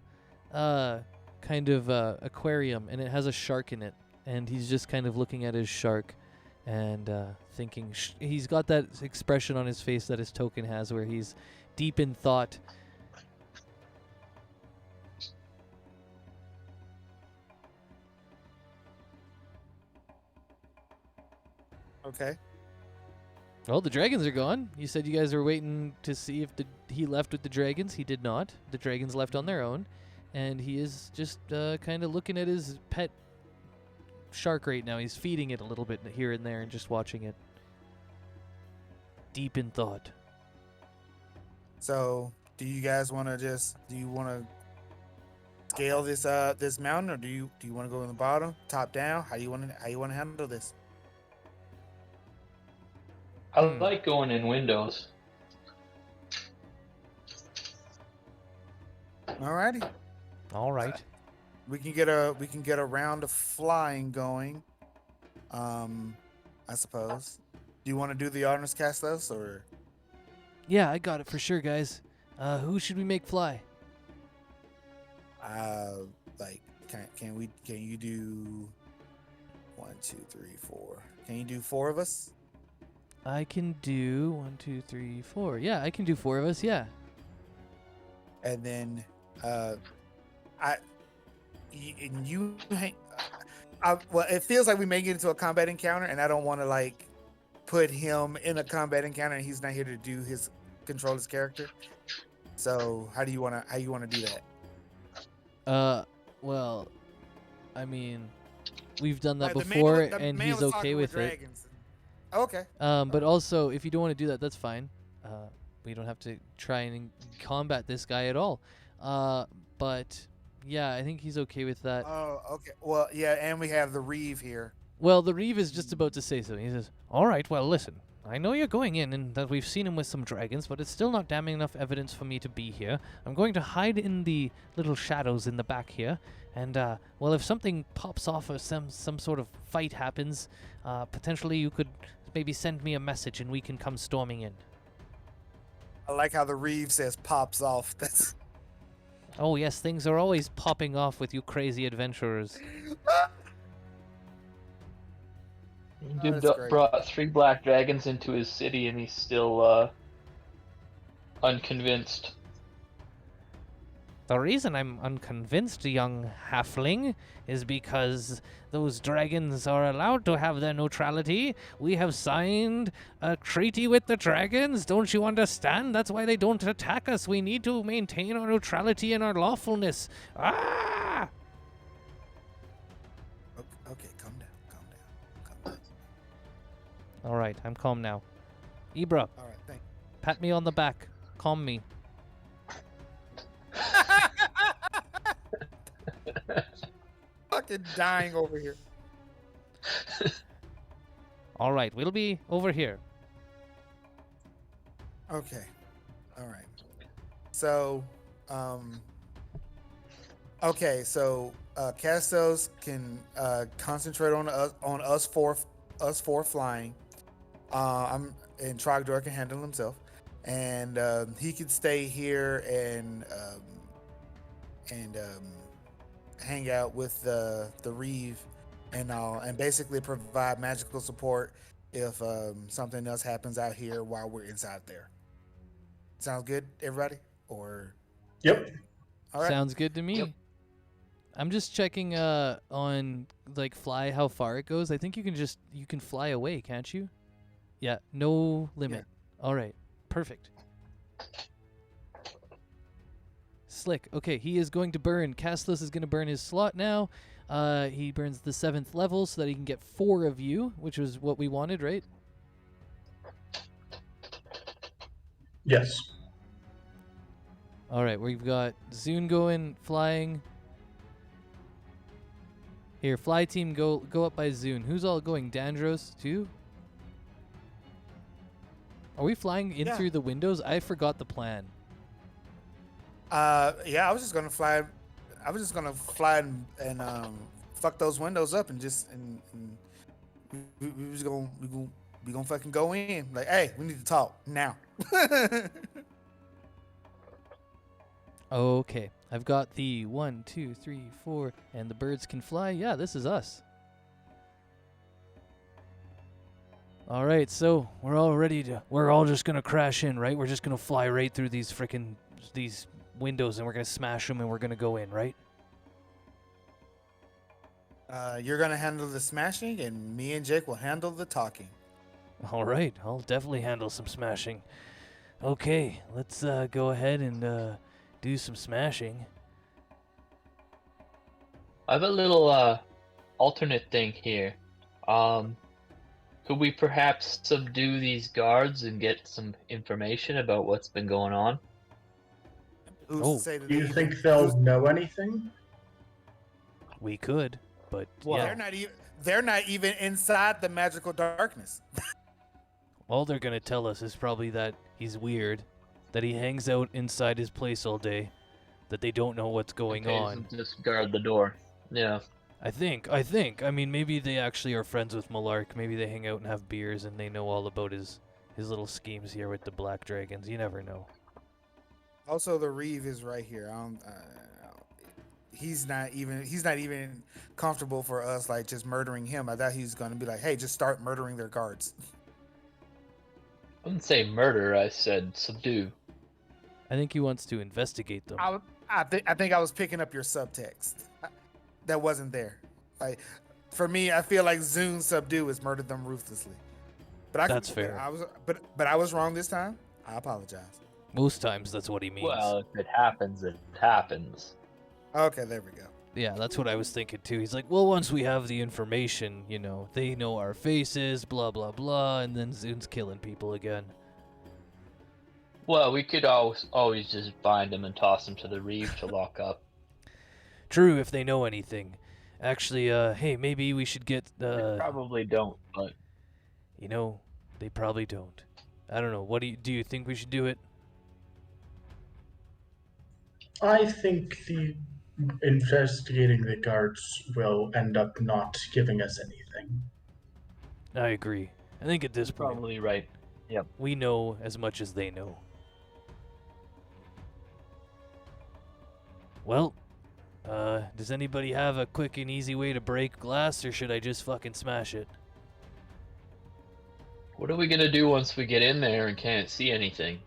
kind of aquarium, and it has a shark in it, and he's just kind of looking at his shark and thinking. He's got that expression on his face that his token has where he's deep in thought. Okay. Well, the dragons are gone. You said you guys were waiting to see if he left with the dragons. He did not. The dragons left on their own. And he is just kind of looking at his pet shark right now. He's feeding it a little bit here and there and just watching it. Deep in thought. So, do you guys want to scale this mountain, or do you want to go in the bottom, top down? How you want to handle this? I like going in windows. Alrighty. All right. We can get a round of flying going. I suppose. Do you want to do the honors cast those, or? Yeah, I got it for sure, guys. Who should we make fly? Can you do 1, 2, 3, 4? Can you do 4 of us? I can do 1, 2, 3, 4. Yeah, I can do 4 of us. Yeah. And then, well, it feels like we may get into a combat encounter, and I don't want to put him in a combat encounter, and he's not here to do his control his character. So how you wanna do that? Well, I mean, we've done that Like, before, the and man he's was okay talking with it. dragons. Okay. But also, if you don't want to do that, that's fine. We don't have to try and combat this guy at all. But yeah, I think he's okay with that. Oh, okay. Well, yeah, and we have the Reeve here. Well, the Reeve is just about to say something. He says, "All right, well, listen. I know you're going in and that we've seen him with some dragons, but it's still not damning enough evidence for me to be here. I'm going to hide in the little shadows in the back here. And, well, if something pops off or some sort of fight happens, potentially you could maybe send me a message and we can come storming in." I like how the Reeve says pops off. That's Oh, yes, things are always popping off with you crazy adventurers. Dude that's great. brought 3 black dragons into his city, and he's still unconvinced. The reason I'm unconvinced, young halfling, is because those dragons are allowed to have their neutrality. We have signed a treaty with the dragons. Don't you understand? That's why they don't attack us. We need to maintain our neutrality and our lawfulness. Ah! Okay, calm down. All right, I'm calm now. Ibra, All right, thank pat me on the back. Calm me. Fucking dying over here. All right, we'll be over here. Okay. All right. So, okay. So, Castos can concentrate on us four flying. And Trogdor can handle himself, and he could stay here and hang out with the Reeve and basically provide magical support if something else happens out here while we're inside there. Sounds good, everybody? Or Yep. all right? Sounds good to me. Yep. I'm just checking on like fly how far it goes. I think you can fly away, can't you? Yeah, no limit. All right. Perfect. Slick. Okay, he is going to burn. Castos is going to burn his slot now. He burns the 7th level so that he can get 4 of you, which was what we wanted, right? Yes. All right, we've got Zune going, flying. Here, fly team, go up by Zune. Who's all going? Dandros too? Are we flying in Yeah. through the windows? I forgot the plan. Yeah, I was just gonna fly. And fuck those windows up and just and we was gonna fucking go in. Like, hey, we need to talk now. Okay, I've got the 1, 2, 3, 4, and the birds can fly. Yeah, this is us. All right, so we're all just gonna crash in, right? We're just gonna fly right through these windows, and we're gonna smash them, and we're gonna go in, right? You're gonna handle the smashing, and me and Jake will handle the talking. All right, I'll definitely handle some smashing. Okay, let's go ahead and do some smashing. I have a little alternate thing here. Could we perhaps subdue these guards and get some information about what's been going on? Who's Oh. to say that Do you they think even- they'll know anything? We could, but Well, yeah, they're not even inside the magical darkness. all they're gonna tell us is probably that he's weird, that he hangs out inside his place all day, that they don't know what's going Okay, on. so just guard the door. Yeah. I think. I mean, maybe they actually are friends with Malark. Maybe they hang out and have beers, and they know all about his little schemes here with the black dragons. You never know. Also, the Reeve is right here. He's not even comfortable for us like just murdering him. I thought he was gonna be like, hey, just start murdering their guards. I didn't say murder, I said subdue. I think he wants to investigate them. I think I was picking up your subtext. That wasn't there. Like, for me, I feel like Zune subdue is murdered them ruthlessly. But That's fair. I was wrong this time. I apologize. Most times that's what he means. Well, if it happens, it happens. Okay, there we go. Yeah, that's what I was thinking too. He's like, well, once we have the information, you know, they know our faces, blah, blah, blah, and then Zune's killing people again. Well, we could always just bind him and toss him to the reef to lock up. True, if they know anything. Actually, hey, maybe we should get, They probably don't, but you know, they probably don't. I don't know. What do you think we should do it? I think the investigating the guards will end up not giving us anything. I agree. I think at this you're point, probably right. Yep. we know as much as they know. Well, does anybody have a quick and easy way to break glass, or should I just fucking smash it? What are we gonna do once we get in there and can't see anything?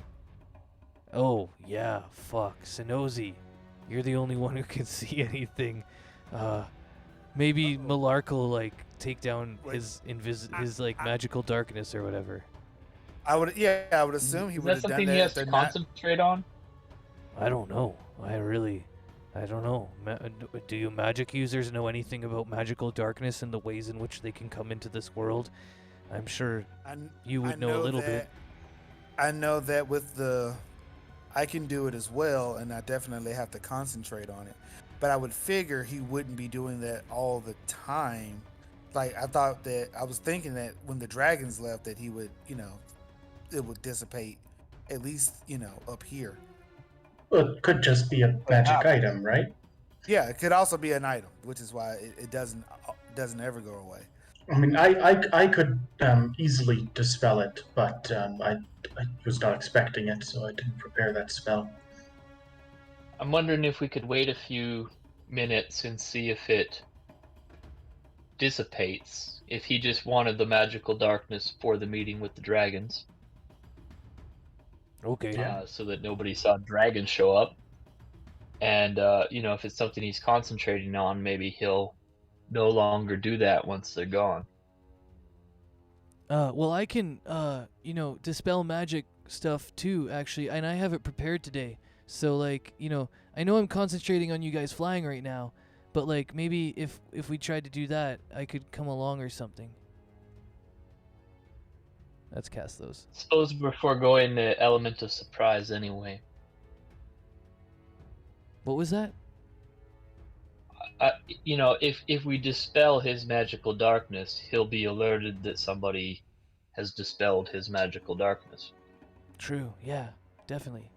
Oh, yeah, fuck. Sonozi, you're the only one who can see anything. Maybe Malark will, like, take down Wait. his magical darkness or whatever. I would assume he Is would that have done something that he has if to they're not. concentrate on? I don't know. I don't know. Do you magic users know anything about magical darkness and the ways in which they can come into this world? I'm sure you would know a little bit. I know that with the, I can do it as well, and I definitely have to concentrate on it. But I would figure he wouldn't be doing that all the time. Like I was thinking that when the dragons left, that he would, it would dissipate, at least, up here. Well, it could just be a magic item, right? Yeah, it could also be an item, which is why it doesn't ever go away. I mean, I could easily dispel it, but I was not expecting it, so I didn't prepare that spell. I'm wondering if we could wait a few minutes and see if it dissipates. If he just wanted the magical darkness for the meeting with the dragons. Okay. So that nobody saw dragons show up. And, if it's something he's concentrating on, maybe he'll no longer do that once they're gone. Well, I can, dispel magic stuff too, actually, and I have it prepared today. So, like, I know I'm concentrating on you guys flying right now, but, like, maybe if we tried to do that, I could come along or something. Let's cast those. Suppose we're foregoing the element of surprise anyway. What was that? If we dispel his magical darkness, he'll be alerted that somebody has dispelled his magical darkness. True. Yeah, definitely.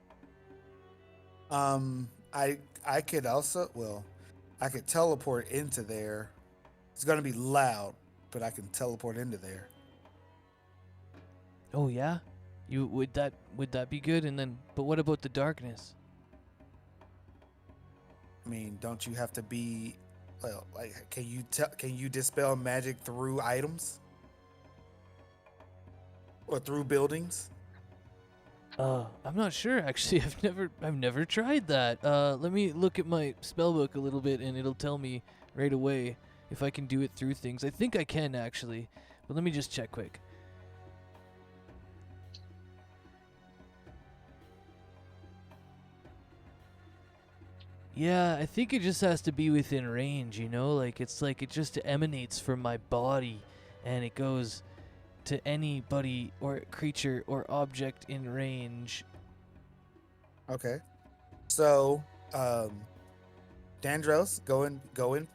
I could also, I could teleport into there. It's gonna be loud, but I can teleport into there. Oh yeah, would that be good? And then, but what about the darkness? I mean, don't you have to be, can you dispel magic through items or through buildings? I'm not sure actually. I've never tried that. Let me look at my spellbook a little bit, and it'll tell me right away if I can do it through things. I think I can actually, but let me just check quick. Yeah, I think it just has to be within range, like it just emanates from my body and it goes to anybody or creature or object in range. Okay. So, Dandros, go and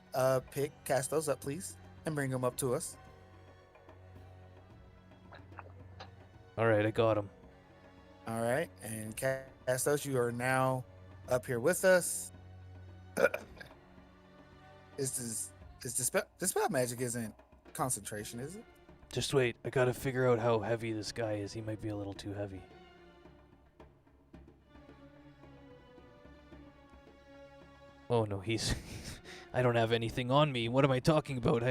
cast those up, please, and bring them up to us. All right, I got them. All right, and Castos, you are now up here with us. Is dispel magic isn't concentration, is it? Just wait, I gotta figure out how heavy this guy is. He might be a little too heavy. Oh no, he's... I don't have anything on me. What am I talking about?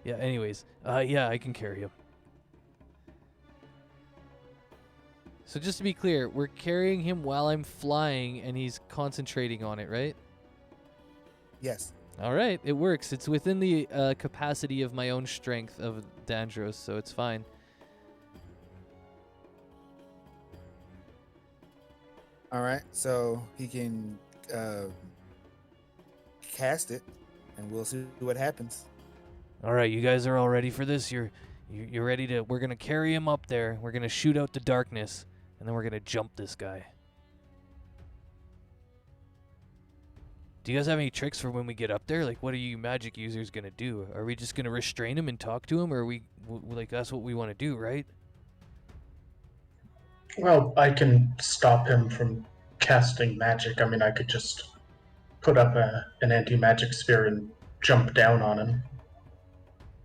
Anyways. Yeah, I can carry him. So just to be clear, we're carrying him while I'm flying and he's concentrating on it, right? Yes. All right, it works. It's within the capacity of my own strength of Dandros, so it's fine. All right, so he can cast it, and we'll see what happens. All right, you guys are all ready for this? You're ready to? We're gonna carry him up there. We're gonna shoot out the darkness, and then we're gonna jump this guy. Do you guys have any tricks for when we get up there? Like, what are you magic users gonna do? Are we just gonna restrain him and talk to him, or are we like that's what we want to do, right? Well, I can stop him from casting magic. I mean, I could just put up an anti-magic sphere and jump down on him.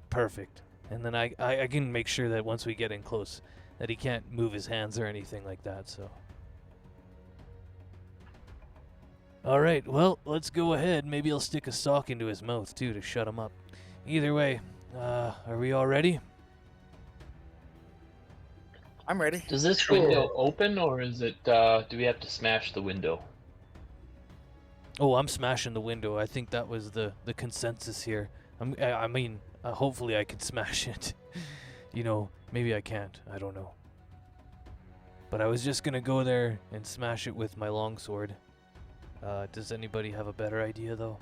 Perfect. And then I can make sure that once we get in close, that he can't move his hands or anything like that. So. All right, well, let's go ahead. Maybe I'll stick a sock into his mouth, too, to shut him up. Either way, are we all ready? I'm ready. Does this Sure. window open, or is it? Do we have to smash the window? Oh, I'm smashing the window. I think that was the consensus here. I mean, hopefully I can smash it. You know, maybe I can't. I don't know. But I was just going to go there and smash it with my longsword. Does anybody have a better idea, though?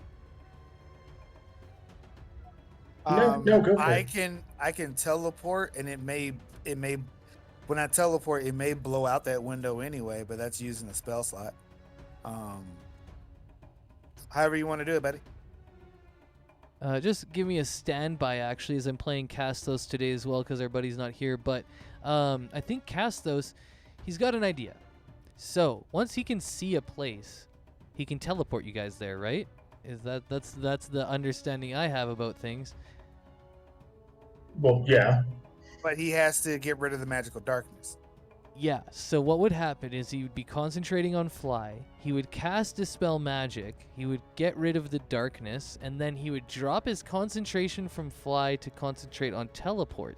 No, go for I it. can teleport, and it may when I teleport, it may blow out that window anyway. But that's using a spell slot. However you want to do it, buddy. Just give me a standby, actually, as I'm playing Castos today as well, because our buddy's not here. But I think Castos, he's got an idea. So once he can see a place, he can teleport you guys there, right? That's the understanding I have about things. Well, yeah. But he has to get rid of the magical darkness. Yeah, so what would happen is he would be concentrating on fly, he would cast Dispel Magic, he would get rid of the darkness, and then he would drop his concentration from fly to concentrate on teleport.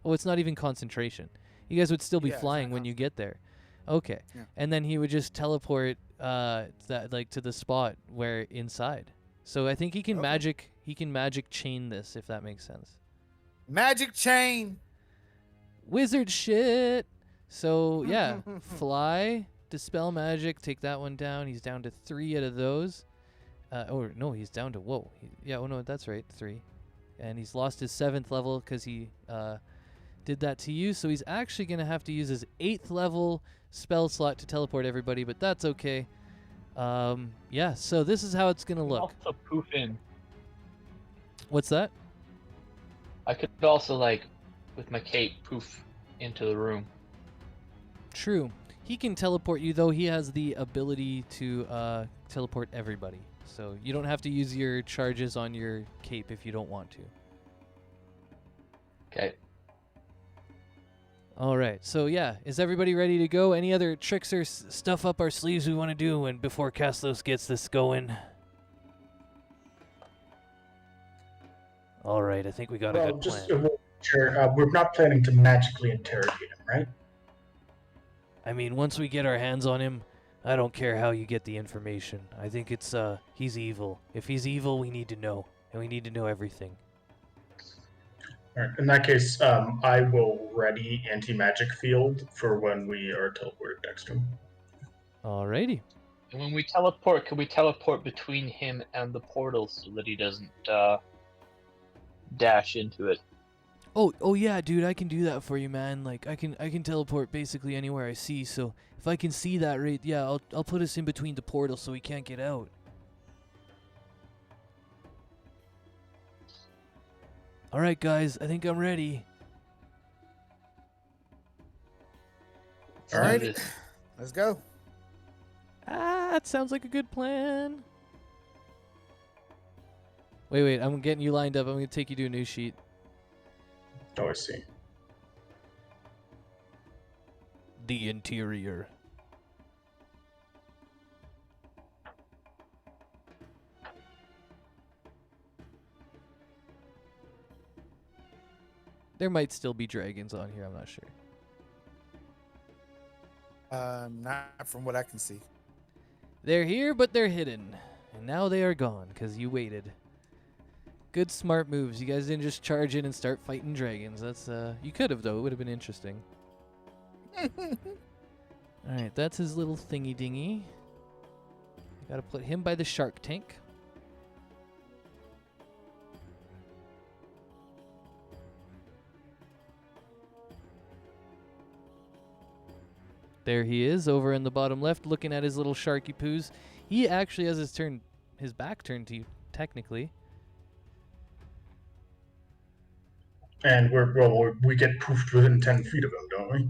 Oh, it's not even concentration. You guys would still be Yeah, it's flying not when you get there. Okay. Yeah. And then he would just teleport to the spot where inside. So I think he can Okay. magic chain this, if that makes sense. Magic chain. Wizard shit. So yeah, fly, dispel magic, take that one down. He's down to 3 out of those. Or no, he's down to that's right, 3. And he's lost his 7th level because he did that to you. So he's actually gonna have to use his 8th level spell slot to teleport everybody, but that's okay. Yeah. So this is how it's gonna look. Also poof in. What's that? I could also, like, with my cape, poof into the room. True. He can teleport you, though. He has the ability to teleport everybody. So you don't have to use your charges on your cape if you don't want to. Okay. All right. So yeah, is everybody ready to go? Any other tricks or stuff up our sleeves we want to do and before Castos gets this going? All right. I think we got a good plan. Sure. We're not planning to magically interrogate him, right? I mean, once we get our hands on him, I don't care how you get the information. I think it's he's evil. If he's evil, we need to know, and we need to know everything. All right. In that case, I will ready anti-magic field for when we are teleported next to him. Alrighty. And when we teleport, can we teleport between him and the portal so that he doesn't dash into it? Oh yeah, dude, I can do that for you, man. Like I can teleport basically anywhere I see. So if I can see that right, yeah, I'll put us in between the portals so he can't get out. All right, guys, I think I'm ready. All right, let's go. That sounds like a good plan. Wait, I'm getting you lined up. I'm gonna take you to a new sheet. Oh, I see. The interior. There might still be dragons on here, I'm not sure. Not from what I can see. They're here, but they're hidden. And now they are gone, because you waited. Good smart moves. You guys didn't just charge in and start fighting dragons. That's you could have, though. It would have been interesting. All right, that's his little thingy dingy. Got to put him by the shark tank. There he is, over in the bottom left, looking at his little sharky poos. He actually has his back turned to you, technically. And we get poofed within 10 feet of him, don't we?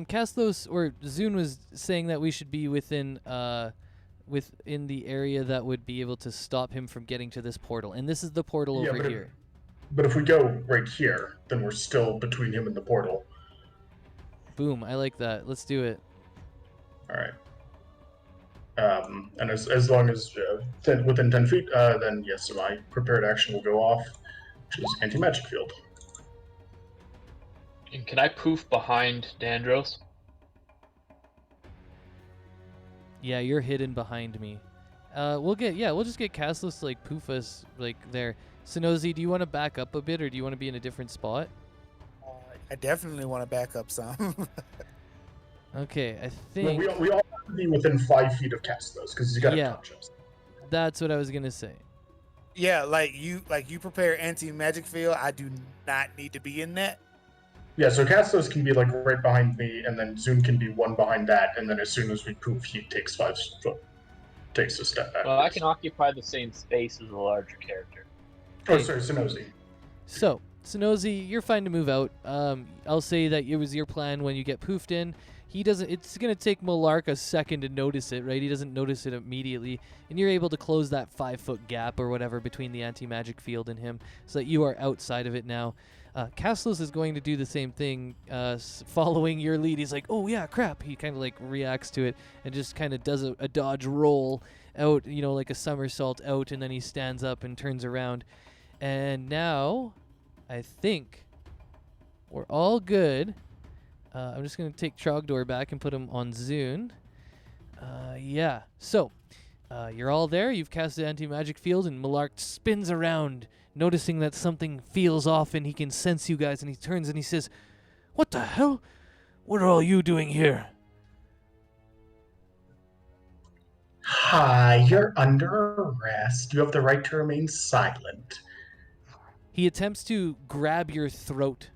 Kaslos or Zune was saying that we should be within the area that would be able to stop him from getting to this portal, and this is the portal over here. But if we go right here, then we're still between him and the portal. Boom! I like that. Let's do it. All right. And as long as within 10 feet, then yes, my prepared action will go off, which is anti-magic field. And can I poof behind Dandros? Yeah, you're hidden behind me. We'll just get Kaslos to like poof us like there. Sonozi, do you want to back up a bit, or do you want to be in a different spot? I definitely want to back up some. Okay, I think Well, we all have to be within 5 feet of Castos because he's got to touch us. that's what I was gonna say. Yeah, like you prepare anti-magic field. I do not need to be in that. Yeah, so Castos can be like right behind me, and then Zoom can be one behind that, and then as soon as we poof, he takes 5 foot, takes a step back. Well, I can occupy the same space as a larger character. Oh, sorry, Sonozi. So, Sonozi, you're fine to move out. I'll say that it was your plan when you get poofed in. It's going to take Malark a second to notice it, right? He doesn't notice it immediately. And you're able to close that 5-foot gap or whatever between the anti-magic field and him so that you are outside of it now. Kaslos is going to do the same thing, following your lead. He's like, oh, yeah, crap. He kind of like reacts to it and just kind of does a dodge roll out, like a somersault out, and then he stands up and turns around. And now I think we're all good. I'm just going to take Trogdor back and put him on Zune. Yeah. So, you're all there. You've cast the anti-magic field, and Malark spins around, noticing that something feels off, and he can sense you guys, and he turns and he says, "What the hell? What are all you doing here?" Hi, you're under arrest. You have the right to remain silent. He attempts to grab your throat,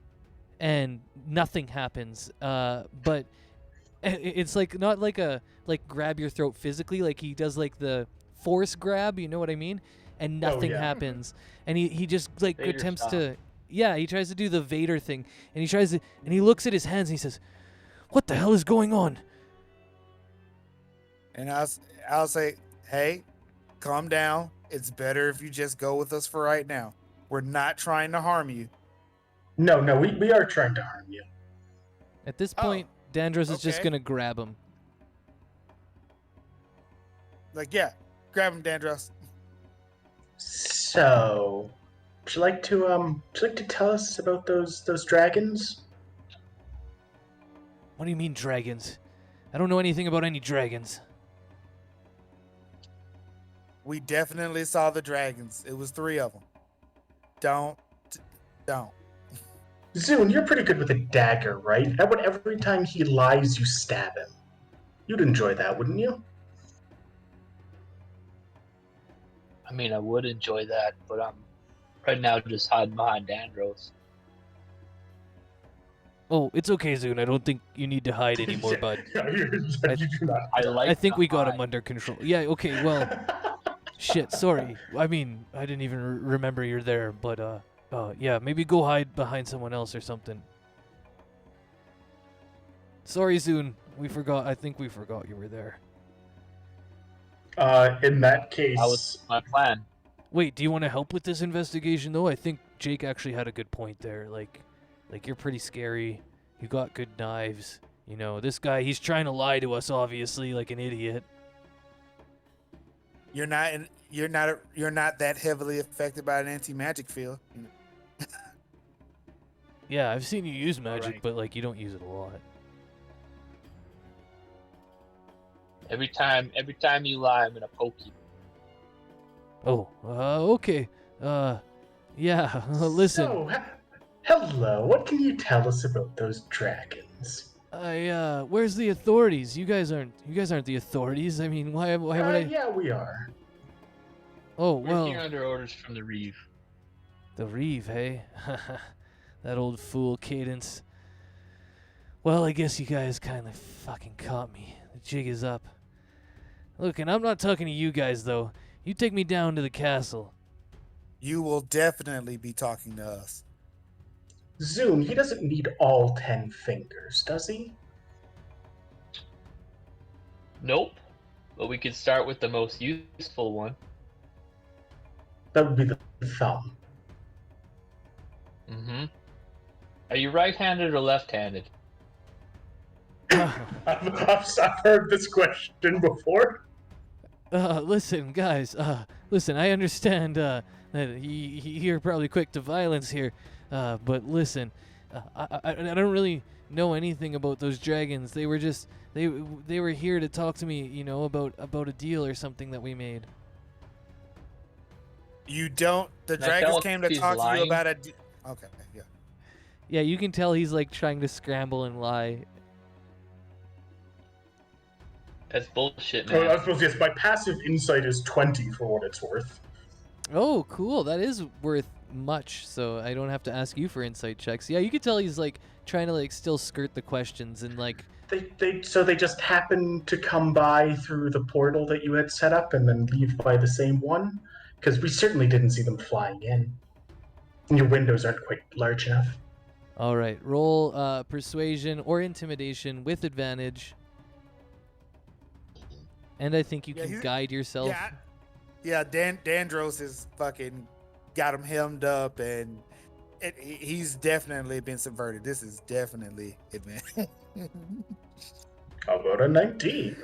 and nothing happens. But it's like not like grab your throat physically, like he does like the force grab, you know what I mean? And nothing happens. And he just like Vader attempts style. he tries to do the Vader thing, and he looks at his hands and he says, "What the hell is going on?" And I'll say, hey, calm down. It's better if you just go with us for right now. We're not trying to harm you. No, we are trying to harm you. At this point, Dandros is just okay. gonna grab him. Like, yeah, grab him, Dandros. So, would you like to tell us about those dragons? What do you mean dragons? I don't know anything about any dragons. We definitely saw the dragons. It was 3 of them. Don't. Zune, you're pretty good with a dagger, right? How about every time he lies, you stab him? You'd enjoy that, wouldn't you? I mean, I would enjoy that, but I'm right now just hiding behind Dandros. Oh, it's okay, Zune. I don't think you need to hide anymore, bud. You do not. I think we got him under control. Yeah, okay, well, shit, sorry. I mean, I didn't even remember you're there, but, yeah, maybe go hide behind someone else or something. Sorry, Zune. I think we forgot you were there. In that case... That was my plan. Wait, do you want to help with this investigation, though? I think Jake actually had a good point there. Like you're pretty scary. You got good knives. This guy, he's trying to lie to us, obviously, like an idiot. You're not that heavily affected by an anti-magic field. Yeah, I've seen you use magic, Right. but, you don't use it a lot. Every time you lie, I'm gonna poke you. Oh, okay. Yeah, listen. So, hello, what can you tell us about those dragons? Where's the authorities? You guys aren't the authorities. I mean, why would I? Yeah, we are. Oh, We're well, here under orders from the Reeve. the Reeve, hey? That old fool Cadence. Well, I guess you guys kind of fucking caught me. The jig is up. Look, and I'm not talking to you guys, though. You take me down to the castle. You will definitely be talking to us. Zoom, he doesn't need all 10 fingers, does he? Nope. But we could start with the most useful one. That would be the thumb. Mm-hmm. Are you right-handed or left-handed? I've heard this question before. Listen, guys. Listen, I understand that you're probably quick to violence here, but listen, I don't really know anything about those dragons. They were just they were here to talk to me, you know, about a deal or something that we made. You don't. The Can I dragons tell came if to he's talk to you lying? about a. Okay, yeah. Yeah, you can tell he's like trying to scramble and lie. That's bullshit, Oh, I man. suppose, yes, my passive insight is 20 for what it's worth. Oh, cool. That is worth much, so I don't have to ask you for insight checks. Yeah, you can tell he's like trying to like still skirt the questions and like. So they just happen to come by through the portal that you had set up and then leave by the same one? Because we certainly didn't see them flying in. And your windows aren't quite large enough. All right, roll persuasion or intimidation with advantage. And I think you Yeah, can guide yourself. Yeah, Dandros is fucking got him hemmed up, and he's definitely been subverted. This is definitely it, man. How about a 19?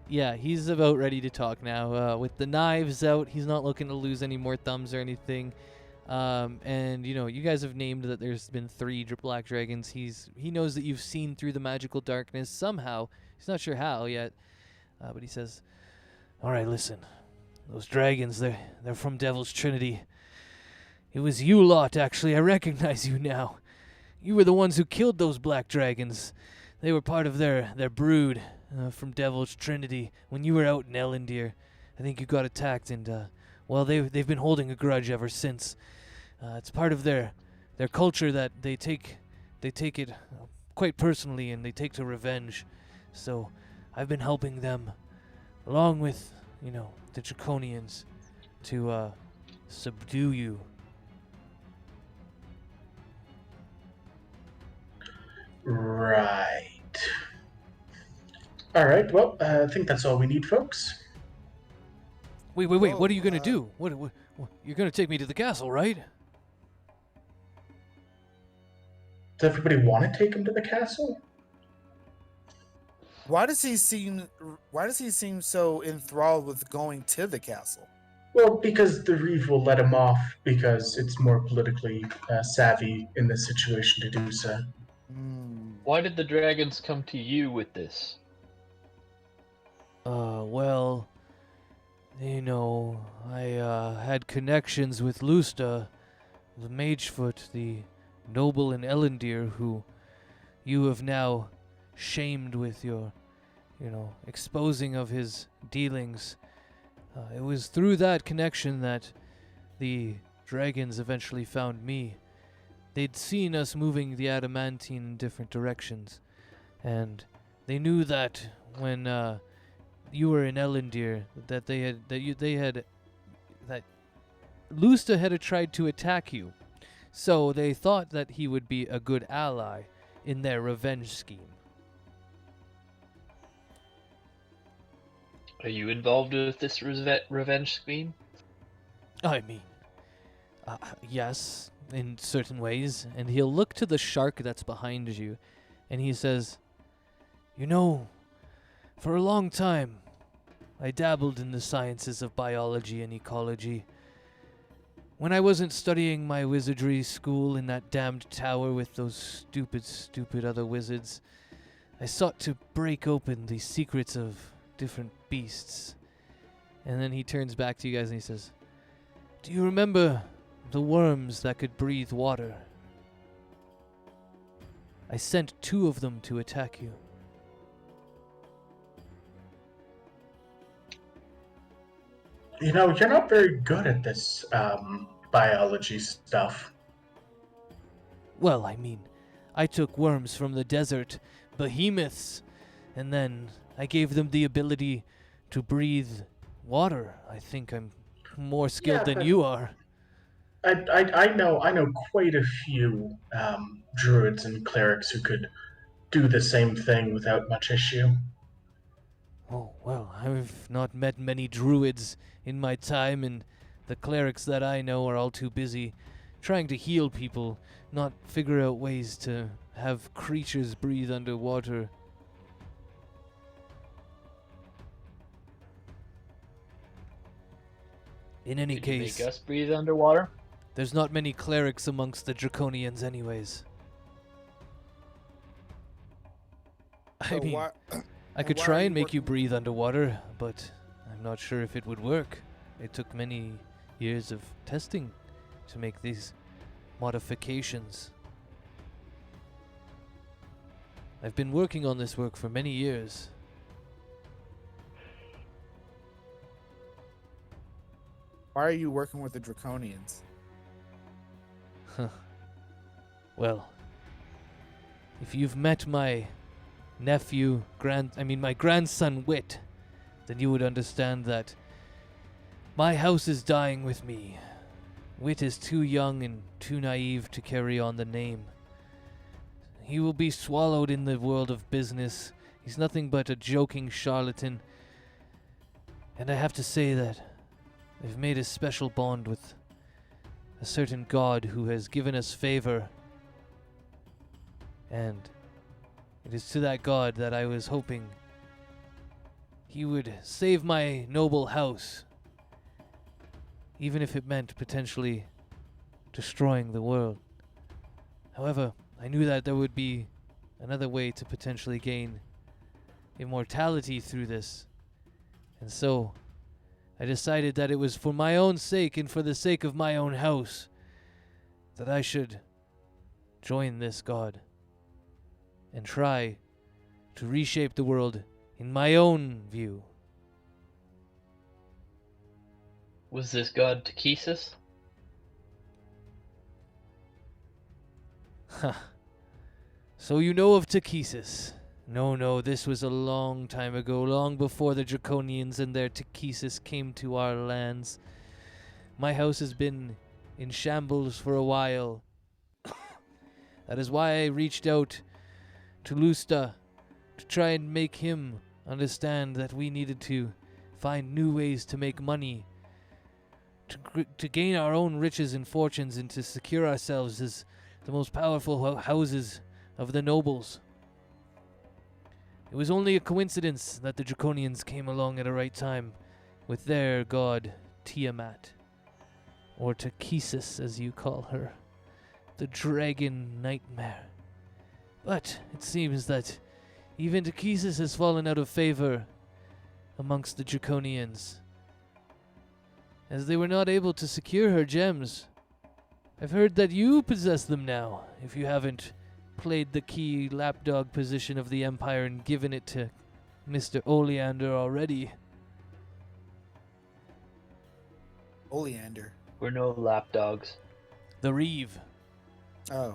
Yeah, he's about ready to talk now. With the knives out, he's not looking to lose any more thumbs or anything. And you know, you guys have named that there's been 3 black dragons. He knows that you've seen through the magical darkness somehow. He's not sure how yet, but he says, "All right, listen, those dragons, they're from Devil's Trinity. It was you lot, actually. I recognize you now. You were the ones who killed those black dragons. They were part of their brood from Devil's Trinity when you were out in Elendil. I think you got attacked, and well, they've been holding a grudge ever since. It's part of their culture that they take it quite personally, and they take to revenge. So I've been helping them, along with, you know, the Draconians, to subdue you." Right. All right, well, I think that's all we need, folks. Wait! Whoa, What are you gonna do? What? You're gonna take me to the castle, right? Does everybody want to take him to the castle? Why does he seem so enthralled with going to the castle? Well, because the Reeve will let him off because it's more politically savvy in this situation to do so. Why did the dragons come to you with this? Well, you know, I had connections with Lusta, the Magefoot, the noble in Elendil, who you have now shamed with your, you know, exposing of his dealings. It was through that connection that the dragons eventually found me. They'd seen us moving the adamantine in different directions, and they knew that when you were in Elendil, that Lusta had tried to attack you. So they thought that he would be a good ally in their revenge scheme. Are you involved with this revenge scheme? I mean, yes, in certain ways. And he'll look to the shark that's behind you, and he says, "You know, for a long time, I dabbled in the sciences of biology and ecology. When I wasn't studying my wizardry school in that damned tower with those stupid other wizards, I sought to break open the secrets of different beasts." And then he turns back to you guys and he says, "Do you remember the worms that could breathe water?" I sent 2 of them to attack you. You know, you're not very good at this biology stuff. Well, I mean, I took worms from the desert, behemoths, and then I gave them the ability to breathe water. I think I'm more skilled Yeah, than but you are. I know quite a few druids and clerics who could do the same thing without much issue. Oh, well, I've not met many druids in my time, and the clerics that I know are all too busy trying to heal people, not figure out ways to have creatures breathe underwater. In any Did you case, make us breathe underwater? there's not many clerics amongst the Draconians anyways. I So mean, why, I could why are try you and make you working- breathe underwater, but I'm not sure if it would work. It took many years of testing to make these modifications. I've been working on this work for many years. why are you working with the Draconians? Well, if you've met my nephew, my grandson Wit, then you would understand that my house is dying with me. Wit is too young and too naive to carry on the name. He will be swallowed in the world of business. He's nothing but a joking charlatan. And I have to say that I've made a special bond with a certain god who has given us favor. And it is to that god that I was hoping he would save my noble house, even if it meant potentially destroying the world. However, I knew that there would be another way to potentially gain immortality through this. And so, I decided that it was for my own sake and for the sake of my own house that I should join this god and try to reshape the world in my own view. Was this god Takesis? Huh. So you know of Takesis? No, this was a long time ago, long before the Draconians and their Takesis came to our lands. My house has been in shambles for a while. That is why I reached out to Lusta to try and make him understand that we needed to find new ways to make money, to gain our own riches and fortunes, and to secure ourselves as the most powerful houses of the nobles. It was only a coincidence that the Draconians came along at the right time with their god Tiamat, or Takesis as you call her, the dragon nightmare. But it seems that even Takesis has fallen out of favor amongst the Draconians, as they were not able to secure her gems. I've heard that you possess them now, if you haven't played the key lapdog position of the Empire and given it to Mr. Oleander already. Oleander. We're no lapdogs. The Reeve. Oh,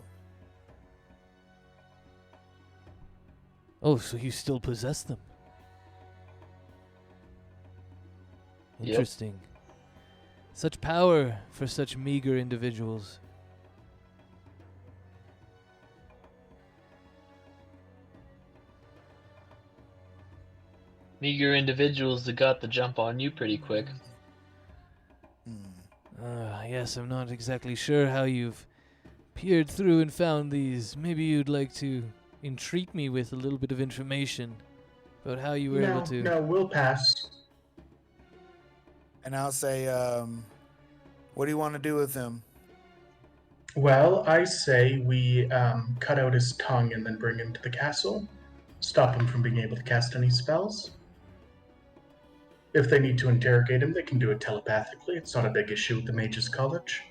Oh, so you still possess them? Yep. Interesting. Such power for such meager individuals. Meager individuals that got the jump on you pretty quick. Yes, I'm not exactly sure how you've peered through and found these. Maybe you'd like to entreat me with a little bit of information about how you were able to... No, we'll pass. and I'll say, what do you want to do with him? Well, I say we cut out his tongue and then bring him to the castle. Stop him from being able to cast any spells. If they need to interrogate him, they can do it telepathically. It's not a big issue at the Mages College.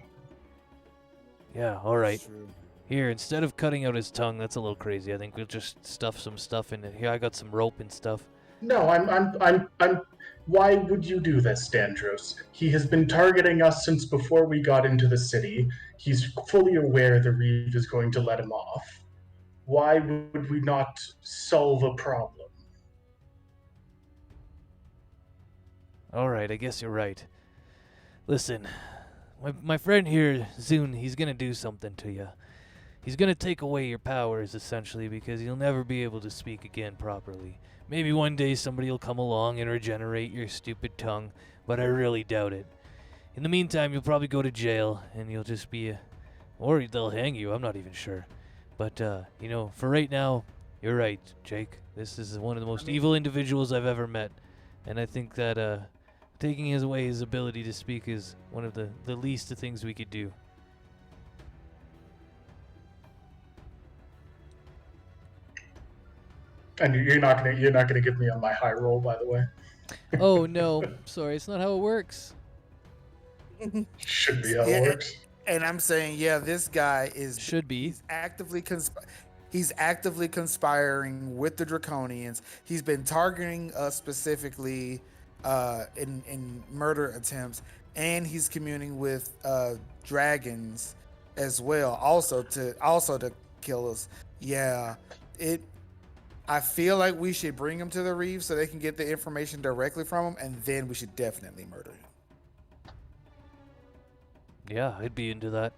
Yeah, alright. True. Here, instead of cutting out his tongue, that's a little crazy. I think we'll just stuff some stuff in it. Here, I got some rope and stuff. No, I'm. Why would you do this, Dandros? He has been targeting us since before we got into the city. He's fully aware the Reeve is going to let him off. Why would we not solve a problem? All right, I guess you're right. Listen, my friend here, Zune, he's gonna do something to you. He's gonna take away your powers, essentially, because you'll never be able to speak again properly. Maybe one day somebody will come along and regenerate your stupid tongue, but I really doubt it. In the meantime, you'll probably go to jail, and you'll just be or they'll hang you, I'm not even sure. But, for right now, you're right, Jake. This is one of the most evil individuals I've ever met. And I think that, taking away his ability to speak is one of the least of things we could do. And you're not gonna give me on my high roll, by the way. Oh, no. Sorry, it's not how it works. Should be how it works. And I'm saying, yeah, this guy is Should be. He's actively conspiring with the Draconians. He's been targeting us specifically in murder attempts, and he's communing with dragons as well, also to kill us. Yeah, I feel like we should bring him to the Reeve so they can get the information directly from him, and then we should definitely murder him. Yeah, I'd be into that.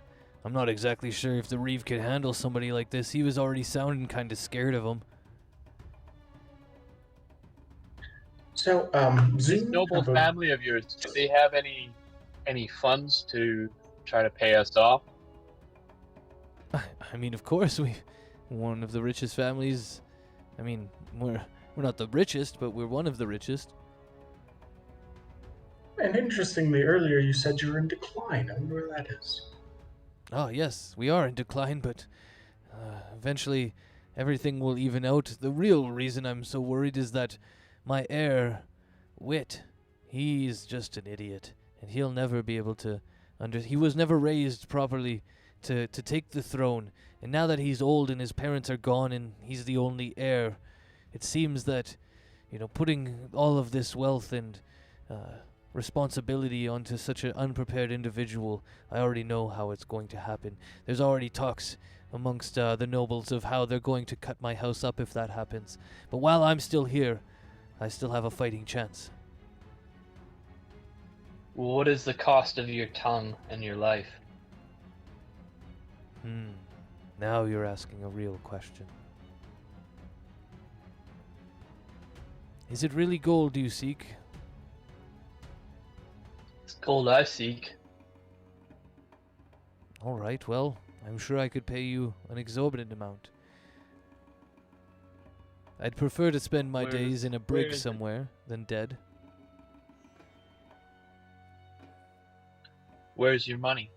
I'm not exactly sure if the Reeve could handle somebody like this. He was already sounding kind of scared of him. So, This noble family of yours, do they have any funds to try to pay us off? I mean, of course, one of the richest families. I mean, we're not the richest, but we're one of the richest. And interestingly, earlier you said you were in decline. I wonder where that is. Oh, yes, we are in decline, but eventually everything will even out. The real reason I'm so worried is that my heir, Wit, he's just an idiot, and he'll never be able to he was never raised properly to take the throne, and now that he's old and his parents are gone and he's the only heir, it seems that, putting all of this wealth and responsibility onto such an unprepared individual, I already know how it's going to happen. There's already talks amongst the nobles of how they're going to cut my house up if that happens. But while I'm still here, I still have a fighting chance. What is the cost of your tongue and your life? Now you're asking a real question. Is it really gold you seek? It's gold I seek. All right, well, I'm sure I could pay you an exorbitant amount. I'd prefer to spend my days in a brig somewhere than dead. Where's your money?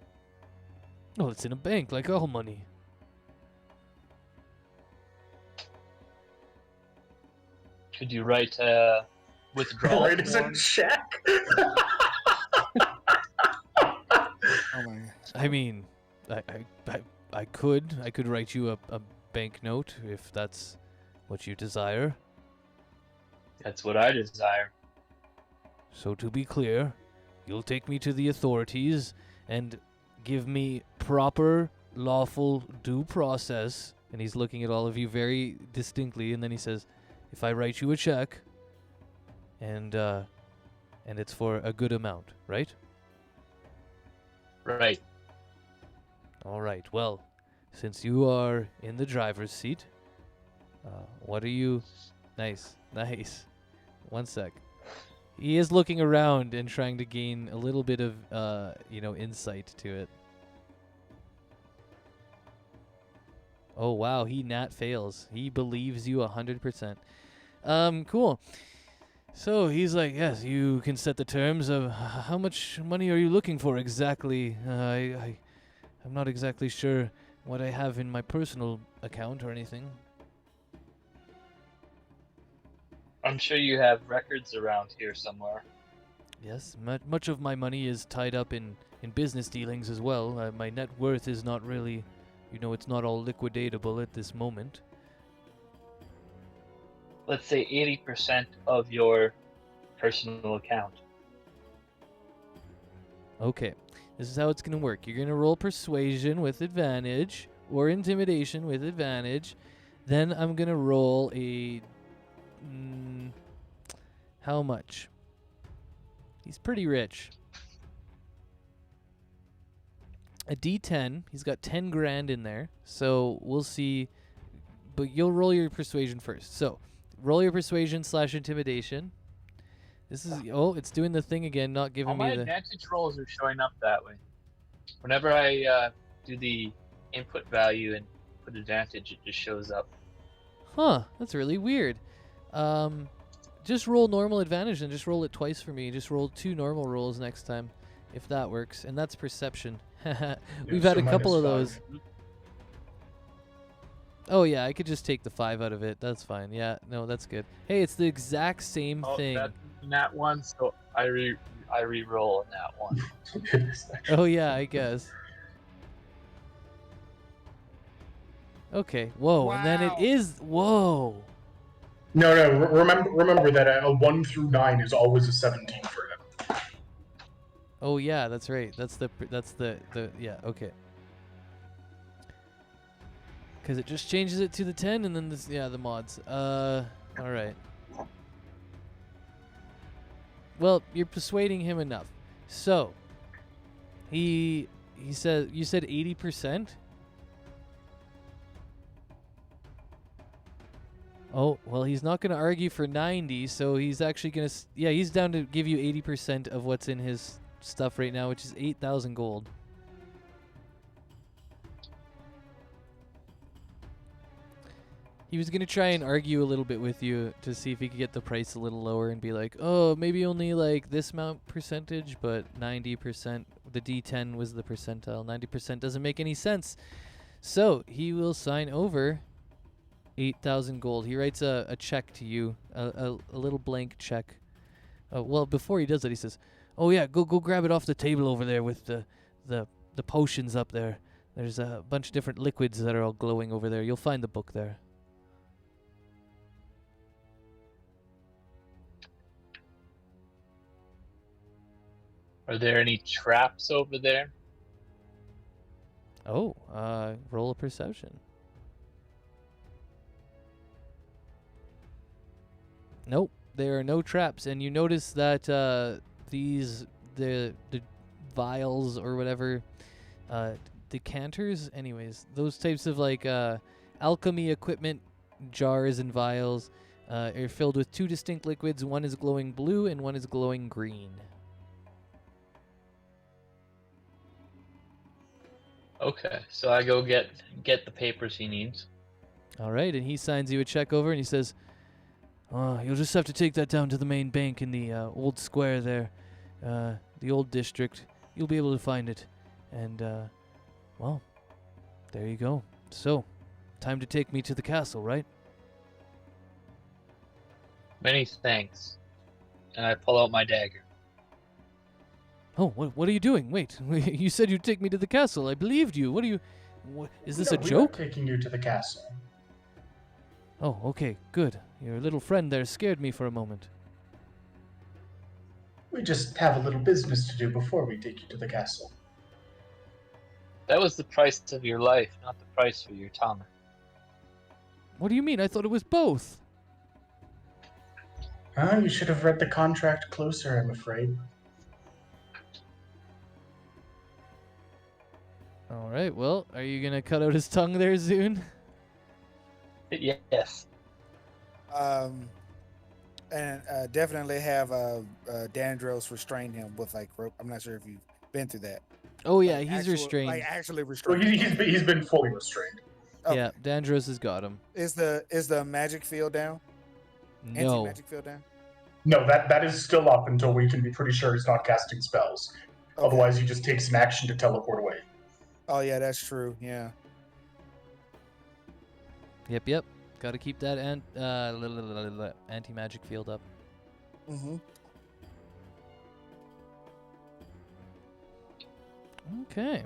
Oh, it's in a bank, like all money. Could you write withdrawal Right as a form? check. Oh my god. I mean, I could write you a bank note if that's what you desire. That's what I desire. So to be clear, you'll take me to the authorities and give me proper, lawful due process. And he's looking at all of you very distinctly, and then he says, if I write you a check, and it's for a good amount, right? Right. All right. Well, since you are in the driver's seat, what are you? Nice. One sec. He is looking around and trying to gain a little bit of, insight to it. Oh, wow. He nat fails. He believes you 100%. Cool. So he's like, yes, you can set the terms of how much money are you looking for exactly? I'm not exactly sure what I have in my personal account or anything. I'm sure you have records around here somewhere. Yes, much of my money is tied up in business dealings as well. My net worth is not really, you know, it's not all liquidatable at this moment. Let's say 80% of your personal account. Okay, this is how it's going to work. You're going to roll persuasion with advantage or intimidation with advantage. Then I'm going to roll a... how much? He's pretty rich. A D10. He's got 10 grand in there. So we'll see. But you'll roll your persuasion first. So roll your persuasion / intimidation. This is... Oh, it's doing the thing again, not giving All my me the... advantage rolls are showing up that way. Whenever I do the input value and put advantage, it just shows up. Huh, that's really weird. Just roll normal advantage and just roll it twice for me. Just roll 2 normal rolls next time, if that works. And that's perception. We've had a couple of those. Oh yeah, I could just take the 5 out of it. That's fine. Yeah, no, that's good. Hey, it's the exact same thing. That's that one, so I re-roll on that one. Oh yeah, I guess. Okay. Whoa, and then it Wow. is... Whoa. No. Remember that a 1 through 9 is always a 17 for him. Oh yeah, that's right. That's the yeah, okay. Cuz it just changes it to the 10 and then this, yeah, the mods. All right. Well, you're persuading him enough. So, he said, you said 80%? Oh, well, he's not going to argue for 90, so he's actually going to... Yeah, he's down to give you 80% of what's in his stuff right now, which is 8,000 gold. He was going to try and argue a little bit with you to see if he could get the price a little lower and be like, oh, maybe only like this amount percentage, but 90%, the D10 was the percentile. 90% doesn't make any sense. So he will sign over 8,000 gold. He writes a check to you, a little blank check. Well, before he does that, he says, oh yeah, go grab it off the table over there with the potions up there. There's a bunch of different liquids that are all glowing over there. You'll find the book there. Are there any traps over there? Oh, roll a perception. Nope, there are no traps, and you notice that the vials or whatever, decanters, anyways, those types of like alchemy equipment, jars and vials, are filled with 2 distinct liquids. One is glowing blue and one is glowing green. Okay, so I go get the papers he needs. All right, and he signs you a check over, and he says, "Oh, you'll just have to take that down to the main bank in the old square there, the old district. You'll be able to find it." And, well, there you go. So, time to take me to the castle, right? Many thanks. And I pull out my dagger. Oh, what are you doing? Wait, you said you'd take me to the castle. I believed you. Is this a We're joke? taking you to the castle. Oh, okay, good. Your little friend there scared me for a moment. We just have a little business to do before we take you to the castle. That was the price of your life, not the price for your tongue. What do you mean? I thought it was both. You should have read the contract closer, I'm afraid. All right, well, are you going to cut out his tongue there, Zune? Yes. And definitely have Dandros restrain him with like rope. I'm not sure if you've been through that. Oh, yeah, Like, he's actually Well, restrained. he's been fully restrained. Okay. Yeah, Dandros has got him. Is the magic field down? No. Anti-magic field down? No, that is still up until we can be pretty sure he's not casting spells. Okay. Otherwise, he just takes an action to teleport away. Oh yeah, that's true. Yeah. Yep. Got to keep that anti-magic field up. Mm-hmm. Okay.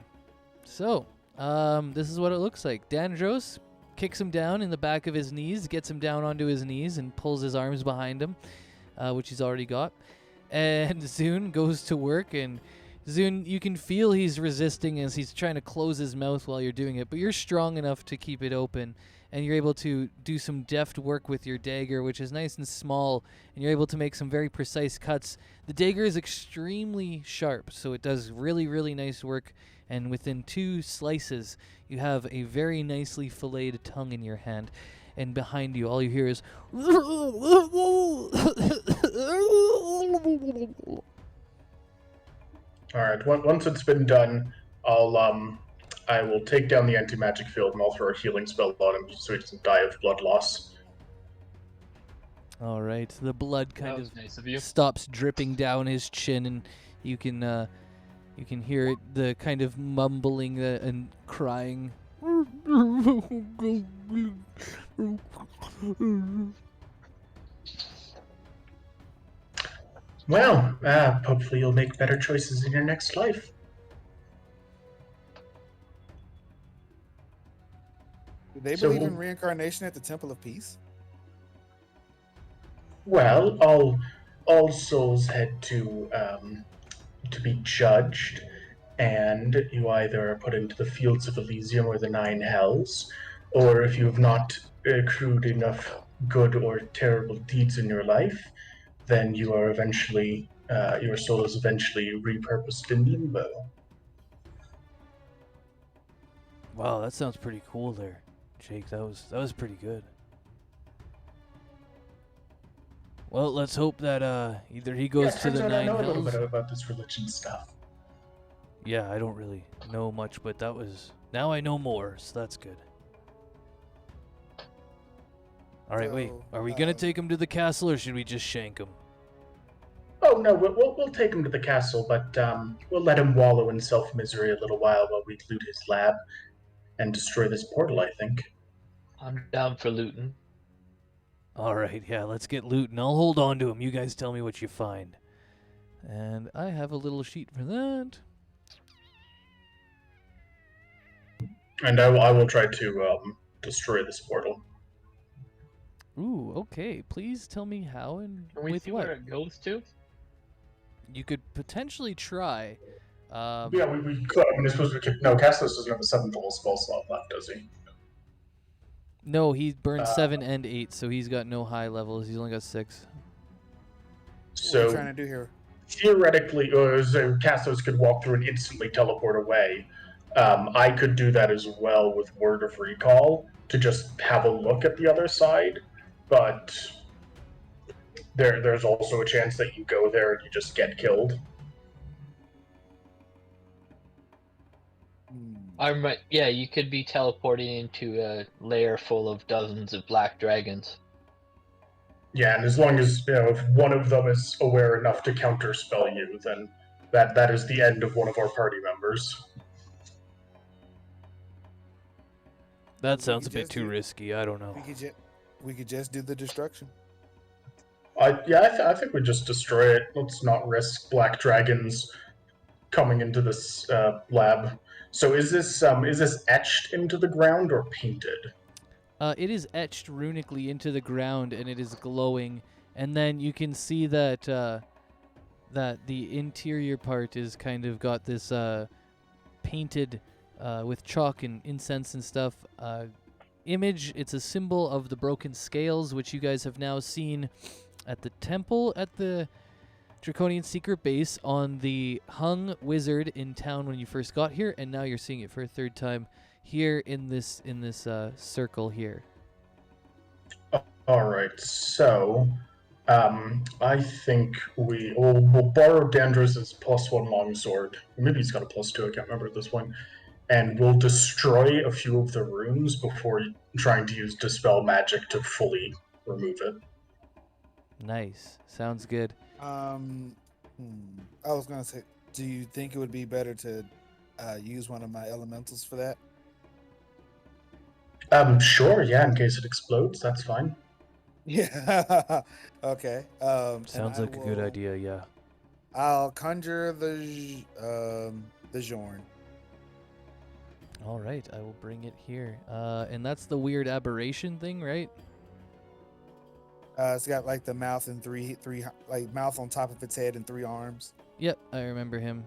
So, This is what it looks like. Dandros kicks him down in the back of his knees, gets him down onto his knees, and pulls his arms behind him, which he's already got. And Zune goes to work, and Zune, you can feel he's resisting as he's trying to close his mouth while you're doing it, but you're strong enough to keep it open, and you're able to do some deft work with your dagger, which is nice and small, and you're able to make some very precise cuts. The dagger is extremely sharp, so it does really, really nice work, and within 2 slices, you have a very nicely filleted tongue in your hand. And behind you, all you hear is... All right. Once it's been done, I will take down the anti-magic field and I'll throw a healing spell on him so he doesn't die of blood loss. All right. The blood kind was of nice of you. stops dripping down his chin, and you can hear it, the kind of mumbling and crying. Well, hopefully you'll make better choices in your next life. Do they So- believe in reincarnation at the Temple of Peace? Well, all souls head to be judged, and you either are put into the fields of Elysium or the Nine Hells, or if you have not accrued enough good or terrible deeds in your life, then you are eventually your soul is eventually repurposed in limbo. Wow, that sounds pretty cool there, Jake. That was pretty good. Well, let's hope that either he goes to the Nine I know a little Hells. bit about this religion stuff. Yeah, I don't really know much, but now I know more, so that's good. All right, wait. So, Are we gonna take him to the castle, or should we just shank him? Oh no, we'll take him to the castle, but we'll let him wallow in self-misery a little while we loot his lab and destroy this portal, I think. I'm down for looting. All right, yeah, let's get looting. I'll hold on to him. You guys tell me what you find. And I have a little sheet for that. And I will try to destroy this portal. Ooh, okay. Please tell me how and Can we with see what. where it goes to? You could potentially try. Yeah, we could. I mean, I suppose we could. No, Castos doesn't have a 7th level spell slot left, does he? No, he burned 7 and 8, so he's got no high levels. He's only got 6. What are So you trying to do here? theoretically, Castos could walk through and instantly teleport away. I could do that as well with Word of Recall to just have a look at the other side, but there's also a chance that you go there and you just get killed. Yeah, you could be teleporting into a lair full of dozens of black dragons. Yeah, and as long as if one of them is aware enough to counterspell you, then that is the end of one of our party members. That We sounds a could bit just too do- risky. I don't know. We could just do the destruction. I think we just destroy it. Let's not risk black dragons coming into this lab. So is this etched into the ground or painted? It is etched runically into the ground, and it is glowing. And then you can see that that the interior part is kind of got this painted with chalk and incense and stuff image. It's a symbol of the broken scales, which you guys have now seen at the temple at the Draconian Secret Base on the hung wizard in town when you first got here, and now you're seeing it for a third time here in this circle here. All right, so I think we'll borrow Dandros's +1 longsword. Maybe he's got a +2. I can't remember at this point. And we'll destroy a few of the rooms before trying to use Dispel Magic to fully remove it. Nice. Sounds good. I was gonna say, do you think it would be better to use one of my elementals for that? Sure, yeah, in case it explodes, that's fine. Yeah. Okay. Sounds like a good idea, yeah. I'll conjure the Jorn. All right, I will bring it here. And that's the weird aberration thing, right? It's got like the mouth and three like mouth on top of its head and 3 arms. Yep, I remember him.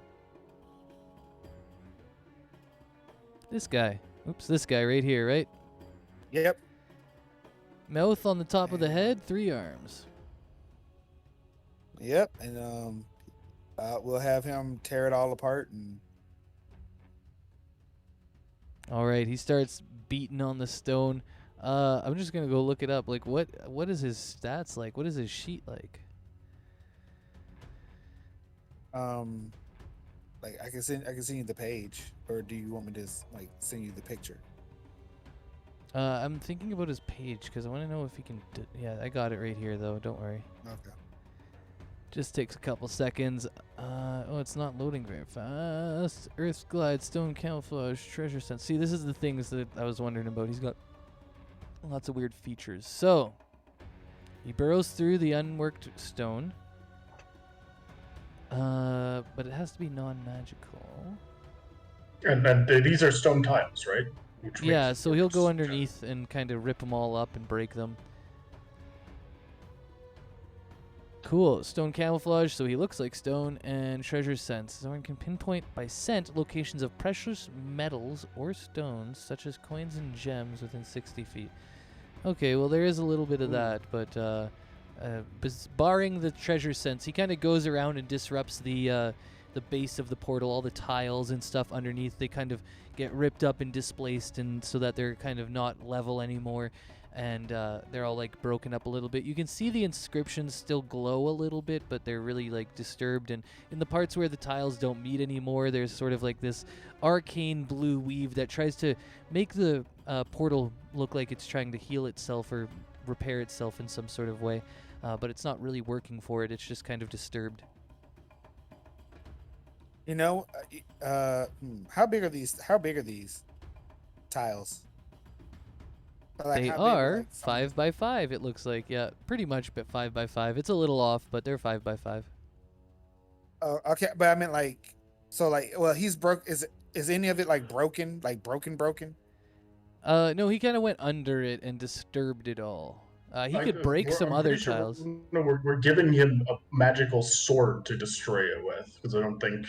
This guy. Oops, this guy right here, right? Yep. Mouth on the top of the head, 3 arms. Yep. And we'll have him tear it all apart and. All right, he starts beating on the stone. I'm just gonna go look it up. Like, what is his stats like? What is his sheet like? Like I can send you the page, or do you want me to like send you the picture? I'm thinking about his page because I want to know if he can. Yeah, I got it right here though. Don't worry. Okay. Just takes a couple seconds. Oh, it's not loading very fast. Earth glide, stone camouflage, treasure sense. See, this is the things that I was wondering about. He's got lots of weird features. So he burrows through the unworked stone. But it has to be non-magical. And these are stone tiles, right? Which Yeah, makes so it he'll worse. go underneath and kind of rip them all up and break them. Cool. Stone camouflage, so he looks like stone, and treasure sense. Someone can pinpoint by scent locations of precious metals or stones, such as coins and gems, within 60 feet. Okay, well, there is a little bit of that, but barring the treasure sense, he kind of goes around and disrupts the base of the portal, all the tiles and stuff underneath. They kind of get ripped up and displaced, and so that they're kind of not level anymore. And they're all like broken up a little bit. You can see the inscriptions still glow a little bit, but they're really like disturbed. And in the parts where the tiles don't meet anymore, there's sort of like this arcane blue weave that tries to make the portal look like it's trying to heal itself or repair itself in some sort of way. But it's not really working for it. It's just kind of disturbed. You know, how big are these? How big are these tiles? Like, They how big are like, 5 by 5. It looks like, yeah, pretty much, but 5 by 5. It's a little off, but they're 5 by 5. Okay, but I meant like, so like, well, he's broke. Is any of it like broken? Like broken? No, he kind of went under it and disturbed it all. He could break some I'm other pretty sure tiles. we're giving him a magical sword to destroy it with, because I don't think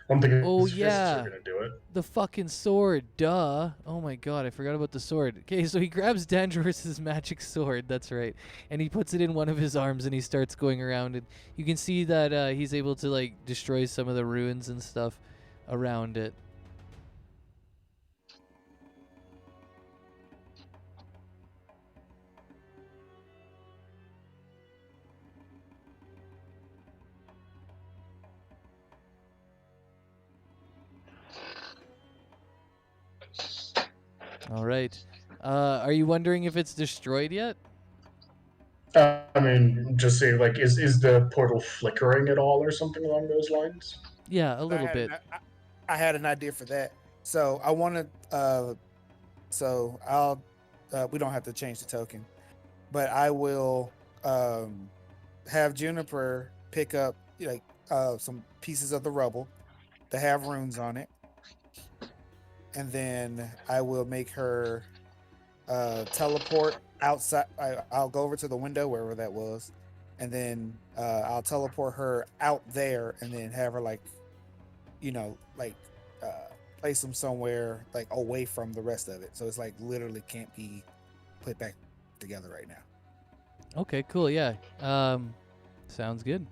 Oh, his fists yeah. are gonna do it. The fucking sword, duh. Oh my god, I forgot about the sword. Okay, so he grabs Dangerous's magic sword, that's right. And he puts it in one of his arms and he starts going around. And you can see that he's able to, like, destroy some of the ruins and stuff around it. All right. Are you wondering if it's destroyed yet? I mean, just say like, is the portal flickering at all or something along those lines? Yeah, a little bit. I had an idea for that. So I want to. So I'll. We don't have to change the token, but I will have Juniper pick up like some pieces of the rubble that have runes on it, and then I will make her teleport outside. I'll go over to the window wherever that was, and then I'll teleport her out there, and then have her like, place them somewhere like away from the rest of it, so it's like literally can't be put back together right now. Okay, cool. Yeah. Sounds good.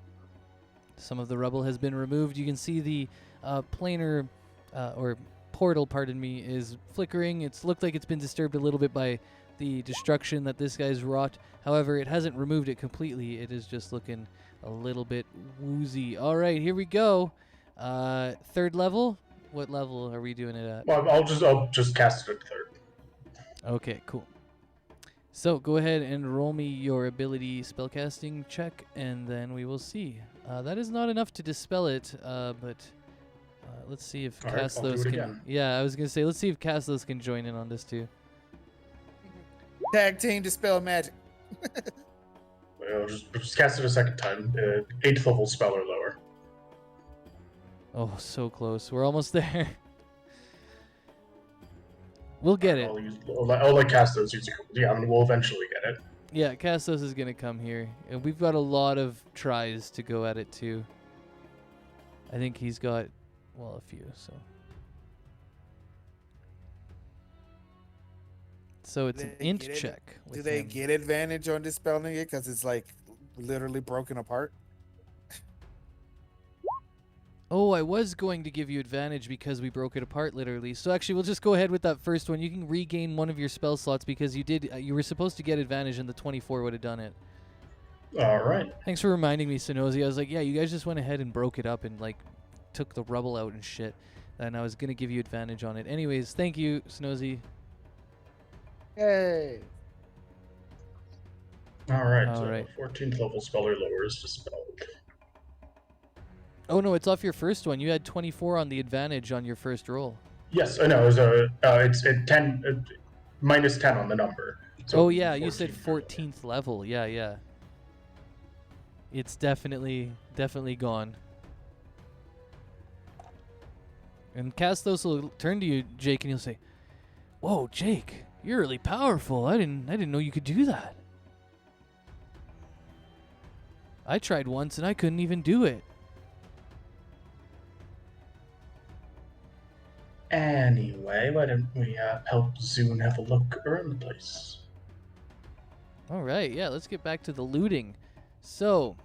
Some of the rubble has been removed. You can see the planar or portal, pardon me, is flickering. It's looked like it's been disturbed a little bit by the destruction that this guy's wrought. However, it hasn't removed it completely. It is just looking a little bit woozy. All right, here we go. 3rd level. What level are we doing it at? Well, I'll just cast it at 3rd. Okay, cool. So go ahead and roll me your ability spellcasting check, and then we will see. That is not enough to dispel it, but let's see if Caslos can. Again. Yeah, I was gonna say let's see if Caslos can join in on this too. Tag team dispel magic. I'll just cast it a 2nd time. 8th level spell or lower. Oh, so close. We're almost there. We'll get it. I'll let Castos use it. Yeah, I mean, we'll eventually get it. Yeah, Castos is gonna come here, and we've got a lot of tries to go at it too. I think he's got, well, a few. So it's an int check. Do they get advantage on dispelling it because it's like literally broken apart? Oh, I was going to give you advantage because we broke it apart literally. So actually, we'll just go ahead with that first one. You can regain one of your spell slots because you were supposed to get advantage, and the 24 would have done it. All right. Thanks for reminding me, Sonozi. I was like, yeah, you guys just went ahead and broke it up and like took the rubble out and shit. And I was gonna give you advantage on it. Anyways, thank you, Sonozi. Hey. All right. All So right. 14th level spell or lower is dispelled. Oh no, it's off your first one. You had 24 on the advantage on your first roll. Yes, I know. It's 10 minus 10 on the number. So Oh yeah, you said 14th 14th level. Yeah. It's definitely gone. And Castos will turn to you, Jake, and he'll say, "Whoa, Jake, you're really powerful. I didn't know you could do that. I tried once and I couldn't even do it." Anyway, why don't we help Zune have a look around the place? All right, yeah, let's get back to the looting. So,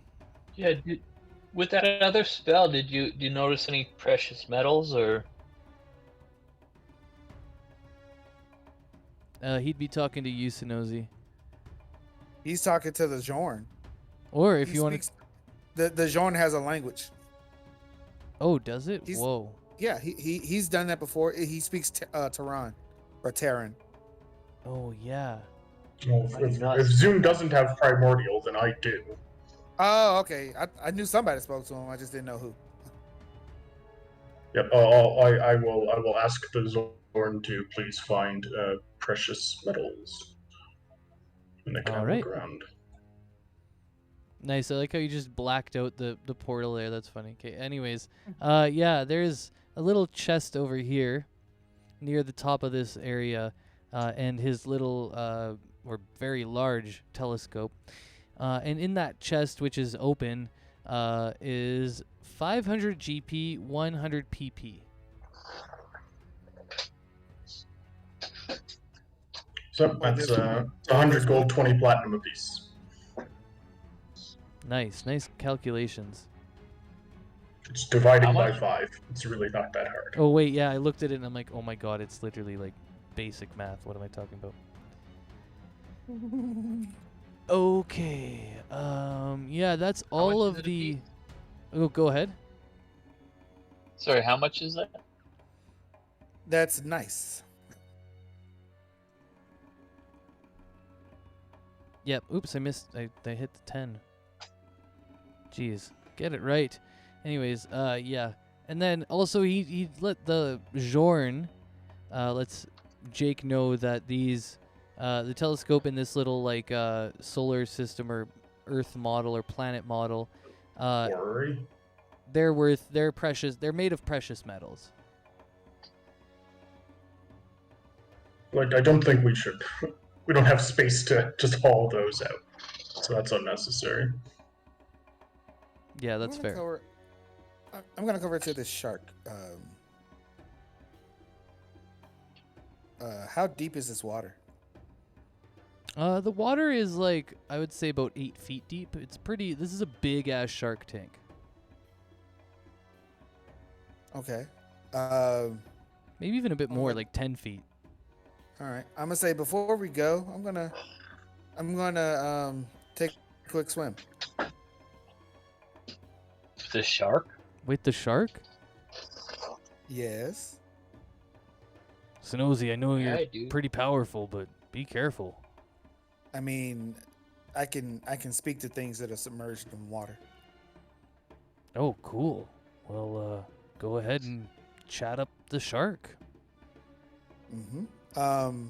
Yeah, with that other spell, do you notice any precious metals or? he'd be talking to you, Sonozi. He's talking to the Jorn. Or if He you want to... speaks- the Jorn has a language. Oh, does it? He's- Whoa. Yeah, he's done that before. He speaks Terran or Terran. Oh, yeah. Well, if Zune doesn't have primordial, then I do. Oh, okay. I knew somebody spoke to him. I just didn't know who. Yep. I will ask the Zorn to please find precious metals. And I can have a look around. Nice. I like how you just blacked out the portal there. That's funny. Okay. Anyways, yeah, there's a little chest over here near the top of this area, and his little or very large telescope. And in that chest, which is open, is 500 GP, 100 PP. So that's 100 gold, 20 platinum apiece. Nice calculations. It's dividing by 5. It's really not that hard. Oh wait, yeah, I looked at it and I'm like, oh my god, it's literally like basic math. What am I talking about? Okay. Yeah, that's all of the. Oh, go ahead. Sorry, how much is that? That's nice. Yep. Oops, I missed. I hit the 10. Jeez, get it right. Anyways, yeah, and then also he let the Jorn, lets Jake know that these, the telescope in this little like solar system or Earth model or planet model, they're precious. They're made of precious metals. Like, I don't think we should. We don't have space to just haul those out, so that's unnecessary. Yeah, that's fair. I'm gonna cover to this shark. How deep is this water? The water is like, I would say about 8 feet deep. It's pretty. This is a big ass shark tank. Okay. Maybe even a bit more, like 10 feet. All right. I'm gonna say before we go, I'm gonna take a quick swim. The shark? With the shark? Yes. Sonozi, I know you're dude. pretty powerful, but be careful. I mean, I can speak to things that are submerged in water. Oh, cool. Well, go ahead and chat up the shark. Mm-hmm.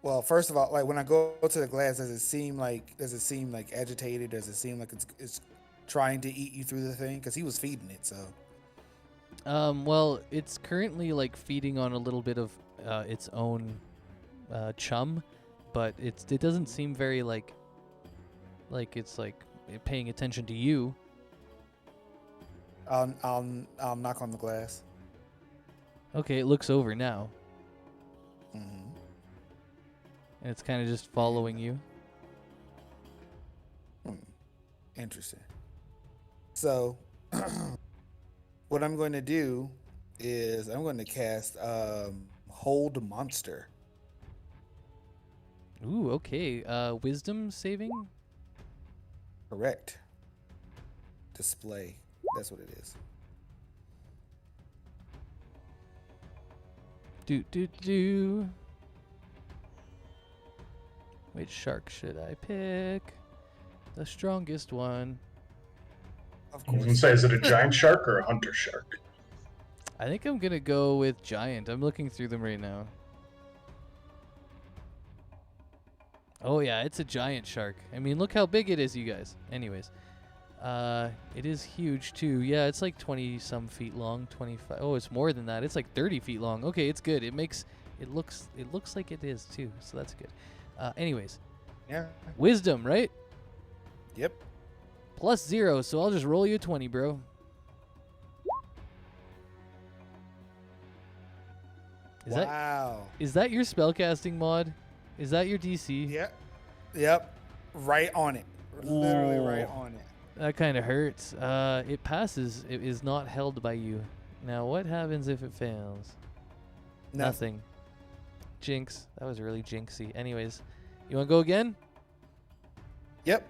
Well, first of all, like when I go to the glass, does it seem like agitated? Does it seem like it's trying to eat you through the thing? Because he was feeding it, so. Well, it's currently like feeding on a little bit of its own chum, but it doesn't seem very like it's like paying attention to you. I'll knock on the glass. Okay, it looks over now, Mm-hmm. and it's kind of just following you. Interesting. So, what I'm going to do is I'm going to cast Hold Monster. Ooh, okay. Wisdom saving? Correct. Display. That's what it is. Do. Which shark should I pick? The strongest one. Of I was gonna course. say, is it a giant shark or a hunter shark? I think I'm gonna go with giant. I'm looking through them right now. Oh yeah, it's a giant shark. I mean, look how big it is, you guys. Anyways, it is huge too. Yeah, it's like 20 some feet long, 25. Oh, it's more than that. It's like 30 feet long. Okay, it's good. It looks like it is too. So that's good. Anyways, Yeah. wisdom, right? Yep. +0. So I'll just roll you a 20, bro. Wow. Is that your spellcasting mod? Is that your DC? Yep. Right on it. Literally right Ooh. on it. That kind of hurts. It passes. It is not held by you. Now, what happens if it fails? Nothing. Jinx. That was really jinxy. Anyways, you want to go again? Yep.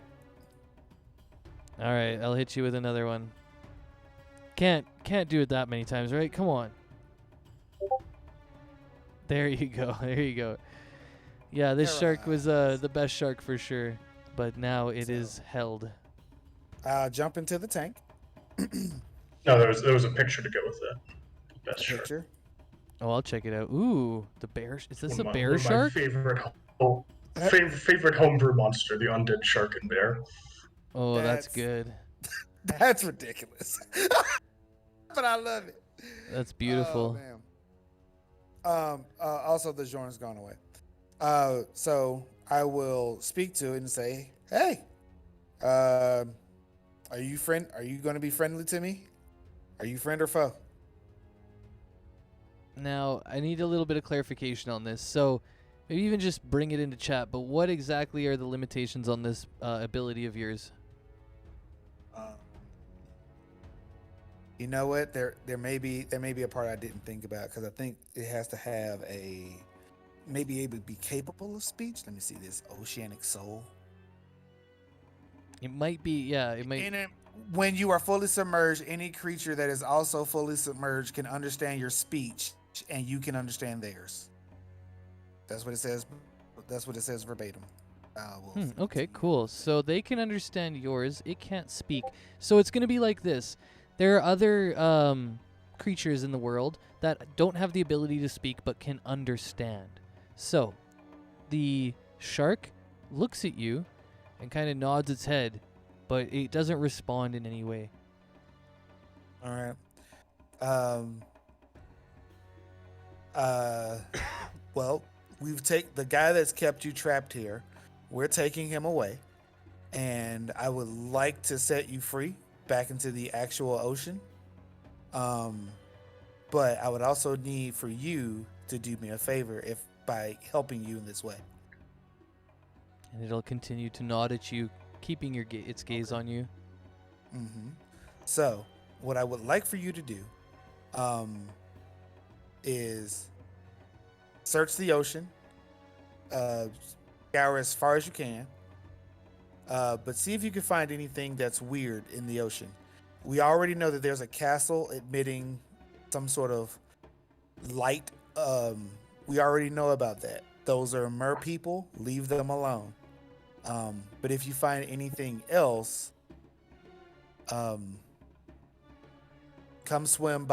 All right, I'll hit you with another one. Can't do it that many times, right? Come on. There you go. There you go. Yeah, this shark was the best shark for sure, but now it is held. Jump into the tank. No, there was a picture to go with that. Best shark. Picture. Oh, I'll check it out. Ooh, the bear. Is this a One bear of my shark? favorite homebrew monster, the undead shark and bear. Oh, that's That's- good. That's ridiculous. But I love it. That's beautiful. Oh, man. Also, the Jorn's gone away. So I will speak to it and say, "Hey, are you going to be friendly to me? Are you friend or foe?" Now, I need a little bit of clarification on this. So, maybe even just bring it into chat, but what exactly are the limitations on this ability of yours? You know what? There may be a part I didn't think about because I think it has to have maybe able to be capable of speech. Let me see this oceanic soul. It might be, yeah, it might. When you are fully submerged, any creature that is also fully submerged can understand your speech, and you can understand theirs. That's what it says. That's what it says verbatim. Okay, cool. So they can understand yours. It can't speak. So it's going to be like this. There are other creatures in the world that don't have the ability to speak but can understand. So the shark looks at you and kind of nods its head, but it doesn't respond in any way. All right. Well, we've the guy that's kept you trapped here. We're taking him away, and I would like to set you free back into the actual ocean. But I would also need for you to do me a favor by helping you in this way. And it'll continue to nod at you, keeping its gaze on you. Mm-hmm. So, what I would like for you to do is search the ocean, scour as far as you can, but see if you can find anything that's weird in the ocean. We already know that there's a castle emitting some sort of light. We already know about that. Those are mer people. Leave them alone. But if you find anything else, come swim up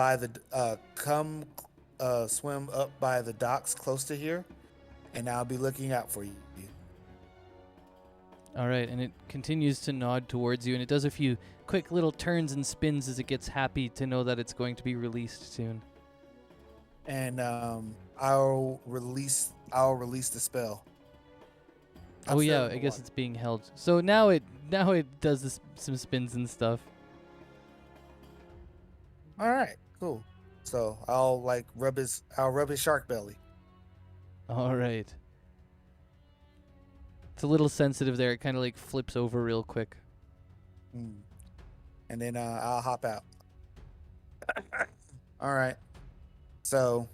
by the docks close to here, and I'll be looking out for you. All right, and it continues to nod towards you, and it does a few quick little turns and spins as it gets happy to know that it's going to be released soon. and I'll release the spell. I'm Oh still yeah, in the I guess water. it's being held. So now it does some spins and stuff. All right, cool. So I'll rub his shark belly. All right. It's a little sensitive there. It kind of like flips over real quick. Mm. And then I'll hop out. All right. So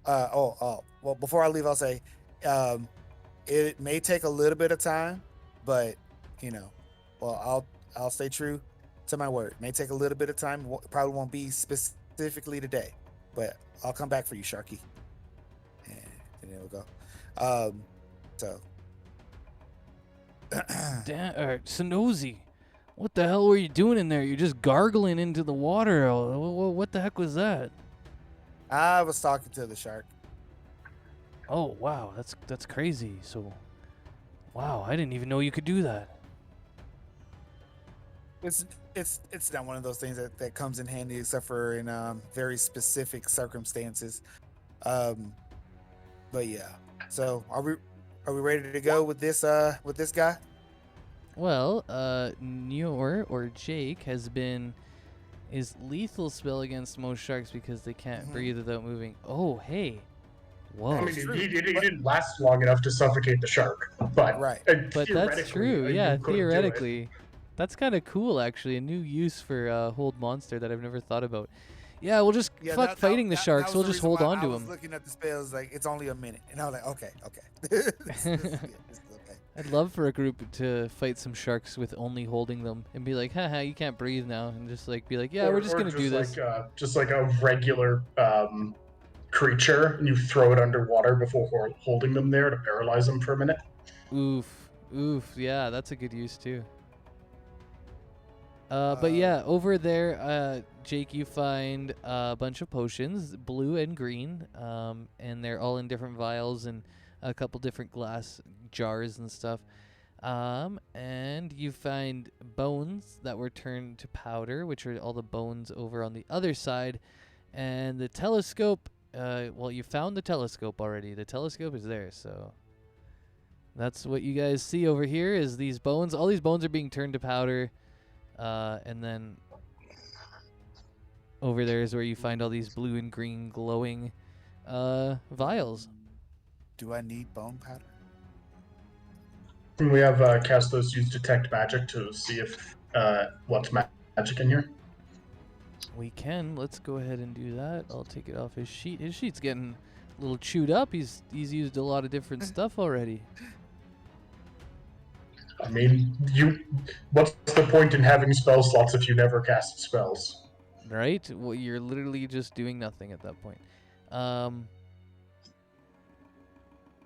well, before I leave, I'll say um it may take a little bit of time, but I'll stay true to my word. It may take a little bit of time. Probably won't be specifically today, but I'll come back for you, Sharky. And then we'll go. So Damn, Sonozi, what the hell were you doing in there? You're just gargling into the water. What the heck was that? I was talking to the shark. Oh wow, that's crazy. So, wow, I didn't even know you could do that. It's not one of those things that comes in handy except for in very specific circumstances. But yeah. So are we ready to go with this guy? Well, Nior or Jake has been is lethal spell against most sharks because they can't breathe without moving. Oh hey, whoa. I mean, he didn't last long enough to suffocate the shark, but right. But that's true. you Yeah, could do it. theoretically, that's kind of cool actually. A new use for hold monster that I've never thought about. Yeah, we'll just fighting the sharks. That We'll was the just reason hold why on I to was them. looking at the spells like it's only a minute, and I was like, okay. This is good. I'd love for a group to fight some sharks with only holding them and be like, haha, you can't breathe now. And just like be like, yeah, we're just going to do this. Just like a regular creature, and you throw it underwater before holding them there to paralyze them for a minute. Oof. Yeah, that's a good use too. But yeah, over there, Jake, you find a bunch of potions, blue and green, and they're all in different vials and a couple different glass jars and stuff. And you find bones that were turned to powder, which are all the bones over on the other side. And the telescope, well, you found the telescope already. The telescope is there, so that's what you guys see over here is these bones. All these bones are being turned to powder. And then over there is where you find all these blue and green glowing vials. Do I need bone powder? And we have Castos use detect magic to see if what's magic in here. We can. Let's go ahead and do that. I'll take it off his sheet. His sheet's getting a little chewed up. He's used a lot of different stuff already. I mean, what's the point in having spell slots if you never cast spells? Right? Well, you're literally just doing nothing at that point.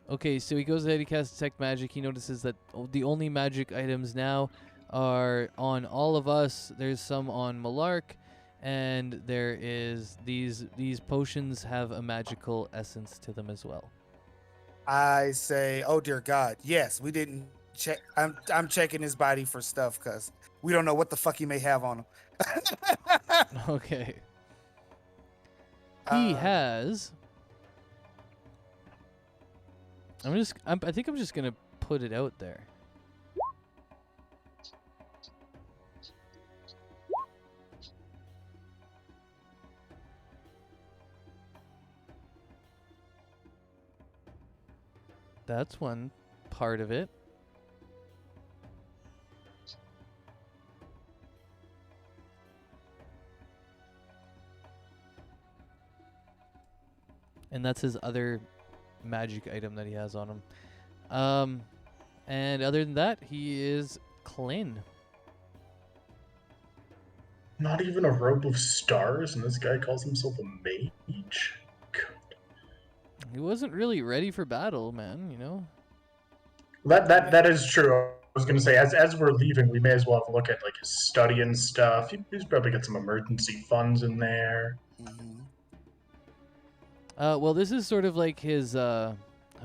Okay, so he goes ahead, he casts Detect Magic. He notices that the only magic items now are on all of us. There's some on Malark, and there is these potions have a magical essence to them as well. I say, oh dear God, yes, we didn't check. I'm checking his body for stuff because we don't know what the fuck he may have on him. Okay. He has. I think I'm just gonna put it out there. That's one part of it. And that's his other magic item that he has on him. And other than that, he is Clin. Not even a robe of stars, and this guy calls himself a mage? God. He wasn't really ready for battle, man, you know? That is true. I was gonna say, as we're leaving, we may as well have a look at like his study and stuff. He's probably got some emergency funds in there. Mm-hmm. Well, this is sort of like his, how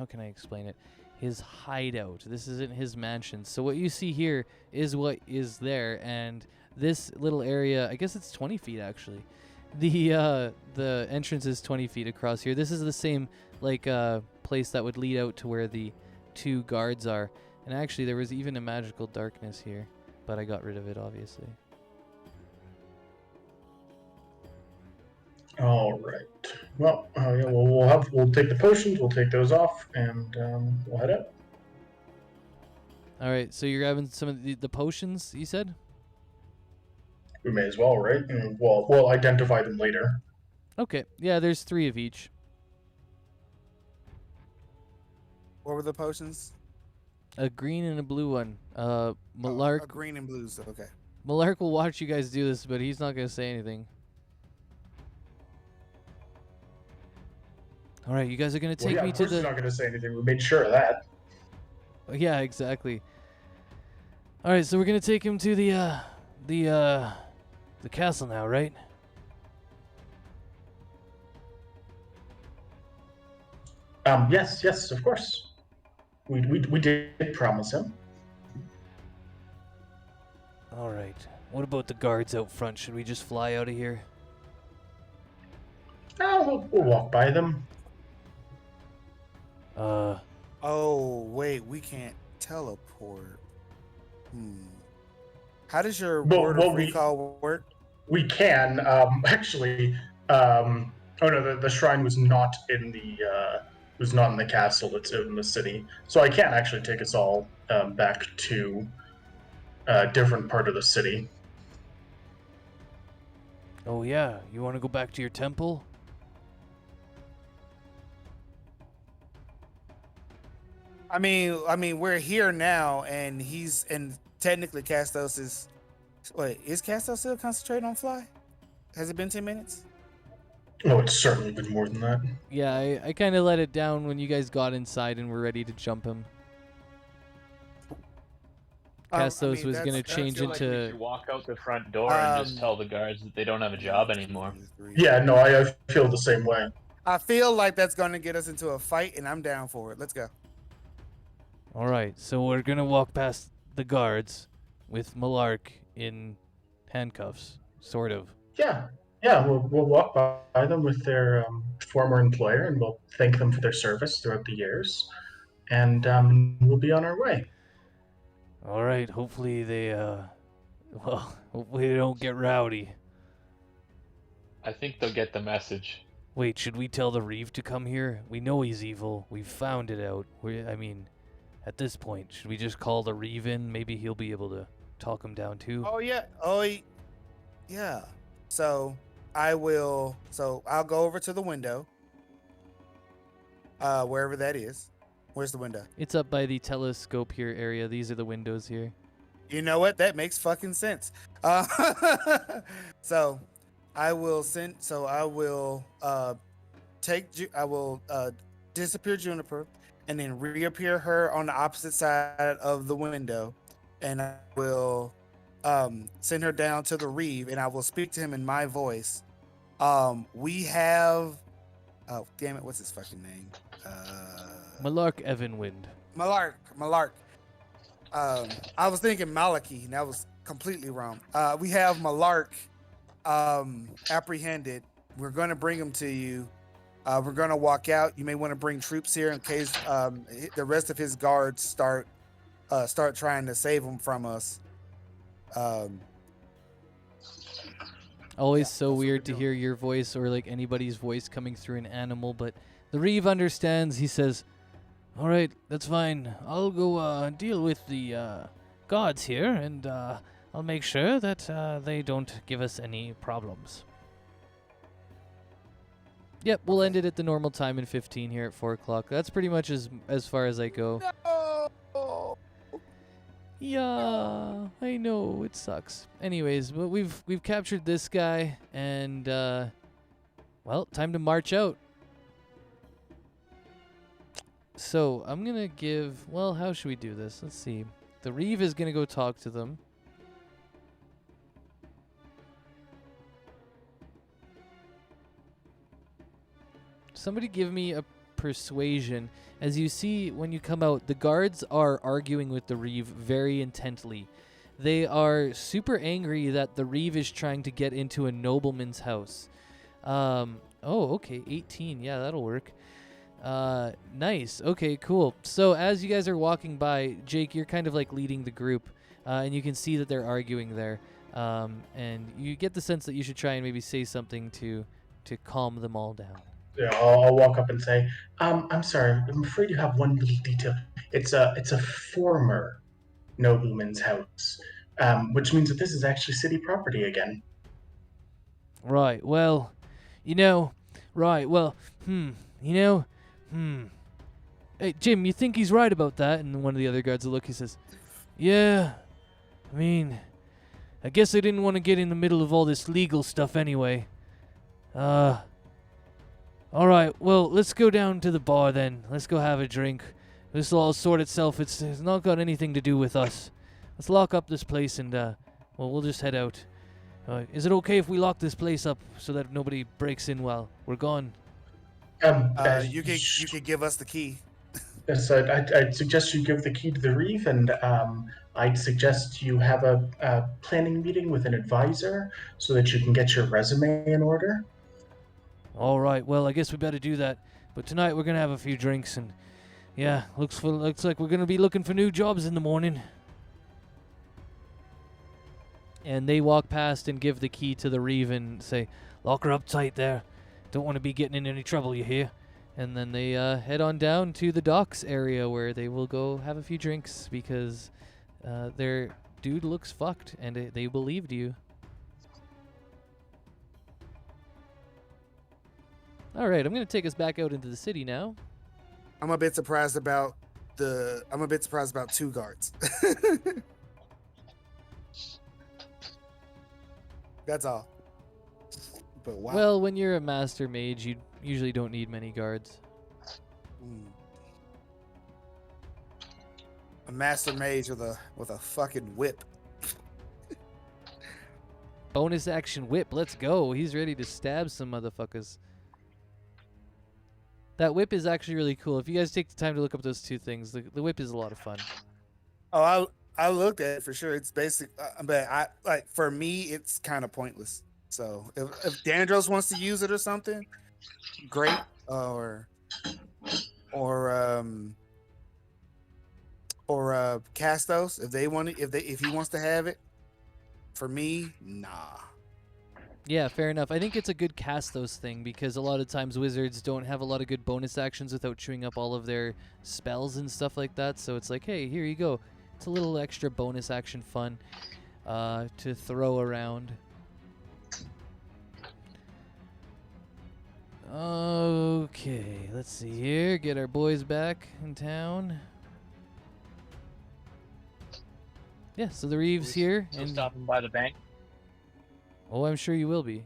can I explain it? His hideout. This isn't his mansion. So what you see here is what is there, and this little area, I guess it's 20 feet actually, The entrance is 20 feet across here. This is the same place that would lead out to where the 2 guards are. And actually, there was even a magical darkness here, but I got rid of it, obviously. All right. Well, yeah, we'll take the potions. We'll take those off, and we'll head out. All right, so you're grabbing some of the potions, you said? We may as well, right? And we'll identify them later. Okay, yeah, there's 3 of each. What were the potions? A green and a blue one. Malark. Oh, green and blues. Okay. Malark will watch you guys do this, but he's not gonna say anything. All right, you guys are gonna take me to the. He's not gonna say anything. We made sure of that. Yeah, exactly. All right, so we're gonna take him to the castle now, right? Yes, of course. We did promise him. All right. What about the guards out front? Should we just fly out of here? We'll walk by them. Oh wait, we can't teleport. How does your word of recall work? We can actually. Oh no, the shrine was not in the castle. It's in the city, so I can actually take us all back to a different part of the city. Oh yeah, you want to go back to your temple? I mean, we're here now, and technically Castos is. Wait, is Castos still concentrating on fly? Has it been 10 minutes? Oh, it's certainly been more than that. Yeah, I kind of let it down when you guys got inside and were ready to jump him. Castos was going to change Like we into. should walk out the front door and just tell the guards that they don't have a job anymore. Yeah, no, I feel the same way. I feel like that's going to get us into a fight, and I'm down for it. Let's go. All right, so we're going to walk past the guards with Malark in handcuffs, sort of. Yeah, we'll walk by them with their former employer, and we'll thank them for their service throughout the years, and we'll be on our way. All right, hopefully they hopefully they don't get rowdy. I think they'll get the message. Wait, should we tell the Reeve to come here? We know he's evil. We've found it out. At this point, should we just call the Reeve in? Maybe he'll be able to talk him down too. Oh yeah. Yeah. So I'll go over to the window. Wherever that is. Where's the window? It's up by the telescope here area. These are the windows here. You know what? That makes fucking sense. So I will disappear Juniper and then reappear her on the opposite side of the window, and I will send her down to the Reeve, and I will speak to him in my voice. We have, oh damn it, what's his fucking name? Malark Evanwind. Malark. I was thinking Malaki, and that was completely wrong. We have Malark apprehended. We're going to bring him to you. We're going to walk out. You may want to bring troops here in case the rest of his guards start trying to save him from us. Always so weird to hear your voice or like anybody's voice coming through an animal, but the Reeve understands. He says, all right, that's fine. I'll go deal with the gods here, and I'll make sure that they don't give us any problems. Yep, we'll end it at the normal time in 15 here at 4 o'clock. That's pretty much as far as I go. No! Yeah, I know, it sucks. Anyways, but we've captured this guy, and well, time to march out. So I'm gonna give. Well, how should we do this? Let's see. The Reeve is gonna go talk to them. Somebody give me a persuasion. As you see when you come out, the guards are arguing with the Reeve very intently. They are super angry that the Reeve is trying to get into a nobleman's house. Okay, 18. Yeah, that'll work. Nice. Okay, cool. So as you guys are walking by, Jake, you're kind of like leading the group, and you can see that they're arguing there. And you get the sense that you should try and maybe say something to calm them all down. Yeah, I'll walk up and say, I'm sorry, I'm afraid you have one little detail. It's a former nobleman's house, which means that this is actually city property again. Right. Well, right. Well, Hey, Jim, you think he's right about that? And one of the other guards will look. He says, "Yeah. I mean, I guess I didn't want to get in the middle of all this legal stuff anyway. All right. Well, let's go down to the bar then. Let's go have a drink. This will all sort itself. It's not got anything to do with us. Let's lock up this place and we'll just head out. Is it okay if we lock this place up so that nobody breaks in while we're gone?" You could give us the key. Yes, I'd suggest you give the key to the Reeve, and I'd suggest you have a planning meeting with an advisor so that you can get your resume in order. All right. Well, I guess we better do that. But tonight we're gonna have a few drinks, and yeah, looks like we're gonna be looking for new jobs in the morning. And they walk past and give the key to the Reeve and say, "Lock her up tight there. Don't want to be getting in any trouble, you hear?" And then they head on down to the docks area where they will go have a few drinks because their dude looks fucked and they believed you. All right, I'm going to take us back out into the city now. I'm a bit surprised about 2 guards. That's all. But wow. Well, when you're a master mage, you usually don't need many guards. A master mage with a fucking whip. Bonus action whip, let's go. He's ready to stab some motherfuckers. That whip is actually really cool. If you guys take the time to look up those 2 things, the whip is a lot of fun. Oh, I looked at it for sure. It's basic, but for me, it's kind of pointless. So if Dandros wants to use it or something, great. Or Castos, if he wants to have it. For me, nah. Yeah, fair enough. I think it's a good Castos thing because a lot of times wizards don't have a lot of good bonus actions without chewing up all of their spells and stuff like that. So it's like, hey, here you go. It's a little extra bonus action fun to throw around. Okay, let's see here. Get our boys back in town. Yeah, so the Reeve's here. So stopping by the bank. Oh, I'm sure you will be.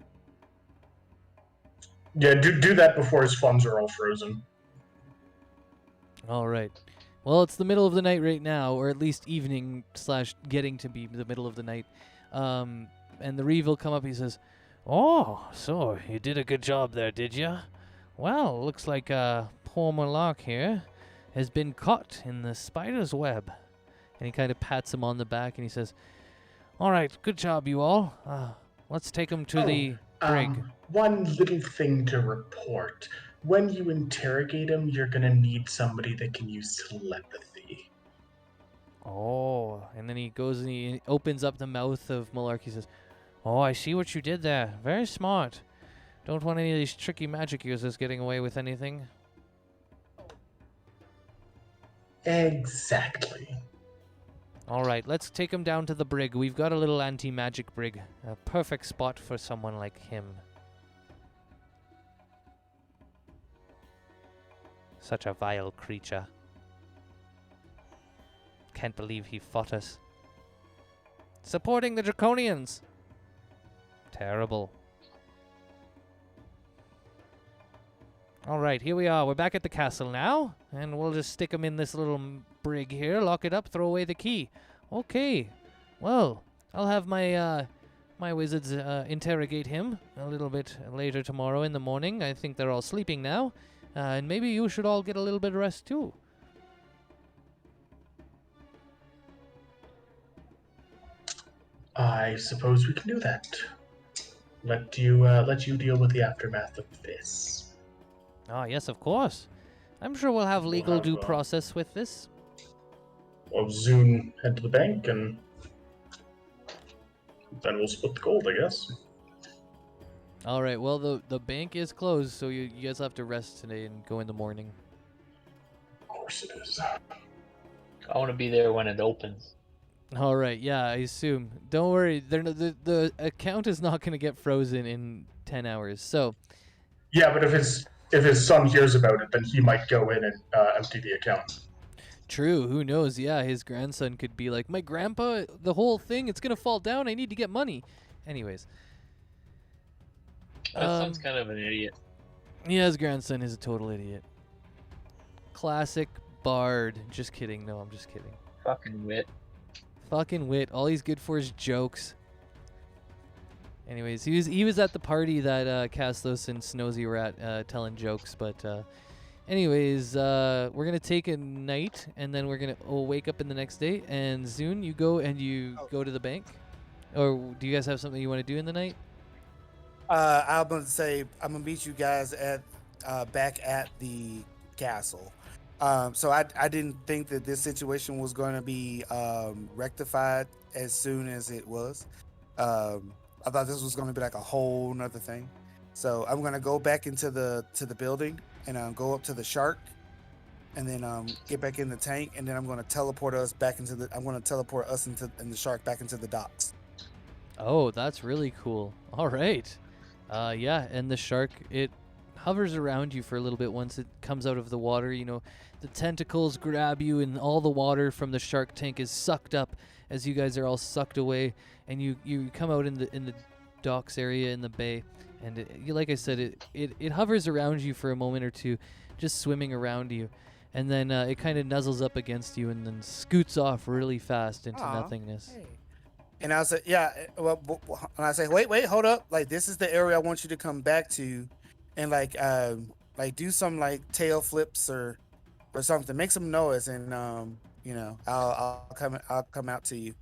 Yeah, do that before his funds are all frozen. All right. Well, it's the middle of the night right now, or at least evening / getting to be the middle of the night. And the Reeve will come up. He says, "Oh, so you did a good job there, did you? Well, looks like poor Malark here has been caught in the spider's web." And he kind of pats him on the back and he says, "All right, good job, you all. Let's take him to the brig." One little thing to report. When you interrogate him, you're going to need somebody that can use telepathy. Oh, and then he goes and he opens up the mouth of Malark. He says, "Oh, I see what you did there. Very smart. Don't want any of these tricky magic users getting away with anything." Exactly. All right, let's take him down to the brig. We've got a little anti-magic brig. A perfect spot for someone like him. Such a vile creature. Can't believe he fought us. Supporting the Draconians. Terrible. All right, here we are. We're back at the castle now, and we'll just stick him in this little brig here, lock it up, throw away the key. Okay. Well, I'll have my my wizards interrogate him a little bit later tomorrow in the morning. I think they're all sleeping now, and maybe you should all get a little bit of rest too. I suppose we can do that. Let you deal with the aftermath of this. Ah, yes, of course. I'm sure we'll have We'll legal have, due process with this. We'll soon head to the bank, and then we'll split the gold, I guess. All right. Well, the bank is closed, so you guys have to rest today and go in the morning. Of course it is. I want to be there when it opens. All right. Yeah, I assume. Don't worry. The account is not going to get frozen in 10 hours. So, Yeah, but if his son hears about it, then he might go in and empty the account. true. Who knows? Yeah, his grandson could be like, "My grandpa, the whole thing, it's going to fall down. I need to get money." Anyways. That sounds kind of an idiot. Yeah, his grandson is a total idiot. Classic bard. Just kidding. No, I'm just kidding. Fucking wit. Fucking wit. All he's good for is jokes. Anyways, he was at the party that Castos and Snozy were at telling jokes. But anyways, we're gonna take a night and then we're gonna wake up in the next day. And Zune, you go and you go to the bank, or do you guys have something you want to do in the night? I'm gonna say I'm gonna meet you guys at back at the castle. So I didn't think that this situation was going to be rectified as soon as it was. I thought this was going to be like a whole nother thing. So I'm gonna go back into the building and go up to the shark, and then get back in the tank, and then I'm gonna teleport us back into the. I'm gonna teleport us and the shark back into the docks. Oh, that's really cool. All right. Yeah, and the shark, it hovers around you for a little bit once it comes out of the water. You know, the tentacles grab you, and all the water from the shark tank is sucked up as you guys are all sucked away, and you come out in the docks area in the bay, and like I said, it hovers around you for a moment or two, just swimming around you, and then it kind of nuzzles up against you and then scoots off really fast into nothingness. Hey. And I said, yeah. Well, and I say, wait, hold up. Like, this is the area I want you to come back to, and like do some like tail flips or something. Make some noise, and I'll come out to you.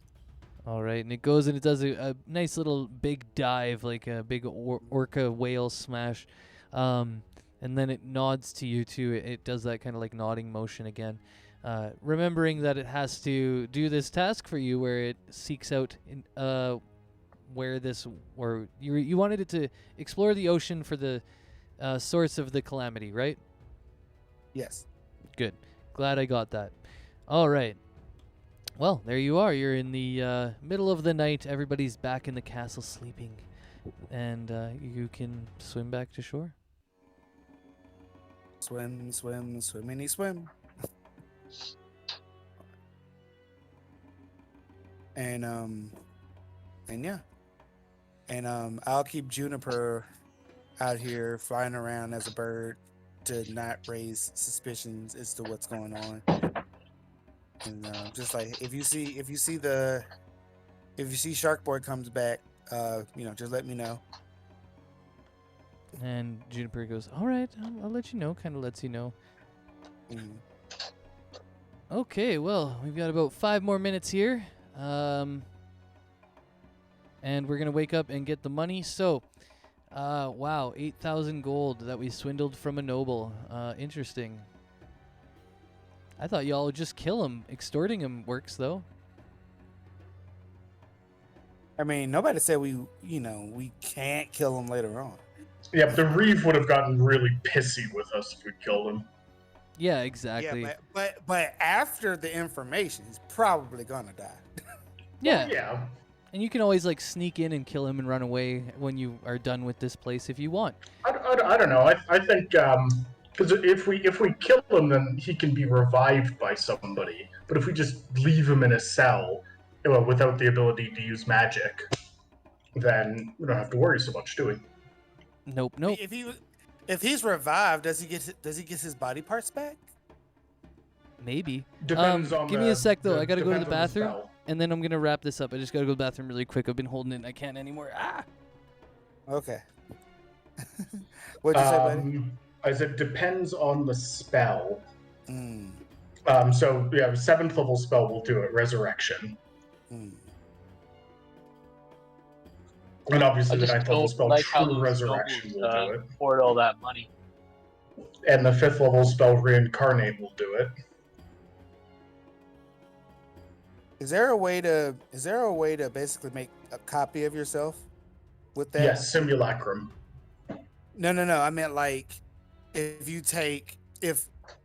All right, and it goes and it does a nice little big dive, like a big orca whale smash, and then it nods to you too. It does that kind of like nodding motion again. Remembering that it has to do this task for you, where it seeks out where this, or you wanted it to explore the ocean for the source of the calamity, right? Yes. Good. Glad I got that. All right. Well, there you are. You're in the middle of the night. Everybody's back in the castle sleeping, and you can swim back to shore. Swim, swimmity swim. And yeah, and I'll keep Juniper out here flying around as a bird to not raise suspicions as to what's going on. And just like if you see Sharkboy comes back, just let me know. And Juniper goes, "All right, I'll let you know." Kind of lets you know. Mm. Okay, well, we've got about 5 more minutes here. And we're going to wake up and get the money. So, wow, 8,000 gold that we swindled from a noble. Interesting. I thought y'all would just kill him. Extorting him works, though. I mean, nobody said we can't kill him later on. Yeah, but the Reeve would have gotten really pissy with us if we killed him. Yeah, exactly. Yeah, but after the information, he's probably gonna die. Yeah. Well, yeah. And you can always like sneak in and kill him and run away when you are done with this place if you want. I don't know. I think because if we kill him, then he can be revived by somebody. But if we just leave him in a cell, without the ability to use magic, then we don't have to worry so much, do we? Nope. If he's revived, does he get his body parts back? Maybe. Depends on give me a sec though. I gotta go to the depends on bathroom, spell. and then I'm gonna wrap this up. I just gotta go to the bathroom really quick. I've been holding it and I can't anymore. Ah. Okay. What'd you say, buddy? I said depends on the spell. Mm. So yeah, 7th level spell will do it. Resurrection. Mm. And obviously, I the just 9th level don't spell like how True those Resurrection will nobles do it. poured all that money. And the 5th level spell Reincarnate will do it. Is there a way to basically make a copy of yourself with that? Yes, Simulacrum. No. I meant like if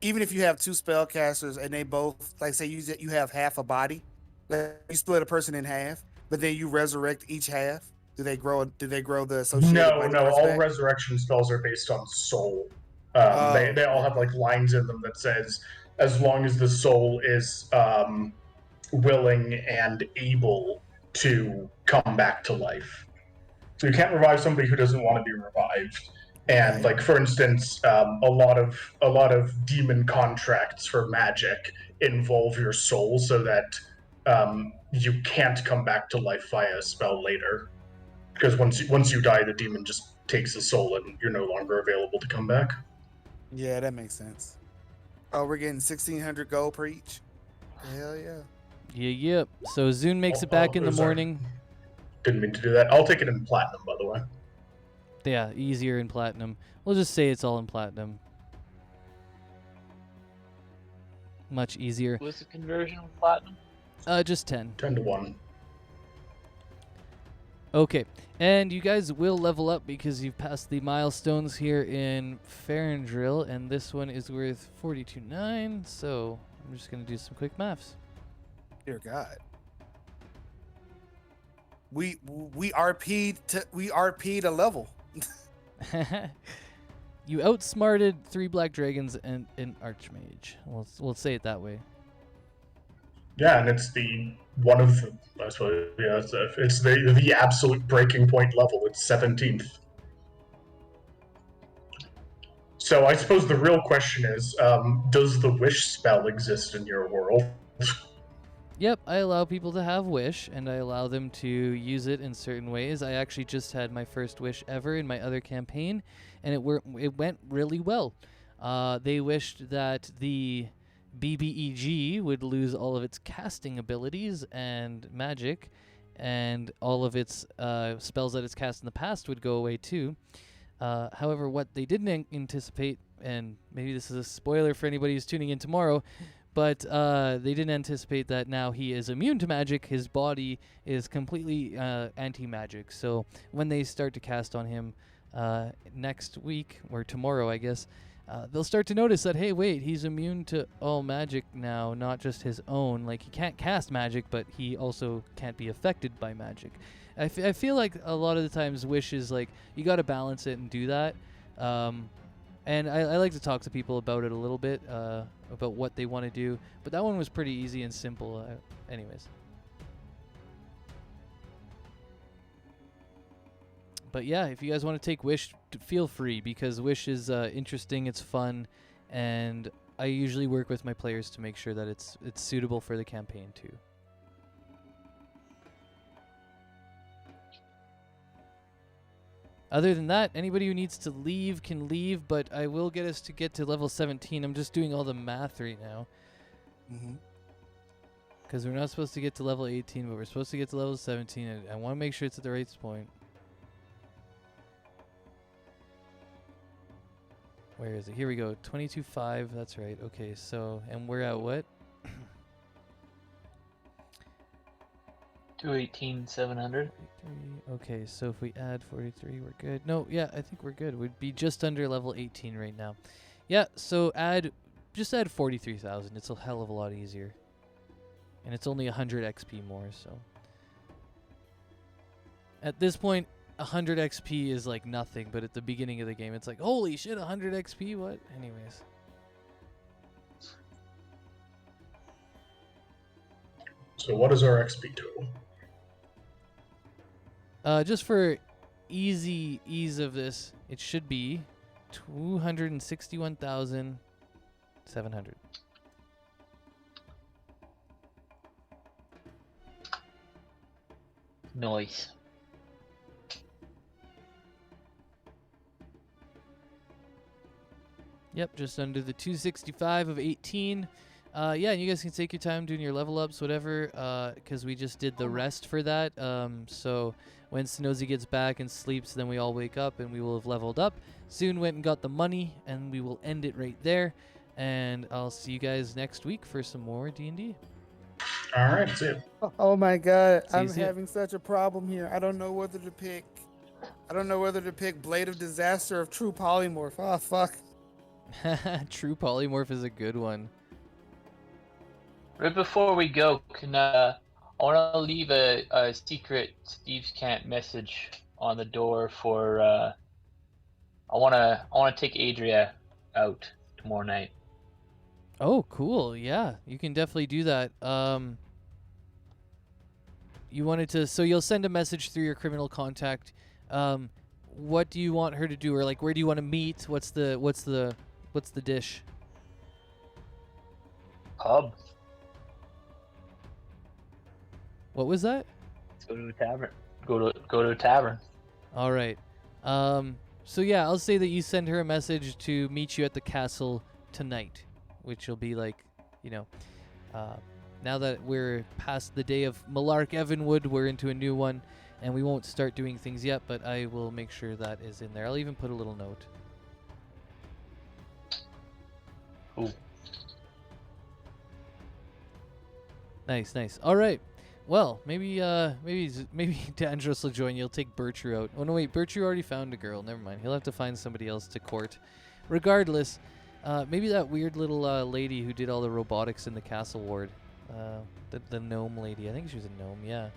even if you have two spellcasters and they both, like, say you have half a body, like you split a person in half, but then you resurrect each half. Do they grow the associated No, body no, parts all back? resurrection spells are based on soul. Oh, They all have okay. like lines in them that says as long as the soul is willing and able to come back to life. So you can't revive somebody who doesn't want to be revived. And Right. like for instance, a lot of demon contracts for magic involve your soul, so that you can't come back to life via a spell later. Because once you die, the demon just takes the soul, and you're no longer available to come back. Yeah, that makes sense. Oh, we're getting 1,600 gold per each. Hell yeah. Yep. So Zune makes it back in the Sorry. morning. Didn't mean to do that. I'll take it in platinum, by the way. Yeah, easier in platinum. We'll just say it's all in platinum. Much easier. What's the conversion of platinum? Just 10. 10 to 1. Okay, and you guys will level up because you've passed the milestones here in Farandrill, and this one is worth 42.9, so I'm just going to do some quick maths. Dear God. We RP'd a level. You outsmarted 3 black dragons and an archmage. We'll say it that way. Yeah, and it's one of the, I suppose, yeah, it's the absolute breaking point level. It's 17th. So I suppose the real question is, does the wish spell exist in your world? Yep, I allow people to have wish, and I allow them to use it in certain ways. I actually just had my first wish ever in my other campaign, and it went really well. They wished that the BBEG would lose all of its casting abilities and magic, and all of its spells that it's cast in the past would go away too. However, what they didn't anticipate, and maybe this is a spoiler for anybody who's tuning in tomorrow, but they didn't anticipate that now he is immune to magic. His body is completely anti-magic. So when they start to cast on him next week, or tomorrow, I guess, they'll start to notice that, hey, wait, he's immune to all magic now, not just his own. Like, he can't cast magic, but he also can't be affected by magic. I feel like a lot of the times Wish is like, you got to balance it and do that. And I like to talk to people about it a little bit, about what they want to do. But that one was pretty easy and simple. Anyways. But yeah, if you guys want to take Wish, feel free, because Wish is interesting, it's fun, and I usually work with my players to make sure that it's suitable for the campaign too. Other than that, anybody who needs to leave can leave, but I will get us to get to level 17. I'm just doing all the math right now. Because we're not supposed to get to level 18, but we're supposed to get to level 17. I want to make sure it's at the right point. Where is it? Here we go. 22.5. That's right. Okay, so, and we're at what? 218,700. Okay, so if we add 43, we're good. No, yeah, I think we're good. We'd be just under level 18 right now. Yeah, so just add 43,000. It's a hell of a lot easier. And it's only 100 XP more, so. At this point, 100 XP is like nothing, but at the beginning of the game, it's like, holy shit, 100 XP? What? Anyways. So what is our XP total? Just for ease of this, it should be 261,700. Nice. Yep, just under the 265 of 18. Yeah, and you guys can take your time doing your level ups, whatever, because we just did the rest for that. So when Snozy gets back and sleeps, then we all wake up and we will have leveled up. Soon went and got the money, and we will end it right there. And I'll see you guys next week for some more D&D. All right, see you. Oh my god, See you I'm soon. having such a problem here. I don't know whether to pick. I don't know whether to pick Blade of Disaster or True Polymorph. Oh fuck. True Polymorph is a good one. Right before we go, I want to leave a secret Steve's Camp message on the door for I want to take Adria out tomorrow night. Oh, cool. Yeah, you can definitely do that. You wanted to, so you'll send a message through your criminal contact. What do you want her to do, or like where do you want to meet? What's the dish? Pub. What was that? Let's go to a tavern. Go to a tavern. All right. So yeah, I'll say that you send her a message to meet you at the castle tonight, which will be like, now that we're past the day of Malark Evanwood, we're into a new one, and we won't start doing things yet, but I will make sure that is in there. I'll even put a little note. Ooh. Nice. All right. Well, maybe Dandros will join you. He'll take Bertru out. Oh no, wait, Bertru already found a girl. Never mind. He'll have to find somebody else to court. Regardless, maybe that weird little lady who did all the robotics in the castle ward. The gnome lady. I think she was a gnome. Yeah.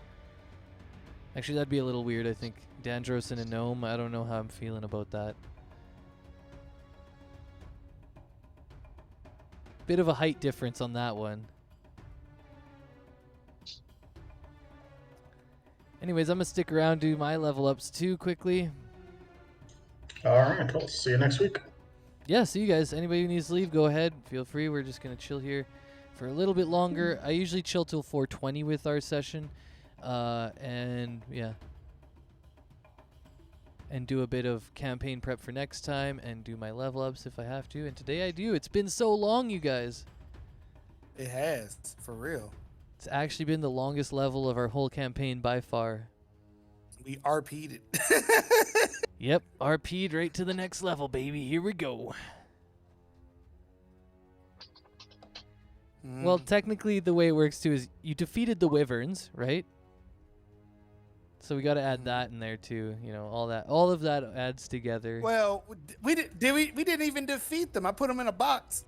Actually, that'd be a little weird. I think Dandros and a gnome. I don't know how I'm feeling about that. Bit of a height difference on that one. Anyways, I'm going to stick around, do my level ups too quickly. All right, cool. See you next week. Yeah, see you guys. Anybody who needs to leave, go ahead. Feel free. We're just going to chill here for a little bit longer. I usually chill till 4:20 with our session. And yeah. And do a bit of campaign prep for next time and do my level ups if I have to. And today I do. It's been so long, you guys. It has, for real. It's actually been the longest level of our whole campaign by far. We RP'd it. Yep, RP'd right to the next level, baby. Here we go. Well, technically the way it works too is you defeated the wyverns, right? So we got to add that in there too, all of that adds together. Well, we didn't even defeat them. I put them in a box.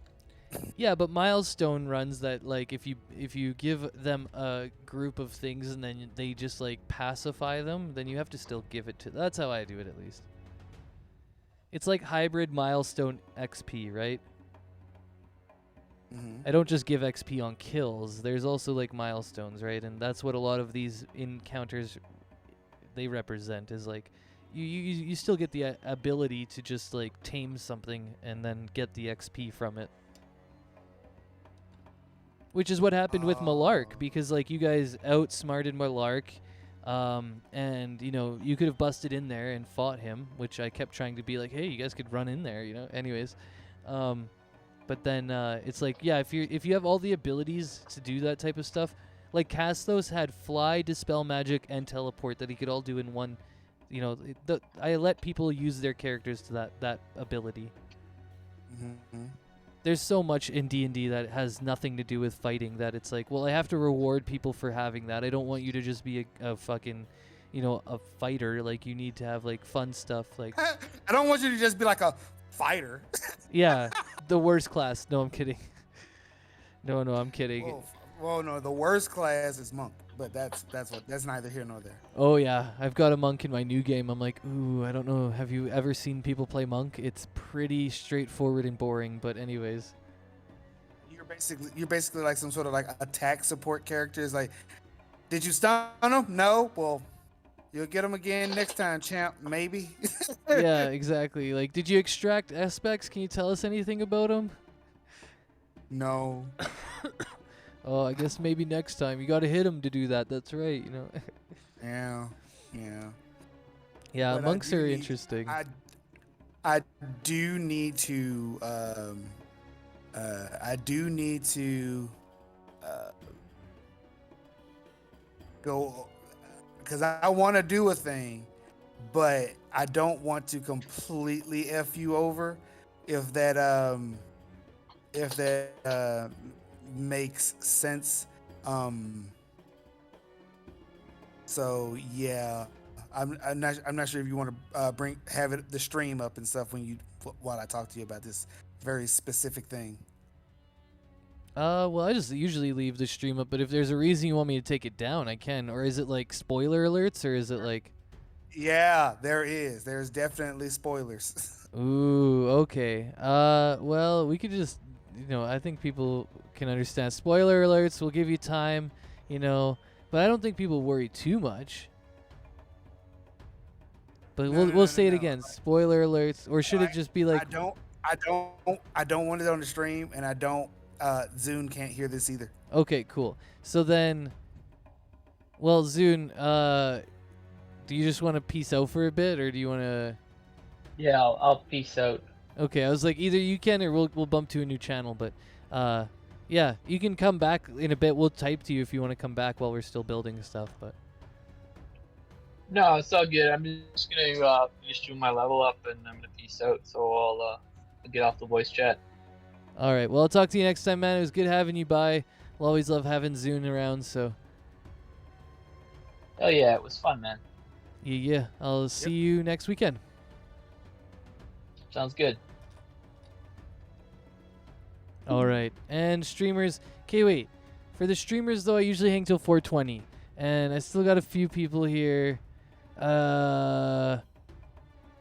Yeah, but milestone runs that, like, if you give them a group of things and then they just like pacify them, then you have to still give it to. That's how I do it, at least. It's like hybrid milestone XP, right? I don't just give XP on kills. There's also like milestones, right? And that's what a lot of these encounters they represent, is like you still get the ability to just like tame something and then get the XP from it. Which is what happened with Malark, because like you guys outsmarted Malark, and you could have busted in there and fought him, which I kept trying to be like, hey, you guys could run in there, anyways. But then it's like, yeah, if you have all the abilities to do that type of stuff, like Castos had fly, dispel magic, and teleport that he could all do in one. I let people use their characters to that ability. There's so much in D&D that has nothing to do with fighting that it's like, well, I have to reward people for having that. I don't want you to just be a fucking, a fighter. Like, you need to have, like, fun stuff. Like, I don't want you to just be like a fighter. Yeah, the worst class. No, I'm kidding. No, I'm kidding. Well, no, the worst class is monk, but that's neither here nor there. Oh yeah, I've got a monk in my new game. I'm like, ooh, I don't know. Have you ever seen people play monk? It's pretty straightforward and boring, but anyways. You're basically like some sort of like attack support character. It's like, did you stun him? No. Well, you'll get him again next time, champ. Maybe. Yeah, exactly. Like, did you extract aspects? Can you tell us anything about him? No. Oh, I guess maybe next time. You got to hit him to do that. That's right, Yeah. Yeah, But monks are interesting. I do need to I do need to go because I want to do a thing, but I don't want to completely f you over if that makes sense. Um, so yeah, I'm not sure if you want to have it the stream up and stuff while I talk to you about this very specific thing. Well, I just usually leave the stream up, but if there's a reason you want me to take it down, I can. Or is it like spoiler alerts, or is it like? Yeah, there is. There's definitely spoilers. Ooh, okay. Well, we could just, I think people can understand. Spoiler alerts will give you time, but I don't think people worry too much. But we'll say it No. again. Spoiler alerts, or should it just be like? I don't want it on the stream, and I don't. Zune can't hear this either. Okay, cool. So then, well, Zune, do you just want to peace out for a bit, or do you want to? Yeah, I'll peace out. Okay, I was like, either you can, or we'll bump to a new channel. But, yeah, you can come back in a bit. We'll type to you if you want to come back while we're still building stuff. But No, it's all good. I'm just gonna finish doing my level up, and I'm gonna peace out. So I'll get off the voice chat. all right, well, I'll talk to you next time, man. It was good having you by. We'll always love having Zune around. So Oh yeah, it was fun, man. yeah, I'll see you next weekend. Sounds good. All right, and streamers. Okay, wait. For the streamers though, I usually hang till 4:20, and I still got a few people here. Do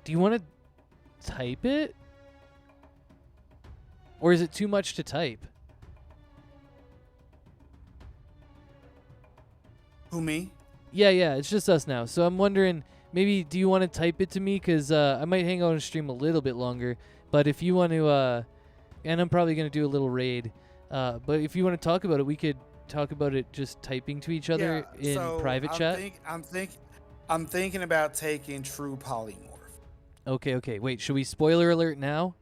you want to type it, or is it too much to type? Who, me? Yeah, it's just us now. So I'm wondering, maybe do you want to type it to me? Because I might hang out and stream a little bit longer. But if you want to, and I'm probably going to do a little raid. But if you want to talk about it, we could talk about it just typing to each other in private chat. I'm thinking about taking True Polymorph. Okay. Wait, should we spoiler alert now?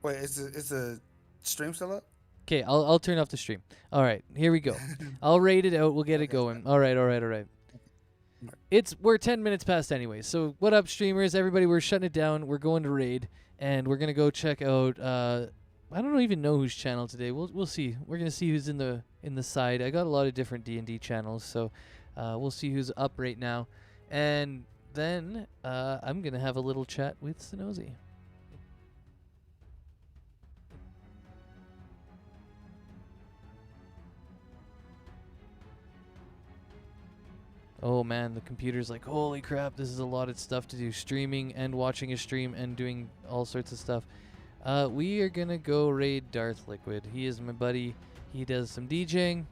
Wait, it's a stream still up? Okay, I'll turn off the stream. All right, here we go. I'll raid it out. We'll get it going. All right. We're 10 minutes past anyway. So what up, streamers? Everybody, we're shutting it down. We're going to raid, and we're gonna go check out. I don't even know whose channel today. We'll see. We're gonna see who's in the side. I got a lot of different D&D channels, so we'll see who's up right now, and then I'm gonna have a little chat with Synosy. Oh man, the computer's like, holy crap, this is a lot of stuff to do. Streaming and watching a stream and doing all sorts of stuff. We are gonna go raid Darth Liquid. He is my buddy. He does some DJing.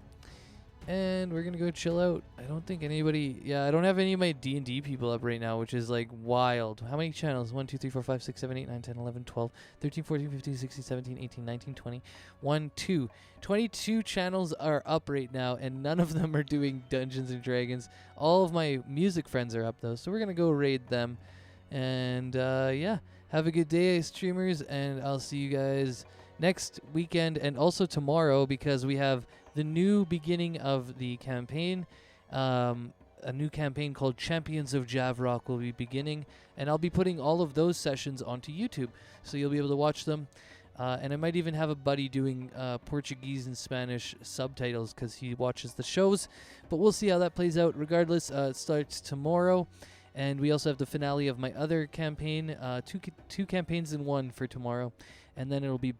And we're gonna go chill out. I don't think anybody... Yeah, I don't have any of my D&D people up right now, which is like wild. How many channels? 1, 2, 3, 4, 5, 6, 7, 8, 9, 10, 11, 12, 13, 14, 15, 16, 17, 18, 19, 20. 1, 2. 22 channels are up right now, and none of them are doing Dungeons & Dragons. All of my music friends are up, though, so we're gonna go raid them. And, yeah. Have a good day, streamers, and I'll see you guys next weekend and also tomorrow because we have the new beginning of the campaign. A new campaign called Champions of Javrock will be beginning, and I'll be putting all of those sessions onto YouTube, so you'll be able to watch them. And I might even have a buddy doing Portuguese and Spanish subtitles because he watches the shows, but we'll see how that plays out. Regardless, it starts tomorrow. And we also have the finale of my other campaign, two campaigns in one for tomorrow, and then it'll be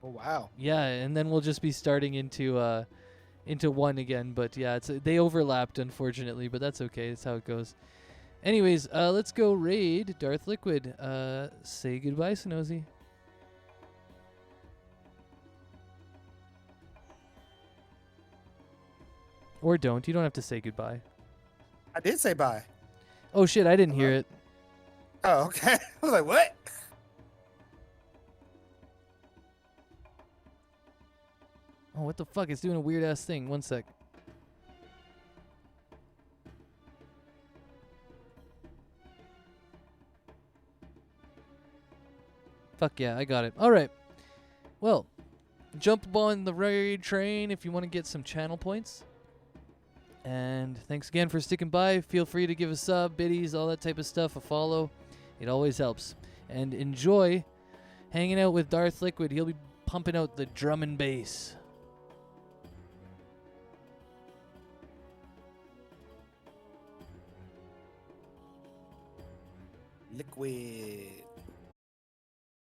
yeah, and then we'll just be starting into one again. But yeah, they overlapped unfortunately, but that's okay. That's how it goes. Anyways, let's go raid Darth Liquid. Say goodbye, Synosy. Or don't. You don't have to say goodbye. I did say bye. Oh shit, I didn't hear it. Oh, okay. I was like, what? Oh, what the fuck? It's doing a weird ass thing. One sec. Fuck yeah, I got it. All right. Well, jump on the raid train if you want to get some channel points. And thanks again for sticking by. Feel free to give a sub, biddies, all that type of stuff, a follow. It always helps. And enjoy hanging out with Darth Liquid. He'll be pumping out the drum and bass. Liquid.